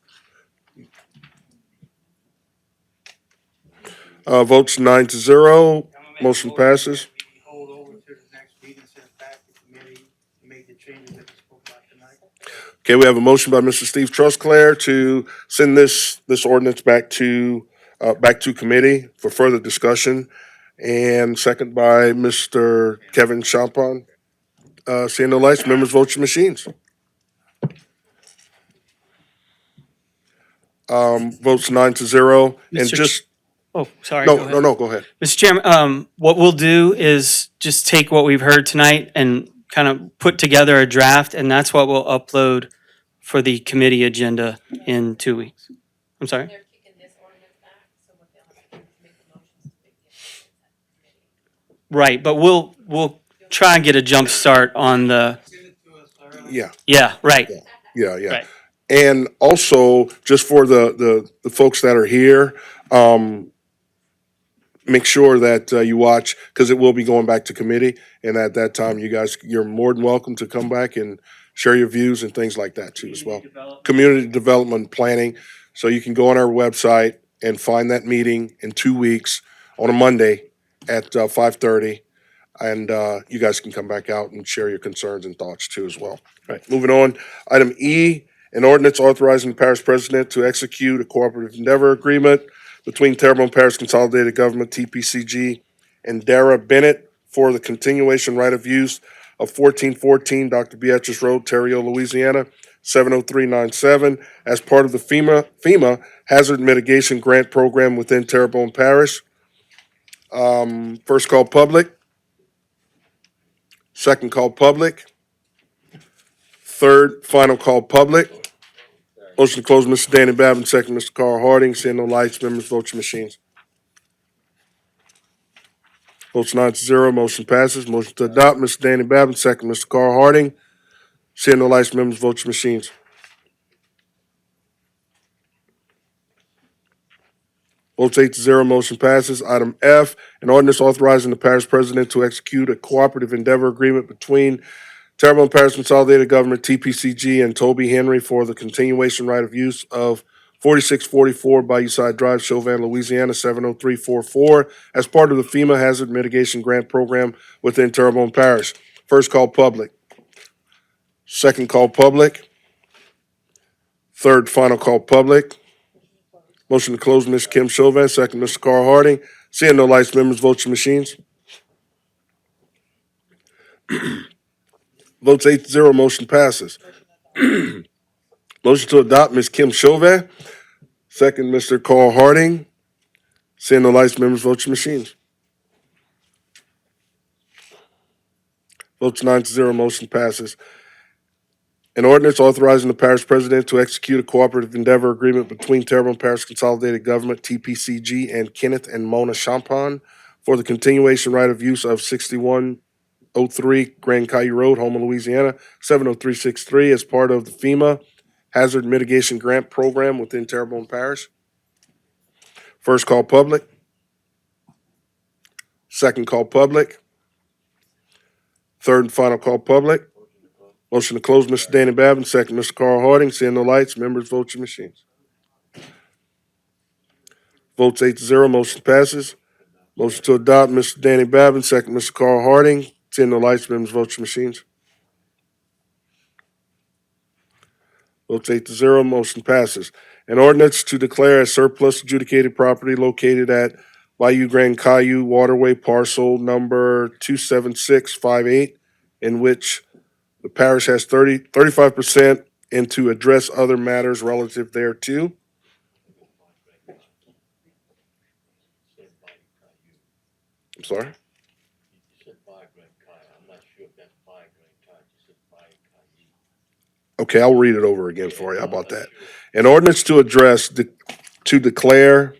Votes 9-0, motion passes. Hold over to the next meeting, send it back to committee, make the changes that we spoke about tonight. Okay, we have a motion by Mr. Steve Trosclair to send this ordinance back to committee for further discussion, and second by Mr. Kevin Champon. Seeing no lights, members vote your machines. Votes 9-0, and Mr. just, Oh, sorry. go ahead. no, go ahead. Mr. Chairman, what we'll do is just take what we've heard tonight and kind of put together a draft, and that's what we'll upload for the committee agenda in 2 weeks. I'm sorry? Right, but we'll try and get a jump start on the, Yeah. yeah, right. Yeah. Right. And also, just for the folks that are here, make sure that you watch, because it will be going back to committee. And at that time, you're more than welcome to come back and share your views and things like that too as well. Community development planning. So you can go on our website and find that meeting in 2 weeks on a Monday at 5:30. And you guys can come back out and share your concerns and thoughts too as well. All right, moving on. Item E, an ordinance authorizing the parish president to execute a cooperative endeavor agreement between Terrebonne Parish Consolidated Government, TPCG, and Dara Bennett for the continuation right of use of 1414 Dr. Beatrice Road, Terrio, Louisiana, 70397, as part of the FEMA Hazard Mitigation Grant Program within Terrebonne Parish. First call public, second call public, third final call public. Motion to close, Mr. Danny Babin, second, Mr. Carl Harding. Seeing no lights, members vote your machines. Votes 9-0, motion passes. Motion to adopt, Mr. Danny Babin, second, Mr. Carl Harding. Seeing no lights, members vote your machines. Votes 8-0, motion passes. Item F, an ordinance authorizing the parish president to execute a cooperative endeavor agreement between Terrebonne Parish Consolidated Government, TPCG, and Toby Henry for the continuation right of use of 4644 Bayou Drive, Chauvin, Louisiana, 70344, as part of the FEMA Hazard Mitigation Grant Program within Terrebonne Parish. First call public. Second call public. Third final call public. Motion to close, Ms. Kim Chauvin, second, Mr. Carl Harding. Seeing no lights, members vote your machines. Votes 8-0, motion passes. Motion to adopt, Ms. Kim Chauvin, second, Mr. Carl Harding. Seeing no lights, members vote your machines. Votes 9-0, motion passes. An ordinance authorizing the parish president to execute a cooperative endeavor agreement between Terrebonne Parish Consolidated Government, TPCG, and Kenneth and Mona Champagne for the continuation right of use of 6103 Grand Caillou Road, Houma, Louisiana, 70363, as part of the FEMA Hazard Mitigation Grant Program within Terrebonne Parish. First call public. Second call public. Third and final call public. Motion to close, Mr. Danny Babin, second, Mr. Carl Harding. Seeing no lights, members vote your machines. Votes 8-0, motion passes. Motion to adopt, Mr. Danny Babin, second, Mr. Carl Harding. Seeing no lights, members vote your machines. Votes 8-0, motion passes. An ordinance to declare as surplus adjudicated property located at Bayou Grand Caillou Waterway Parcel Number 27658, in which the parish has 35% and to address other matters relative thereto. I'm sorry? Okay, I'll read it over again for you. How about that? An ordinance to to declare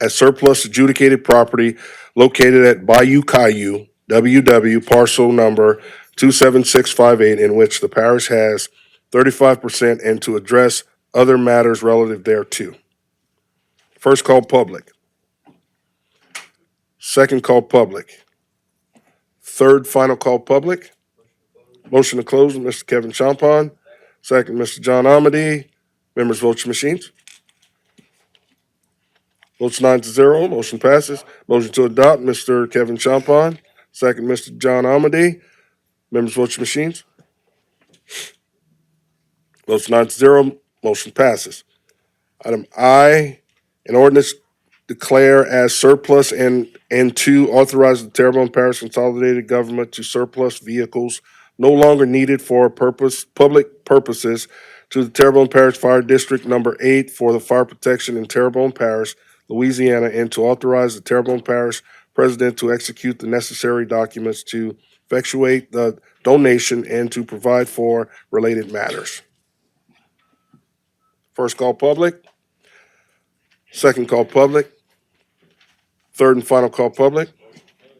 as surplus adjudicated property located at Bayou Caillou, WW, parcel number 27658, in which the parish has 35% and to address other matters relative thereto. First call public. Second call public. Third final call public. Motion to close, Mr. Kevin Champagne. Second, Mr. John Amity. Members vote your machines. Votes 9-0, motion passes. Motion to adopt, Mr. Kevin Champagne. Second, Mr. John Amity. Members vote your machines. Votes 9-0, motion passes. Item I, an ordinance declare as surplus and to authorize the Terrebonne Parish Consolidated Government to surplus vehicles no longer needed for public purposes to the Terrebonne Parish Fire District Number 8 for the fire protection in Terrebonne Parish, Louisiana, and to authorize the Terrebonne Parish President to execute the necessary documents to effectuate the donation and to provide for related matters. First call public. Second call public. Third and final call public.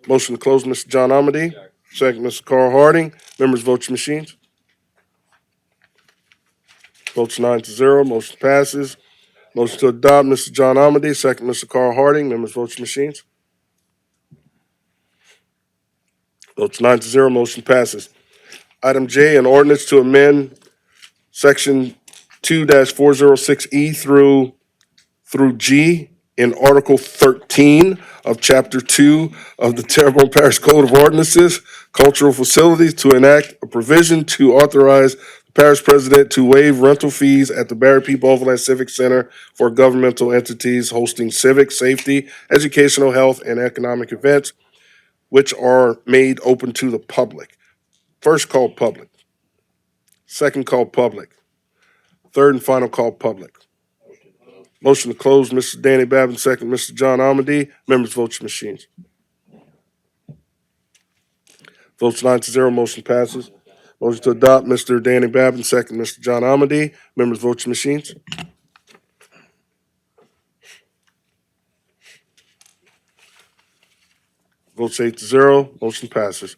Motion to close, Mr. John Amity. Second, Mr. Carl Harding. Members vote your machines. Votes 9-0, motion passes. Motion to adopt, Mr. John Amity. Second, Mr. Carl Harding. Members vote your machines. Votes 9-0, motion passes. Item J, an ordinance to amend section 2-406E through G in Article 13 of Chapter 2 of the Terrebonne Parish Code of Ordinances, Cultural Facilities, to enact a provision to authorize the parish president to waive rental fees at the Barry P. Boveland Civic Center for governmental entities hosting civic, safety, educational, health, and economic events, which are made open to the public. First call public. Second call public. Third and final call public. Motion to close, Mr. Danny Babin, second, Mr. John Amady. Members vote your machines. Votes 9-0, motion passes. Motion to adopt, Mr. Danny Babin, second, Mr. John Amady. Members vote your machines. Votes 8-0, motion passes.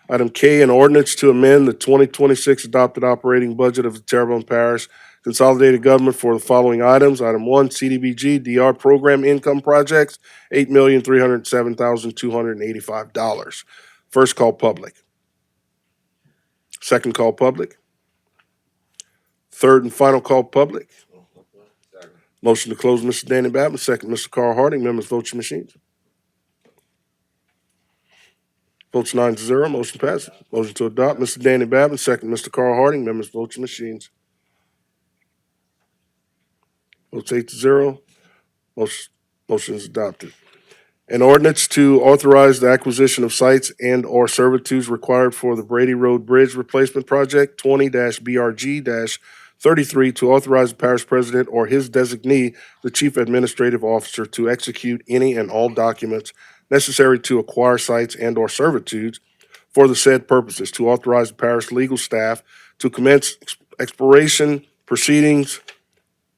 Item K, an ordinance to amend the 2026 adopted operating budget of the Terrebonne Parish Consolidated Government for the following items. Item 1, CDBG DR Program Income Projects, $8,307,285. First call public. Second call public. Third and final call public. Motion to close, Mr. Danny Babin, second, Mr. Carl Harding. Members vote your machines. Votes 9-0, motion passes. Motion to adopt, Mr. Danny Babin, second, Mr. Carl Harding. Members vote your machines. Votes 8-0, motion is adopted. An ordinance to authorize the acquisition of sites and/or servitudes required for the Brady Road Bridge Replacement Project 20-BRG-33 to authorize the parish president or his designee, the chief administrative officer, to execute any and all documents necessary to acquire sites and/or servitudes for the said purposes, to authorize the parish legal staff to commence exploration proceedings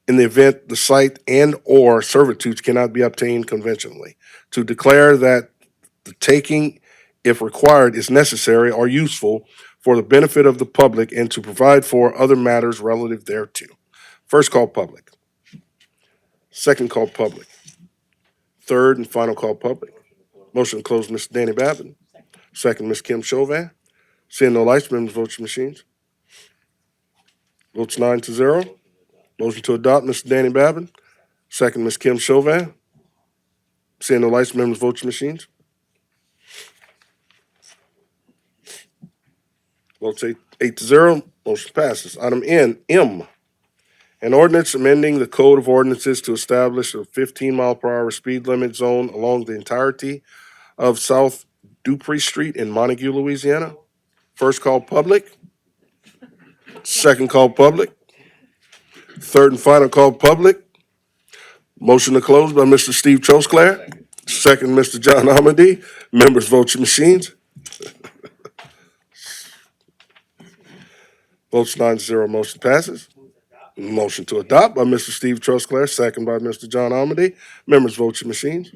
in the event the site and/or servitudes cannot be obtained conventionally, to declare that the taking, if required, is necessary or useful for the benefit of the public, and to provide for other matters relative thereto. First call public. Second call public. Third and final call public. Motion to close, Mr. Danny Babin. Second, Ms. Kim Chauvin. Seeing no lights, members vote your machines. Votes 9-0. Motion to adopt, Mr. Danny Babin. Second, Ms. Kim Chauvin. Seeing no lights, members vote your machines. Votes 8-0, motion passes. Item M. An ordinance amending the Code of Ordinances to establish a 15-mile-per-hour speed limit zone along the entirety of South Dupree Street in Montague, Louisiana. First call public. Second call public. Third and final call public. Motion to close by Mr. Steve Trosclair. Second, Mr. John Amady. Members vote your machines. Votes 9-0, motion passes. Motion to adopt by Mr. Steve Trosclair, second by Mr. John Amady. Members vote your machines.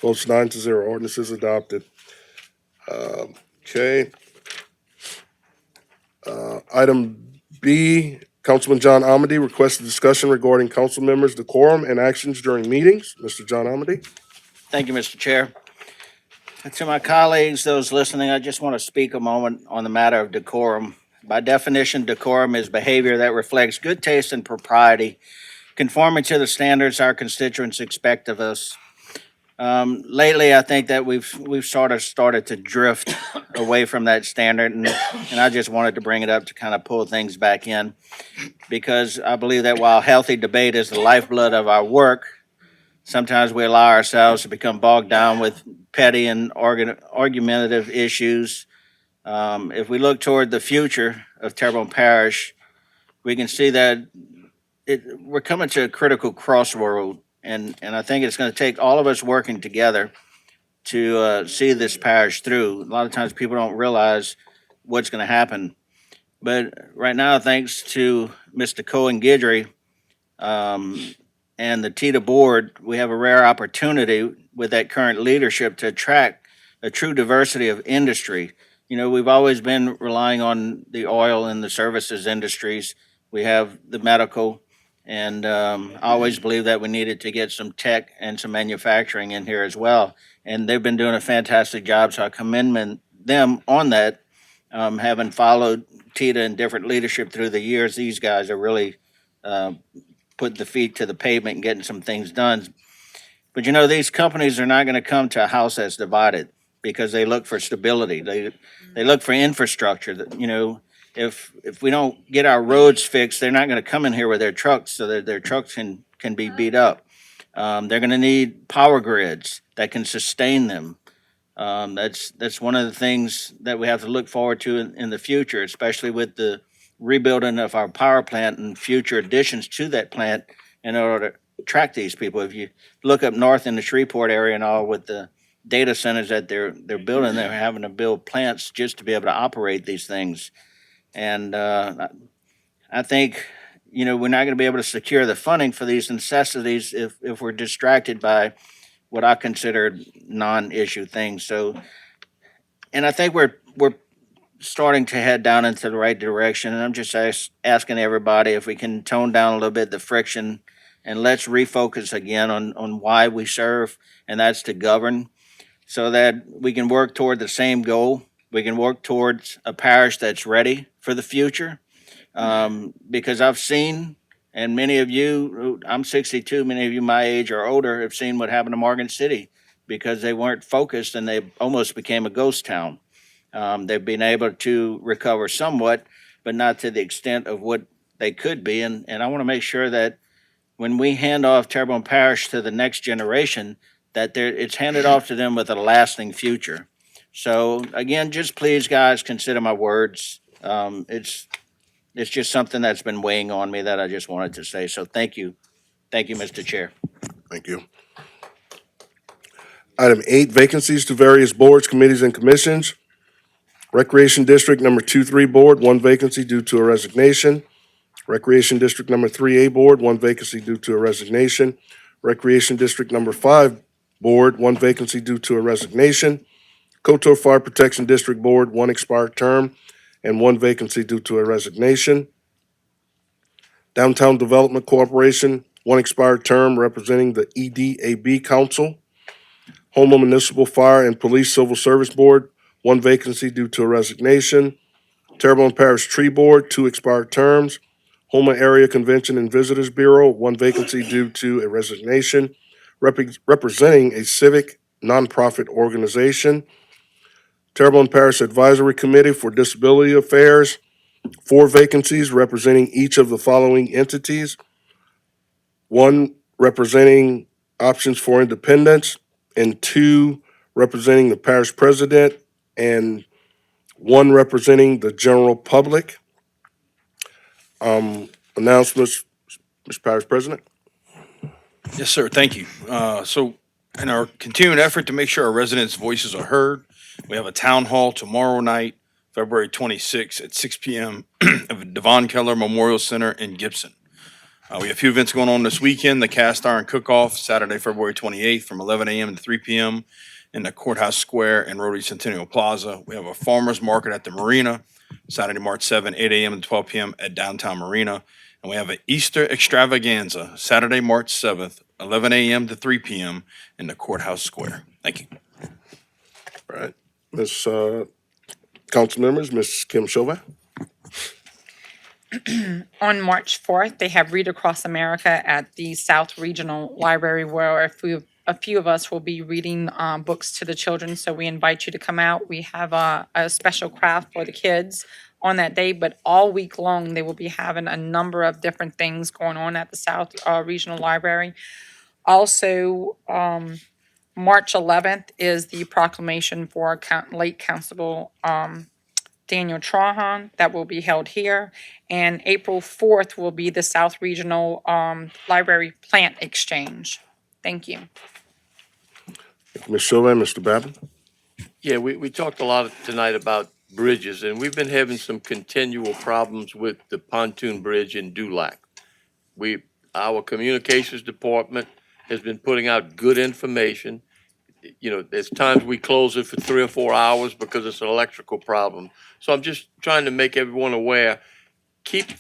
Votes 9-0, ordinance is adopted. Okay. Item B, Councilman John Amady requested discussion regarding council members' decorum and actions during meetings. Mr. John Amady. Thank you, Mr. Chair. And to my colleagues, those listening, I just want to speak a moment on the matter of decorum. By definition, decorum is behavior that reflects good taste and propriety, conforming to the standards our constituents expect of us. Lately, I think that we've sort of started to drift away from that standard, and I just wanted to bring it up to kind of pull things back in, because I believe that while healthy debate is the lifeblood of our work, sometimes we allow ourselves to become bogged down with petty and argumentative issues. If we look toward the future of Terrebonne Parish, we can see that we're coming to a critical crossroad, and I think it's going to take all of us working together to see this parish through. A lot of times people don't realize what's going to happen. But right now, thanks to Mr. Cohen Guidry and the TITA board, we have a rare opportunity with that current leadership to attract a true diversity of industry. You know, we've always been relying on the oil and the services industries. We have the medical, and I always believe that we needed to get some tech and some manufacturing in here as well. And they've been doing a fantastic job, so I commend them on that. Having followed TITA and different leadership through the years, these guys are really putting the feet to the pavement and getting some things done. But you know, these companies are not going to come to a house that's divided, because they look for stability. They look for infrastructure. That, you know, if we don't get our roads fixed, they're not going to come in here with their trucks so that their trucks can be beat up. They're going to need power grids that can sustain them. That's one of the things that we have to look forward to in the future, especially with the rebuilding of our power plant and future additions to that plant in order to attract these people. If you look up north in the Shreveport area and all with the data centers that they're building, they're having to build plants just to be able to operate these things. And I think, you know, we're not going to be able to secure the funding for these necessities if we're distracted by what I consider non-issue things. So, and I think we're starting to head down into the right direction. And I'm just asking everybody if we can tone down a little bit the friction and let's refocus again on why we serve, and that's to govern so that we can work toward the same goal. We can work towards a parish that's ready for the future. Because I've seen, and many of you, I'm 62, many of you my age or older have seen what happened to Morgan City because they weren't focused and they almost became a ghost town. They've been able to recover somewhat, but not to the extent of what they could be. And I want to make sure that when we hand off Terrebonne Parish to the next generation, that it's handed off to them with a lasting future. So again, just please, guys, consider my words. It's just something that's been weighing on me that I just wanted to say. So thank you. Thank you, Mr. Chair. Thank you. Item 8, vacancies to various boards, committees, and commissions. Recreation District Number 2-3 Board, 1 vacancy due to a resignation. Recreation District Number 3A Board, 1 vacancy due to a resignation. Recreation District Number 5 Board, 1 vacancy due to a resignation. Kotor Fire Protection District Board, 1 expired term and 1 vacancy due to a resignation. Downtown Development Corporation, 1 expired term representing the EDAB Council. Houma Municipal Fire and Police Civil Service Board, 1 vacancy due to a resignation. Terrebonne Parish Tree Board, 2 expired terms. Houma Area Convention and Visitors Bureau, 1 vacancy due to a resignation. Representing a civic nonprofit organization. Terrebonne Parish Advisory Committee for Disability Affairs, 4 vacancies representing each of the following entities. 1 representing Options for Independence, and 2 representing the parish president, and 1 representing the general public. Announcements, Mr. Parish President. Yes, sir. Thank you. So in our continuing effort to make sure our residents' voices are heard, we have a town hall tomorrow night, February 26th at 6 p.m. at Devon Keller Memorial Center in Gibson. We have a few events going on this weekend. The Cast Iron Cook-Off, Saturday, February 28th from 11 a.m. to 3 p.m. in the Courthouse Square and Rotary Centennial Plaza. We have a farmer's market at the Marina, Saturday, March 7th, 8 a.m. to 12 p.m. at Downtown Marina. And we have an Easter extravaganza, Saturday, March 7th, 11 a.m. to 3 p.m. in the Courthouse Square. Thank you. All right. Council members, Ms. Kim Chauvin. On March 4th, they have Read Across America at the South Regional Library, where a few of us will be reading books to the children. So we invite you to come out. We have a special craft for the kids on that day, but all week long, they will be having a number of different things going on at the South Regional Library. Also, March 11th is the proclamation for late Constable Daniel Trahan that will be held here. And April 4th will be the South Regional Library Plant Exchange. Thank you. Ms. Chauvin, Mr. Babin. Yeah, we talked a lot tonight about bridges, and we've been having some continual problems with the pontoon bridge in Dulac. Our communications department has been putting out good information. You know, there's times we close it for 3 or 4 hours because it's an electrical problem. So I'm just trying to make everyone aware, keep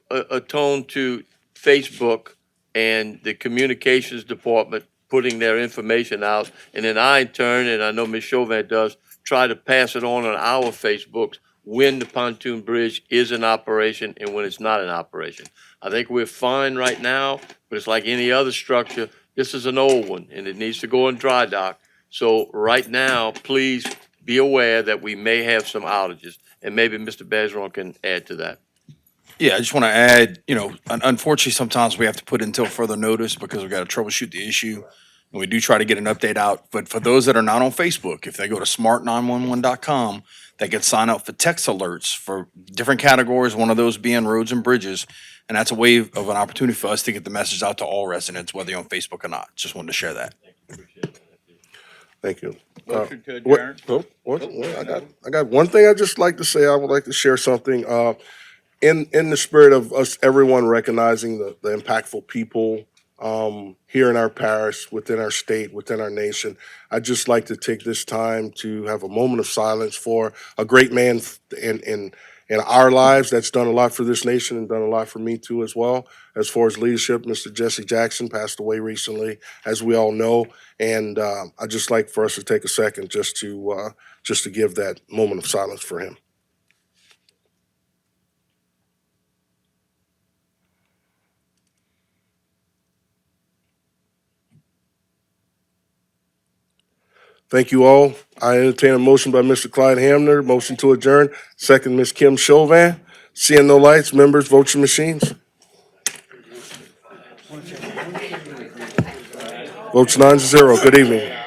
a tone to Facebook and the communications department putting their information out. And then I, in turn, and I know Ms. Chauvin does, try to pass it on our Facebooks when the pontoon bridge is in operation and when it's not in operation. I think we're fine right now, but it's like any other structure. This is an old one and it needs to go in dry dock. So right now, please be aware that we may have some outages, and maybe Mr. Bergeron can add to that. Yeah, I just want to add, you know, unfortunately, sometimes we have to put until further notice because we've got to troubleshoot the issue. And we do try to get an update out. But for those that are not on Facebook, if they go to smart911.com, they can sign up for text alerts for different categories, one of those being roads and bridges. And that's a way of an opportunity for us to get the message out to all residents, whether you're on Facebook or not. Just wanted to share that. Thank you. Motion to What- adjourn. oh, I got one thing I'd just like to say. I would like to share something. In the spirit of us, everyone recognizing the impactful people here in our parish, within our state, within our nation, I'd just like to take this time to have a moment of silence for a great man in our lives that's done a lot for this nation and done a lot for me too as well. As far as leadership, Mr. Jesse Jackson passed away recently, as we all know, and I'd just like for us to take a second just to give that moment of silence for him. Thank you all. I entertain a motion by Mr. Clyde Hamner, motion to adjourn. Second, Ms. Kim Chauvin. Seeing no lights, members, vote your machines. Votes 9-0. Good evening.